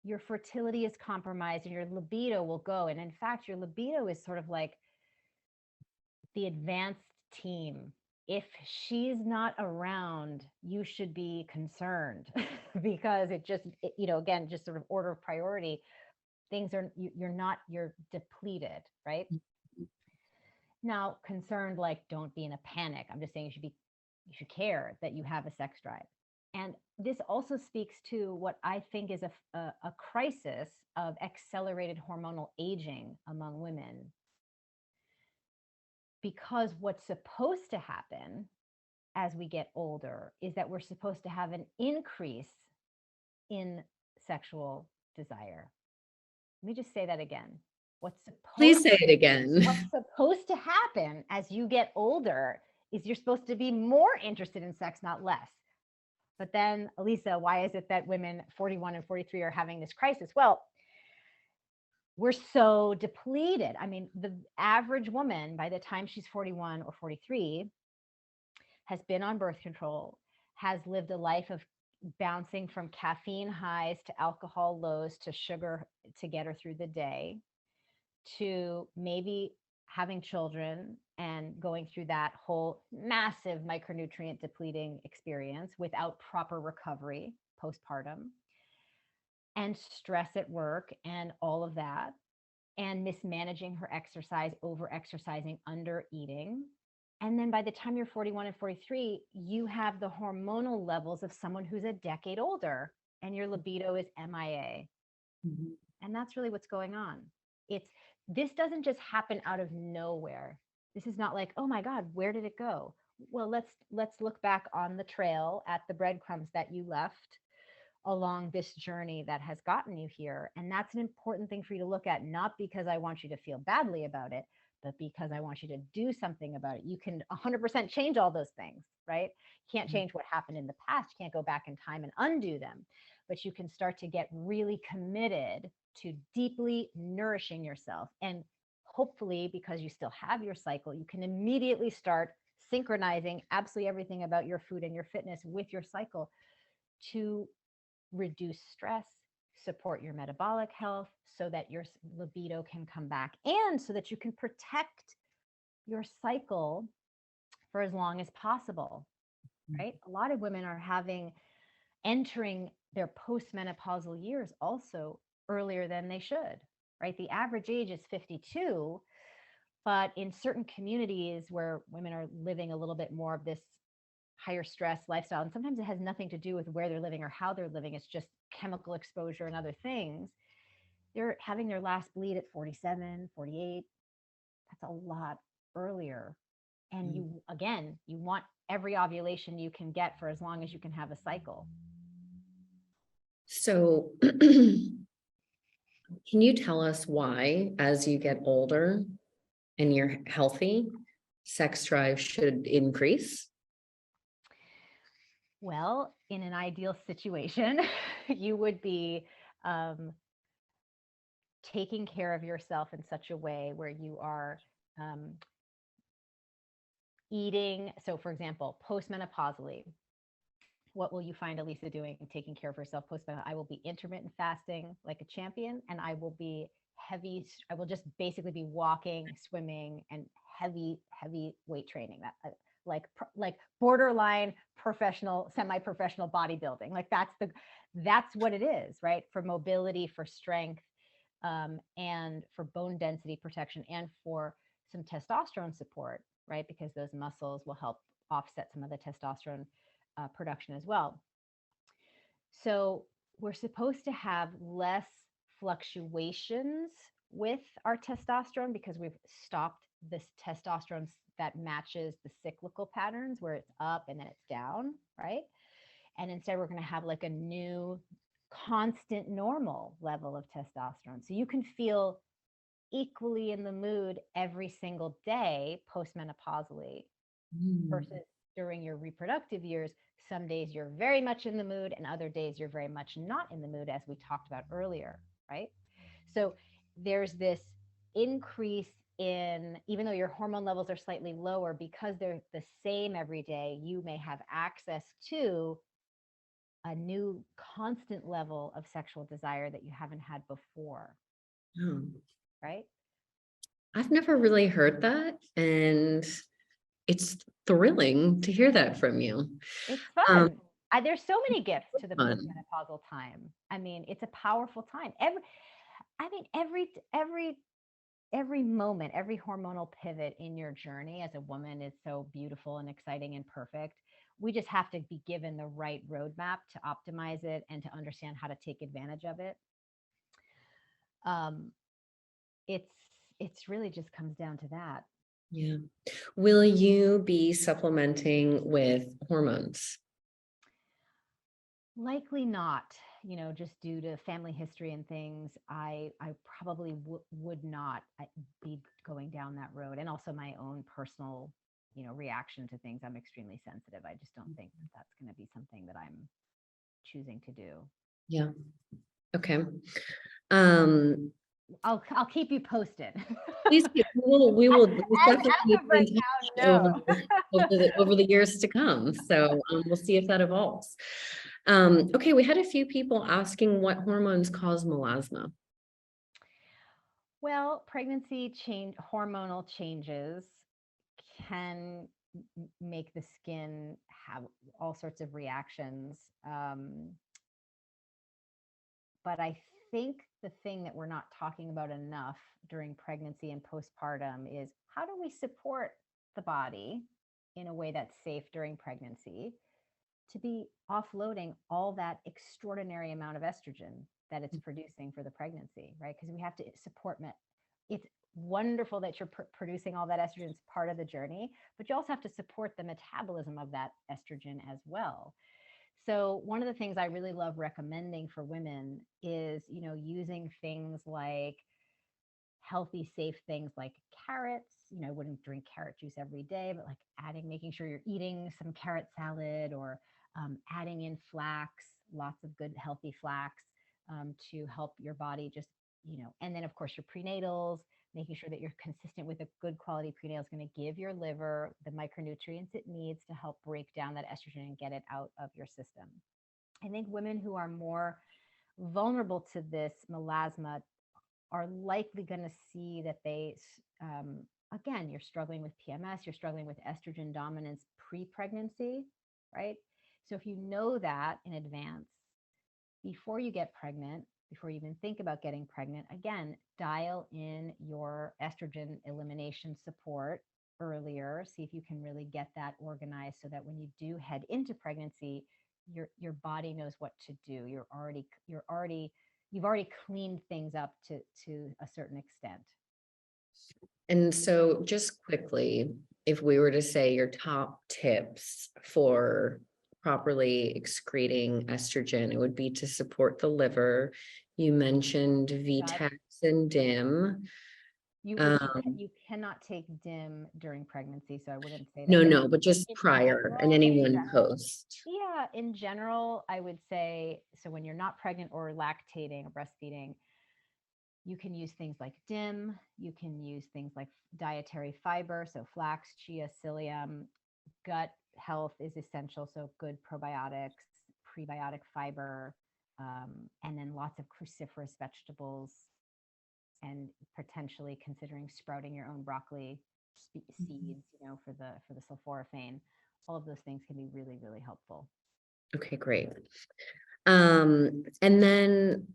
your fertility is compromised and your libido will go. And in fact, your libido is sort of like the advanced team. If she's not around, you should be concerned because again, just sort of order of priority. Things are, you're depleted, right? Now, concerned, like, don't be in a panic. I'm just saying you should care that you have a sex drive. And this also speaks to what I think is a crisis of accelerated hormonal aging among women. Because what's supposed to happen as we get older is that we're supposed to have an increase in sexual desire. Let me just say that again. Please say it again. What's supposed to happen as you get older is you're supposed to be more interested in sex, not less. But then, Alisa, why is it that women 41 and 43 are having this crisis? Well, we're so depleted. I mean, the average woman, by the time she's 41 or 43, has been on birth control, has lived a life of bouncing from caffeine highs to alcohol lows to sugar to get her through the day, to maybe having children and going through that whole massive micronutrient depleting experience without proper recovery postpartum, and stress at work and all of that, and mismanaging her exercise, over exercising, under eating. And then by the time you're 41 and 43, you have the hormonal levels of someone who's a decade older and your libido is MIA. Mm-hmm. And that's really what's going on. This doesn't just happen out of nowhere. This is not like, oh my God, where did it go? Well, let's look back on the trail at the breadcrumbs that you left along this journey that has gotten you here. And that's an important thing for you to look at, not because I want you to feel badly about it, but because I want you to do something about it. You can 100% change all those things, right? You can't change what happened in the past. You can't go back in time and undo them, but you can start to get really committed to deeply nourishing yourself. And hopefully, because you still have your cycle, you can immediately start synchronizing absolutely everything about your food and your fitness with your cycle to reduce stress, support your metabolic health so that your libido can come back, and so that you can protect your cycle for as long as possible, right? A lot of women are entering their postmenopausal years also earlier than they should, right? The average age is 52, but in certain communities where women are living a little bit more of this higher stress lifestyle, and sometimes it has nothing to do with where they're living or how they're living, it's just chemical exposure and other things, they're having their last bleed at 47, 48. That's a lot earlier. And you, again, you want every ovulation you can get for as long as you can have a cycle. So can you tell us why, as you get older and you're healthy, sex drive should increase? Well, in an ideal situation, you would be taking care of yourself in such a way where you are eating. So, for example, postmenopausally, what will you find Alisa doing and taking care of herself postmenopausal? I will be intermittent fasting like a champion, and I will be heavy. I will just basically be walking, swimming, and heavy weight training. That like borderline professional, semi-professional bodybuilding. Like that's what it is, right? For mobility, for strength, and for bone density protection, and for some testosterone support, right? Because those muscles will help offset some of the testosterone production as well. So we're supposed to have less fluctuations with our testosterone because we've stopped this testosterone that matches the cyclical patterns where it's up and then it's down, right? And instead we're going to have like a new constant normal level of testosterone. So you can feel equally in the mood every single day postmenopausally versus during your reproductive years. Some days you're very much in the mood and other days you're very much not in the mood, as we talked about earlier, right? So there's this increase in, even though your hormone levels are slightly lower, because they're the same every day, you may have access to a new constant level of sexual desire that you haven't had before. Oh. Right? I've never really heard that, and it's thrilling to hear that from you. It's fun. There's so many gifts to the Fun. postmenopausal time. I mean, it's a powerful time. Every moment, every hormonal pivot in your journey as a woman is so beautiful and exciting and perfect. We just have to be given the right roadmap to optimize it and to understand how to take advantage of it. It's really just comes down to that. Yeah. Will you be supplementing with hormones? Likely not, just due to family history and things. I probably would not be going down that road. And also my own personal, reaction to things. I'm extremely sensitive. I just don't think that that's going to be something that I'm choosing to do. Yeah. Okay. I'll keep you posted. Please, we will definitely as of right now, no. over the years to come. So we'll see if that evolves. Okay, we had a few people asking what hormones cause melasma. Well, pregnancy hormonal changes can make the skin have all sorts of reactions. But I think the thing that we're not talking about enough during pregnancy and postpartum is how do we support the body in a way that's safe during pregnancy to be offloading all that extraordinary amount of estrogen that it's producing for the pregnancy, right? Because we have to support it's wonderful that you're producing all that estrogen as part of the journey, but you also have to support the metabolism of that estrogen as well. So one of the things I really love recommending for women is, using things like healthy, safe things like carrots. I wouldn't drink carrot juice every day, but like making sure you're eating some carrot salad, or adding in flax, lots of good, healthy flax to help your body just, and then of course your prenatals, making sure that you're consistent with a good quality prenatal is going to give your liver the micronutrients it needs to help break down that estrogen and get it out of your system. I think women who are more vulnerable to this melasma are likely going to see that they, again, you're struggling with PMS, you're struggling with estrogen dominance pre-pregnancy, right? So if you know that in advance, before you get pregnant, before you even think about getting pregnant, again, dial in your estrogen elimination support earlier. See if you can really get that organized so that when you do head into pregnancy, your body knows what to do. You've already cleaned things up to a certain extent. And so just quickly, if we were to say your top tips for properly excreting estrogen, it would be to support the liver. You mentioned VTEX and DIM. You cannot take DIM during pregnancy, so I wouldn't say that. No, but just In prior and general- anyone post. Yeah, in general, I would say, so when you're not pregnant or lactating or breastfeeding, you can use things like DIM. You can use things like dietary fiber, so flax, chia, psyllium. Gut health is essential, so good probiotics, prebiotic fiber, and then lots of cruciferous vegetables, and potentially considering sprouting your own broccoli seeds, for the sulforaphane. All of those things can be really, really helpful. Okay, great. And then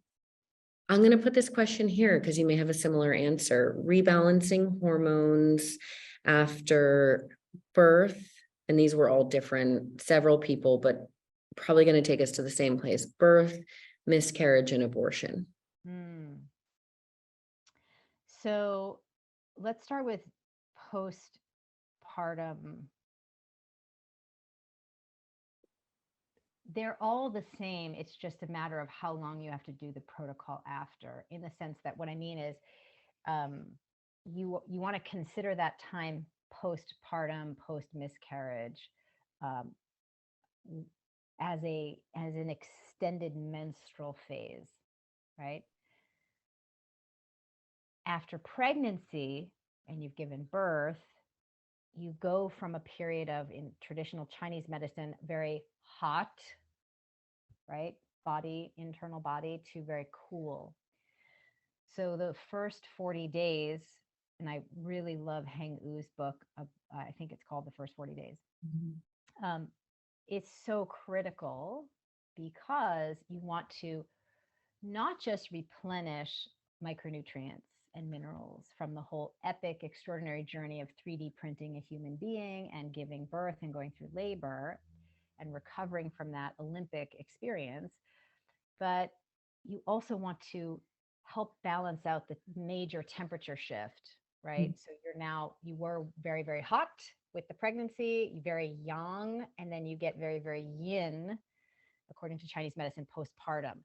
I'm going to put this question here because you may have a similar answer. Rebalancing hormones after birth, and these were all different, several people, but probably going to take us to the same place: birth, miscarriage, and abortion. So let's start with postpartum. They're all the same. It's just a matter of how long you have to do the protocol after, in the sense that what I mean is you want to consider that time postpartum, post miscarriage, as an extended menstrual phase, right? After pregnancy and you've given birth, you go from a period of, in traditional Chinese medicine, very hot, right? Internal body, to very cool. So the first 40 days, and I really love Heng U's book, I think it's called The First 40 Days. It's so critical because you want to not just replenish micronutrients and minerals from the whole epic, extraordinary journey of 3D printing a human being and giving birth and going through labor and recovering from that Olympic experience, but you also want to help balance out the major temperature shift, right? So you were very, very hot with the pregnancy, very young, and then you get very, very yin, according to Chinese medicine, postpartum.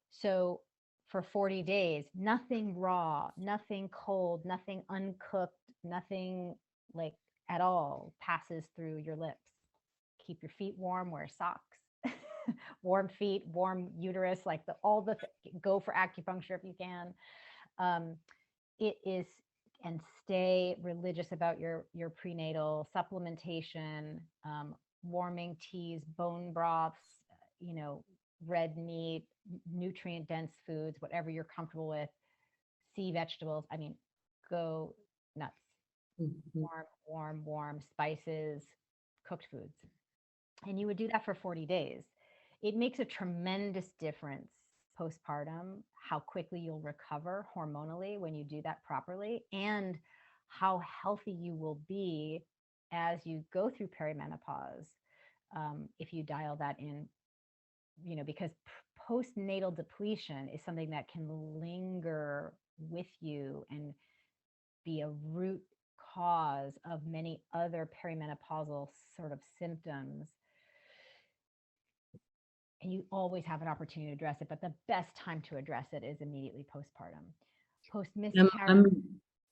So for 40 days, nothing raw, nothing cold, nothing uncooked, nothing like at all passes through your lips. Keep your feet warm, wear socks, warm feet, warm uterus, like go for acupuncture if you can. It is, and stay religious about your prenatal supplementation, warming teas, bone broths, red meat, nutrient dense foods, whatever you're comfortable with, sea vegetables. I mean, go nuts. Warm spices, cooked foods. And you would do that for 40 days. It makes a tremendous difference postpartum, how quickly you'll recover hormonally when you do that properly, and how healthy you will be as you go through perimenopause, if you dial that in, because postnatal depletion is something that can linger with you and be a root cause of many other perimenopausal sort of symptoms. And you always have an opportunity to address it, but the best time to address it is immediately postpartum. Post miscarriage. I'm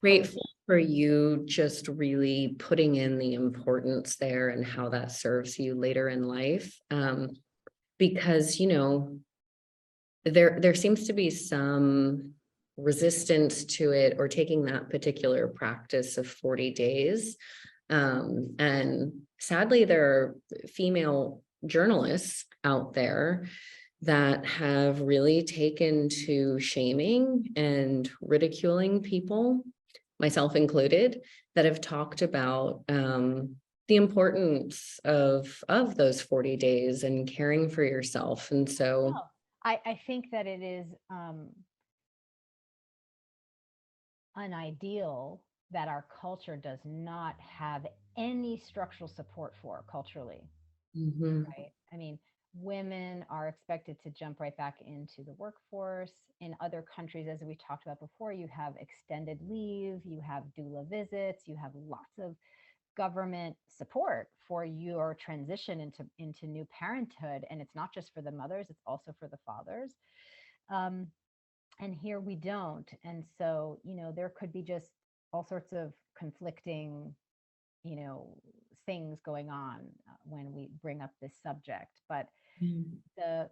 grateful for you just really putting in the importance there and how that serves you later in life. Because, there seems to be some resistance to it, or taking that particular practice of 40 days. And sadly, there are female journalists out there that have really taken to shaming and ridiculing people, myself included, that have talked about the importance of those 40 days and caring for yourself. And so I think that it is unideal that our culture does not have any structural support for culturally. Right? I mean, women are expected to jump right back into the workforce. In other countries, as we talked about before, you have extended leave, you have doula visits, you have lots of government support for your transition into new parenthood. And it's not just for the mothers, it's also for the fathers. And here we don't. And so, there could be just all sorts of conflicting, things going on when we bring up this subject. But the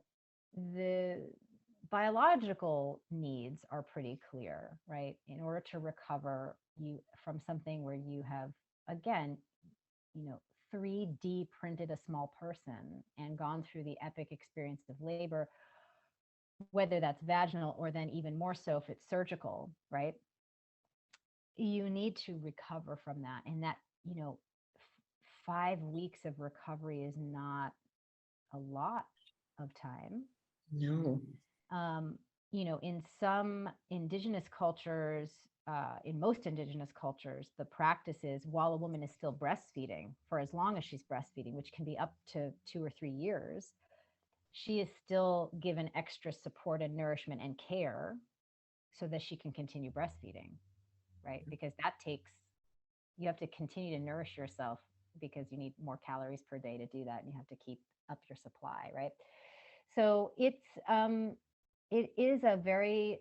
biological needs are pretty clear, right? In order to recover you from something where you have, again, 3D printed a small person and gone through the epic experience of labor, whether that's vaginal or then even more so if it's surgical, right? You need to recover from that. And that, 5 weeks of recovery is not a lot of time. No. In some indigenous cultures, in most indigenous cultures, the practice is while a woman is still breastfeeding, for as long as she's breastfeeding, which can be up to 2 or 3 years, she is still given extra support and nourishment and care so that she can continue breastfeeding, right? Because you have to continue to nourish yourself because you need more calories per day to do that. And you have to keep up your supply, right? So it is a very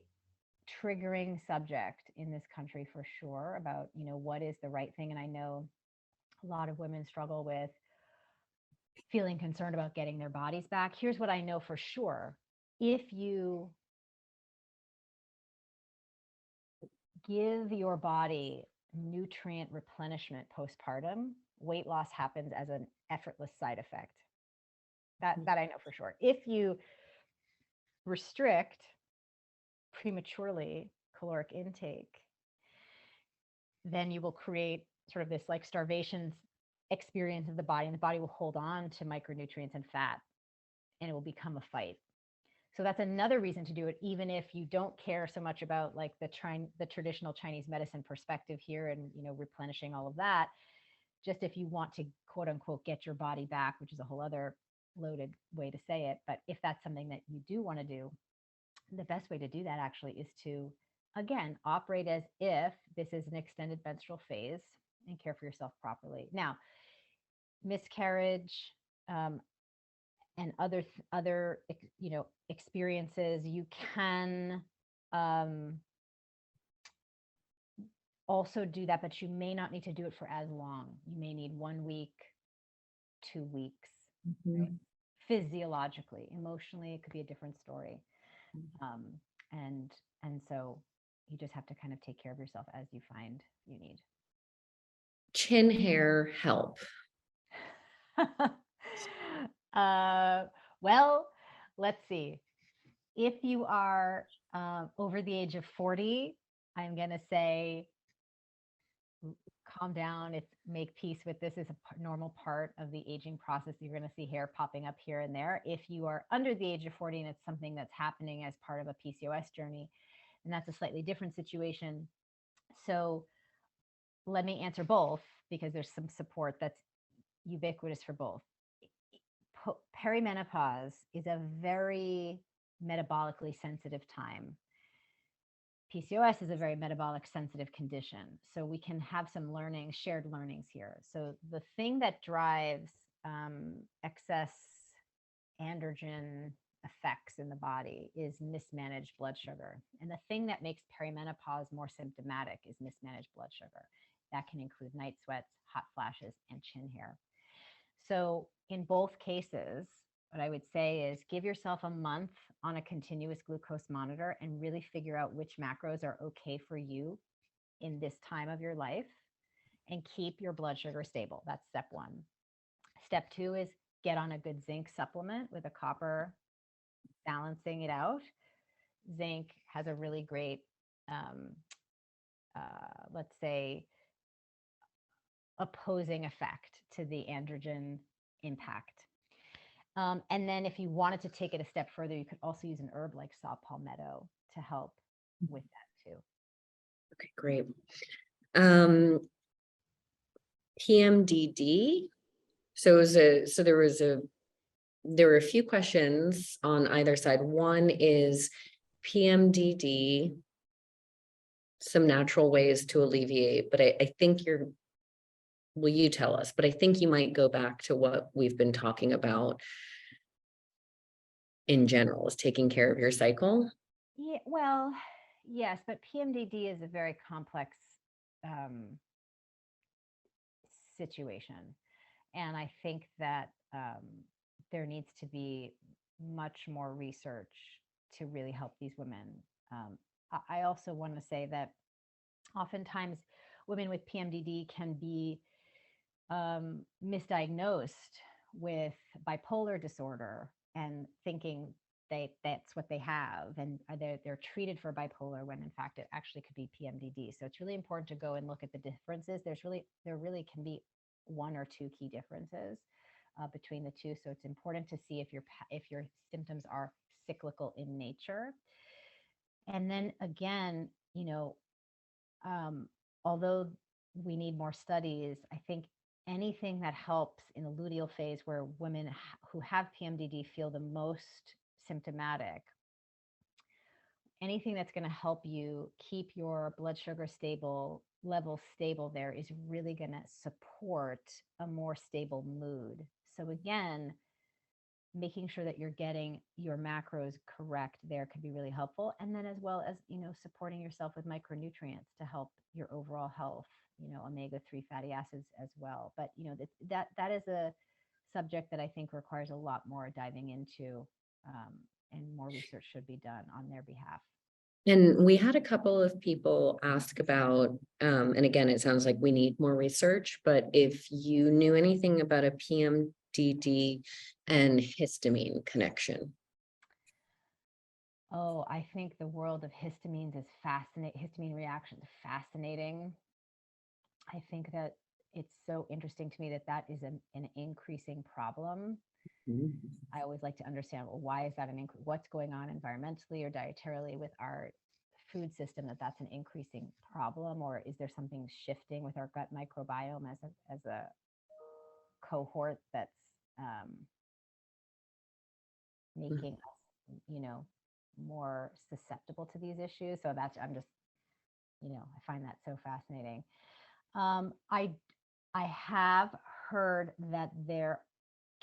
triggering subject in this country for sure about, what is the right thing. And I know a lot of women struggle with feeling concerned about getting their bodies back. Here's what I know for sure. If you give your body nutrient replenishment postpartum, weight loss happens as an effortless side effect. That I know for sure. If you restrict prematurely caloric intake, then you will create sort of this like starvation experience of the body, and the body will hold on to micronutrients and fat, and it will become a fight. So that's another reason to do it, even if you don't care so much about like the traditional Chinese medicine perspective here and, replenishing all of that. Just if you want to quote unquote get your body back, which is a whole other loaded way to say it. But if that's something that you do want to do, the best way to do that actually is to, again, operate as if this is an extended menstrual phase and care for yourself properly. Now, miscarriage, and other experiences, you can also do that, but you may not need to do it for as long. You may need 1 week, 2 weeks. Right? Physiologically, emotionally, it could be a different story. And so you just have to kind of take care of yourself as you find you need. Chin hair help. Well, let's see. If you are over the age of 40, I'm going to say calm down. Make peace with this. Is a normal part of the aging process. You're going to see hair popping up here and there. If you are under the age of 40 and it's something that's happening as part of a PCOS journey, and that's a slightly different situation. So let me answer both because there's some support that's ubiquitous for both. Perimenopause is a very metabolically sensitive time. PCOS is a very metabolic sensitive condition. So we can have some shared learnings here. So the thing that drives excess androgen effects in the body is mismanaged blood sugar. And the thing that makes perimenopause more symptomatic is mismanaged blood sugar. That can include night sweats, hot flashes, and chin hair. So in both cases, what I would say is give yourself a month on a continuous glucose monitor and really figure out which macros are okay for you in this time of your life and keep your blood sugar stable. That's step 1. Step 2 is get on a good zinc supplement with a copper balancing it out. Zinc has a really great, let's say, opposing effect to the androgen impact. And then if you wanted to take it a step further, you could also use an herb like saw palmetto to help with that too. Okay, great. PMDD. So there was a there were a few questions on either side. One is PMDD, some natural ways to alleviate, but I think well, you tell us, but I think you might go back to what we've been talking about in general, is taking care of your cycle. Yeah, well, yes, but PMDD is a very complex situation. And I think that there needs to be much more research to really help these women. I also want to say that oftentimes women with PMDD can be misdiagnosed with bipolar disorder and thinking that's what they have, and they're treated for bipolar when in fact it actually could be PMDD. So it's really important to go and look at the differences. There really can be one or two key differences between the two. So it's important to see if your symptoms are cyclical in nature. And then again, although we need more studies, I think anything that helps in the luteal phase, where women who have PMDD feel the most symptomatic, anything that's going to help you keep your blood sugar level stable there is really going to support a more stable mood. So again, making sure that you're getting your macros correct there could be really helpful. And then as well as, supporting yourself with micronutrients to help your overall health, omega-3 fatty acids as well. But, that is a subject that I think requires a lot more diving into, and more research should be done on their behalf. And we had a couple of people ask about, and again, it sounds like we need more research, but if you knew anything about a PMDD and histamine connection. Oh, I think the world of histamines is fascinating. Histamine reactions are fascinating. I think that it's so interesting to me that is an increasing problem. I always like to understand, well, why is that what's going on environmentally or dietarily with our food system that's an increasing problem, or is there something shifting with our gut microbiome as a cohort that's making us, more susceptible to these issues? So I'm just, I find that so fascinating. I have heard that there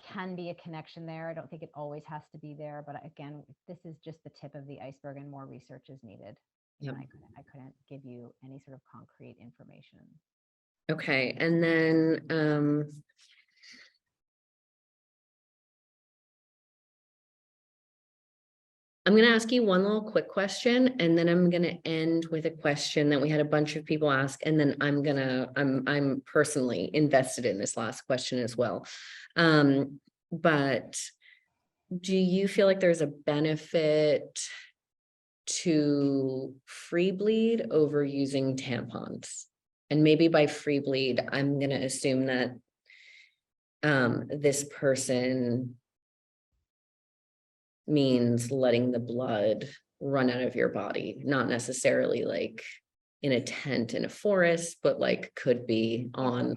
can be a connection there. I don't think it always has to be there, but again, this is just the tip of the iceberg and more research is needed. Yep. I couldn't give you any sort of concrete information. Okay. And then, I'm going to ask you one little quick question, and then I'm going to end with a question that we had a bunch of people ask. And then I'm personally invested in this last question as well. But do you feel like there's a benefit to free bleed over using tampons? And maybe by free bleed, I'm going to assume that this person means letting the blood run out of your body, not necessarily like in a tent in a forest, but like could be on a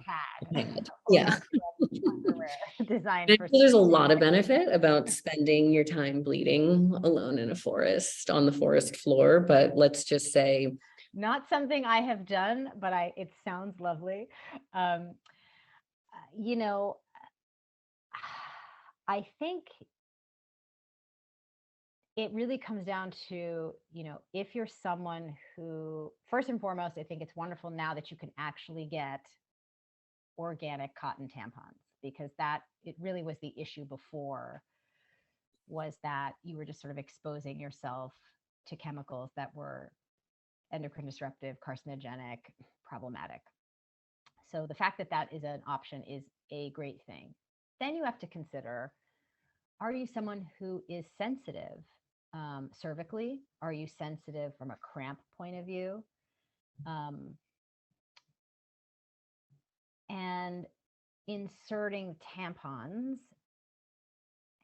pad. Yeah. Designed for There's a lot of benefit about spending your time bleeding alone in a forest on the forest floor, but let's just say not something I have done, but it sounds lovely. I think it really comes down to, if you're someone who, first and foremost, I think it's wonderful now that you can actually get organic cotton tampons, because it really was the issue before, was that you were just sort of exposing yourself to chemicals that were endocrine disruptive, carcinogenic, problematic. So the fact that is an option is a great thing. Then you have to consider, are you someone who is sensitive cervically? Are you sensitive from a cramp point of view? And inserting tampons,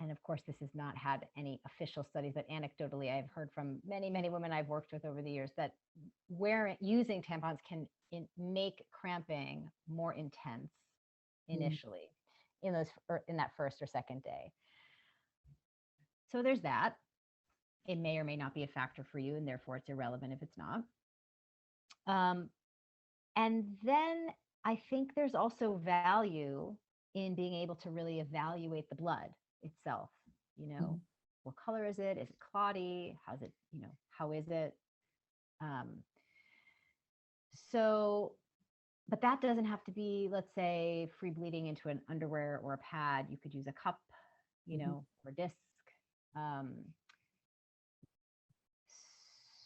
and of course, this has not had any official studies, but anecdotally, I've heard from many, many women I've worked with over the years that using tampons can make cramping more intense initially in that first or second day. So there's that. It may or may not be a factor for you, and therefore it's irrelevant if it's not. And then I think there's also value in being able to really evaluate the blood itself. You know, what color is it? Is it clotty? How's it, you know, how is it? So, but that doesn't have to be, let's say, free bleeding into an underwear or a pad. You could use a cup, you know, or disc.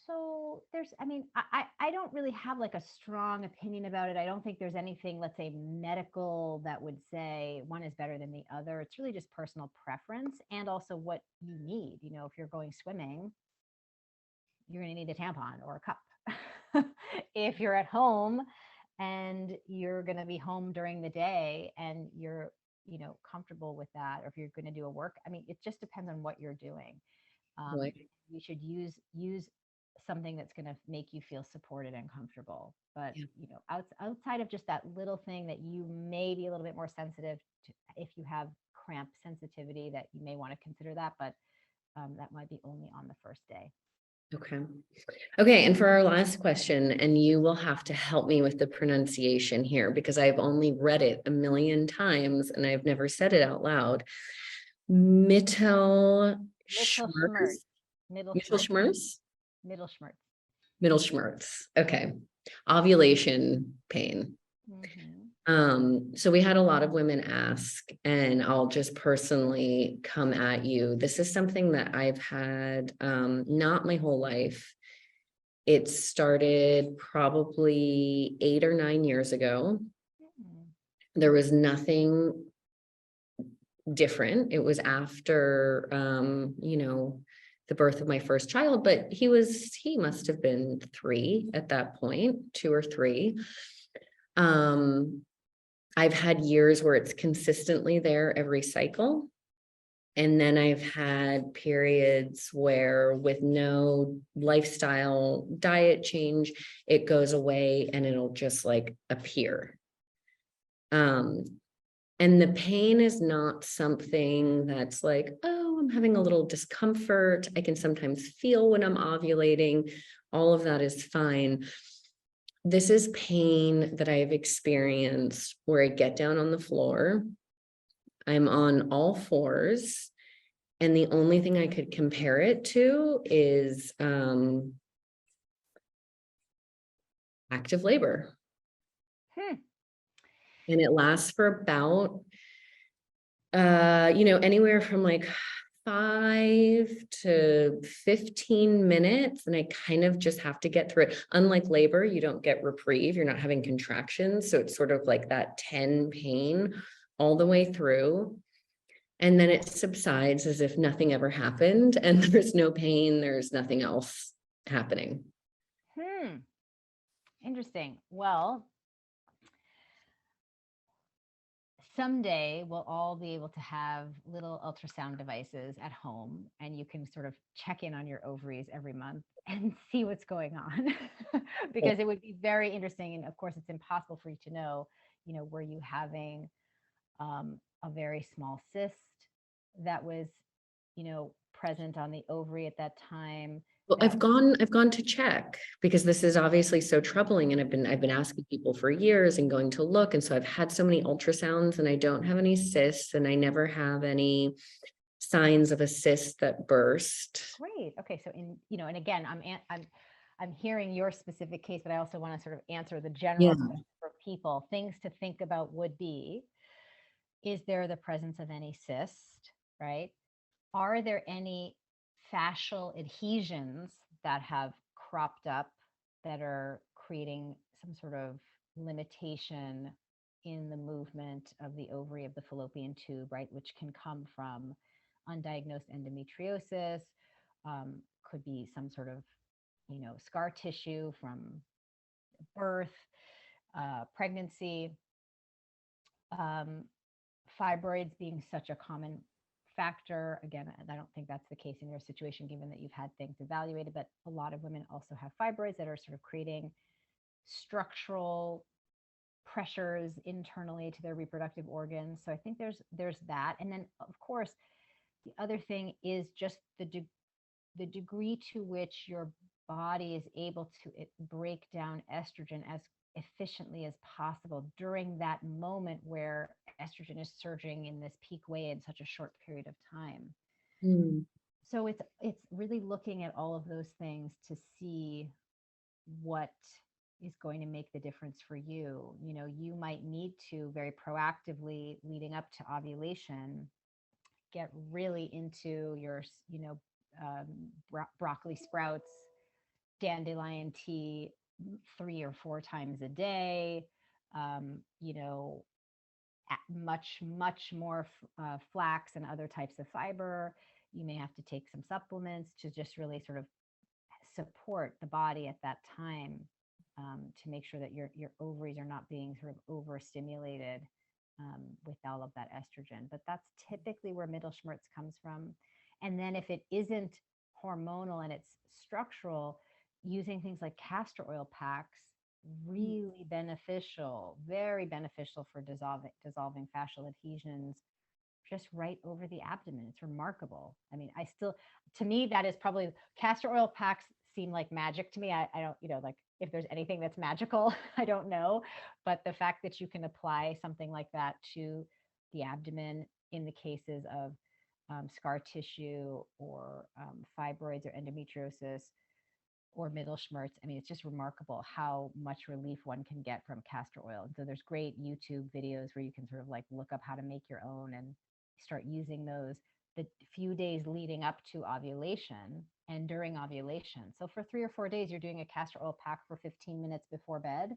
So there's, I mean, I don't really have like a strong opinion about it. I don't think there's anything, let's say, medical that would say one is better than the other. It's really just personal preference and also what you need. You know, if you're going swimming, you're going to need a tampon or a cup. If you're at home and you're going to be home during the day and you're, you know, comfortable with that, or if you're going to do a work, I mean, it just depends on what you're doing. Right. You should use something that's going to make you feel supported and comfortable. But you know, outside of just that little thing that you may be a little bit more sensitive to, if you have cramp sensitivity, that you may want to consider that. But that might be only on the first day. Okay. Okay. And for our last question, and you will have to help me with the pronunciation here because I've only read it a million times and I've never said it out loud. Mittelschmerz. Mittelschmerz. Mittelschmerz. Okay. Ovulation pain. So we had a lot of women ask, and I'll just personally come at you. This is something that I've had not my whole life. It started probably 8 or 9 years ago. There was nothing different. It was after you know, the birth of my first child, but he must have been 3 at that point, 2 or 3. I've had years where it's consistently there every cycle. And then I've had periods where with no lifestyle diet change, it goes away and it'll just like appear. And the pain is not something that's like, oh, I'm having a little discomfort. I can sometimes feel when I'm ovulating. All of that is fine. This is pain that I've experienced where I get down on the floor. I'm on all fours. And the only thing I could compare it to is active labor. And it lasts for about, you know, anywhere from like 5 to 15 minutes. And I kind of just have to get through it. Unlike labor, you don't get reprieve. You're not having contractions. So it's sort of like that 10 pain all the way through. And then it subsides as if nothing ever happened. And there's no pain. There's nothing else happening. Interesting. Well, someday we'll all be able to have little ultrasound devices at home, and you can sort of check in on your ovaries every month and see what's going on. Because it would be very interesting. And of course, it's impossible for you to know, you know, were you having a very small cyst that was, you know, present on the ovary at that time? Well, I've gone to check because this is obviously so troubling, and I've been asking people for years and going to look. And so I've had so many ultrasounds and I don't have any cysts, and I never have any signs of a cyst that burst. Great. Okay. So you know, and again, I'm hearing your specific case, but I also want to sort of answer the general question for people. Things to think about would be, is there the presence of any cyst, right? Are there any fascial adhesions that have cropped up that are creating some sort of limitation in the movement of the ovary of the fallopian tube, right? Which can come from undiagnosed endometriosis, could be some sort of, you know, scar tissue from birth, pregnancy, fibroids being such a common factor. Again, I don't think that's the case in your situation, given that you've had things evaluated, but a lot of women also have fibroids that are sort of creating structural pressures internally to their reproductive organs. So I think there's that. And then of course, The other thing is just the degree to which your body is able to break down estrogen as efficiently as possible during that moment where estrogen is surging in this peak way in such a short period of time. Mm. So it's really looking at all of those things to see what is going to make the difference for you. You know, you might need to very proactively leading up to ovulation get really into your, you know, broccoli sprouts, dandelion tea 3 or 4 times a day, you know, much more flax and other types of fiber. You may have to take some supplements to just really sort of support the body at that time, to make sure that your ovaries are not being sort of overstimulated with all of that estrogen. But that's typically where middle schmerz comes from. And then if it isn't hormonal and it's structural, using things like castor oil packs, really beneficial, very beneficial for dissolving fascial adhesions just right over the abdomen. It's remarkable. I mean, to me, that is probably, castor oil packs seem like magic to me. I don't, you know, like if there's anything that's magical, I don't know. But the fact that you can apply something like that to the abdomen in the cases of scar tissue or fibroids or endometriosis or middle schmerz, I mean, it's just remarkable how much relief one can get from castor oil. And so there's great YouTube videos where you can sort of like look up how to make your own and start using those the few days leading up to ovulation and during ovulation. So for 3 or 4 days, you're doing a castor oil pack for 15 minutes before bed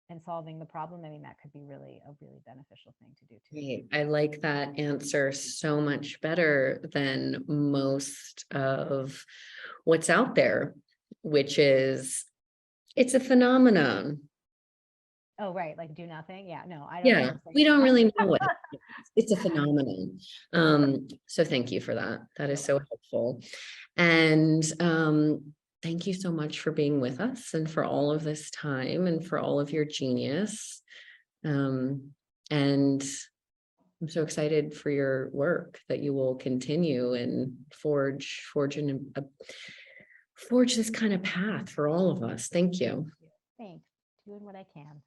and solving the problem. I mean, that could be really a really beneficial thing to do too. Right. I like that answer so much better than most of what's out there, which is, it's a phenomenon. Oh, right. Like do nothing. Yeah, no, I don't Yeah, ever say we don't that. really know what it is. It's a phenomenon. So thank you for that. That is so helpful. And thank you so much for being with us and for all of this time and for all of your genius. And I'm so excited for your work that you will continue and forge this kind of path for all of us. Thank you. Thanks. Doing what I can.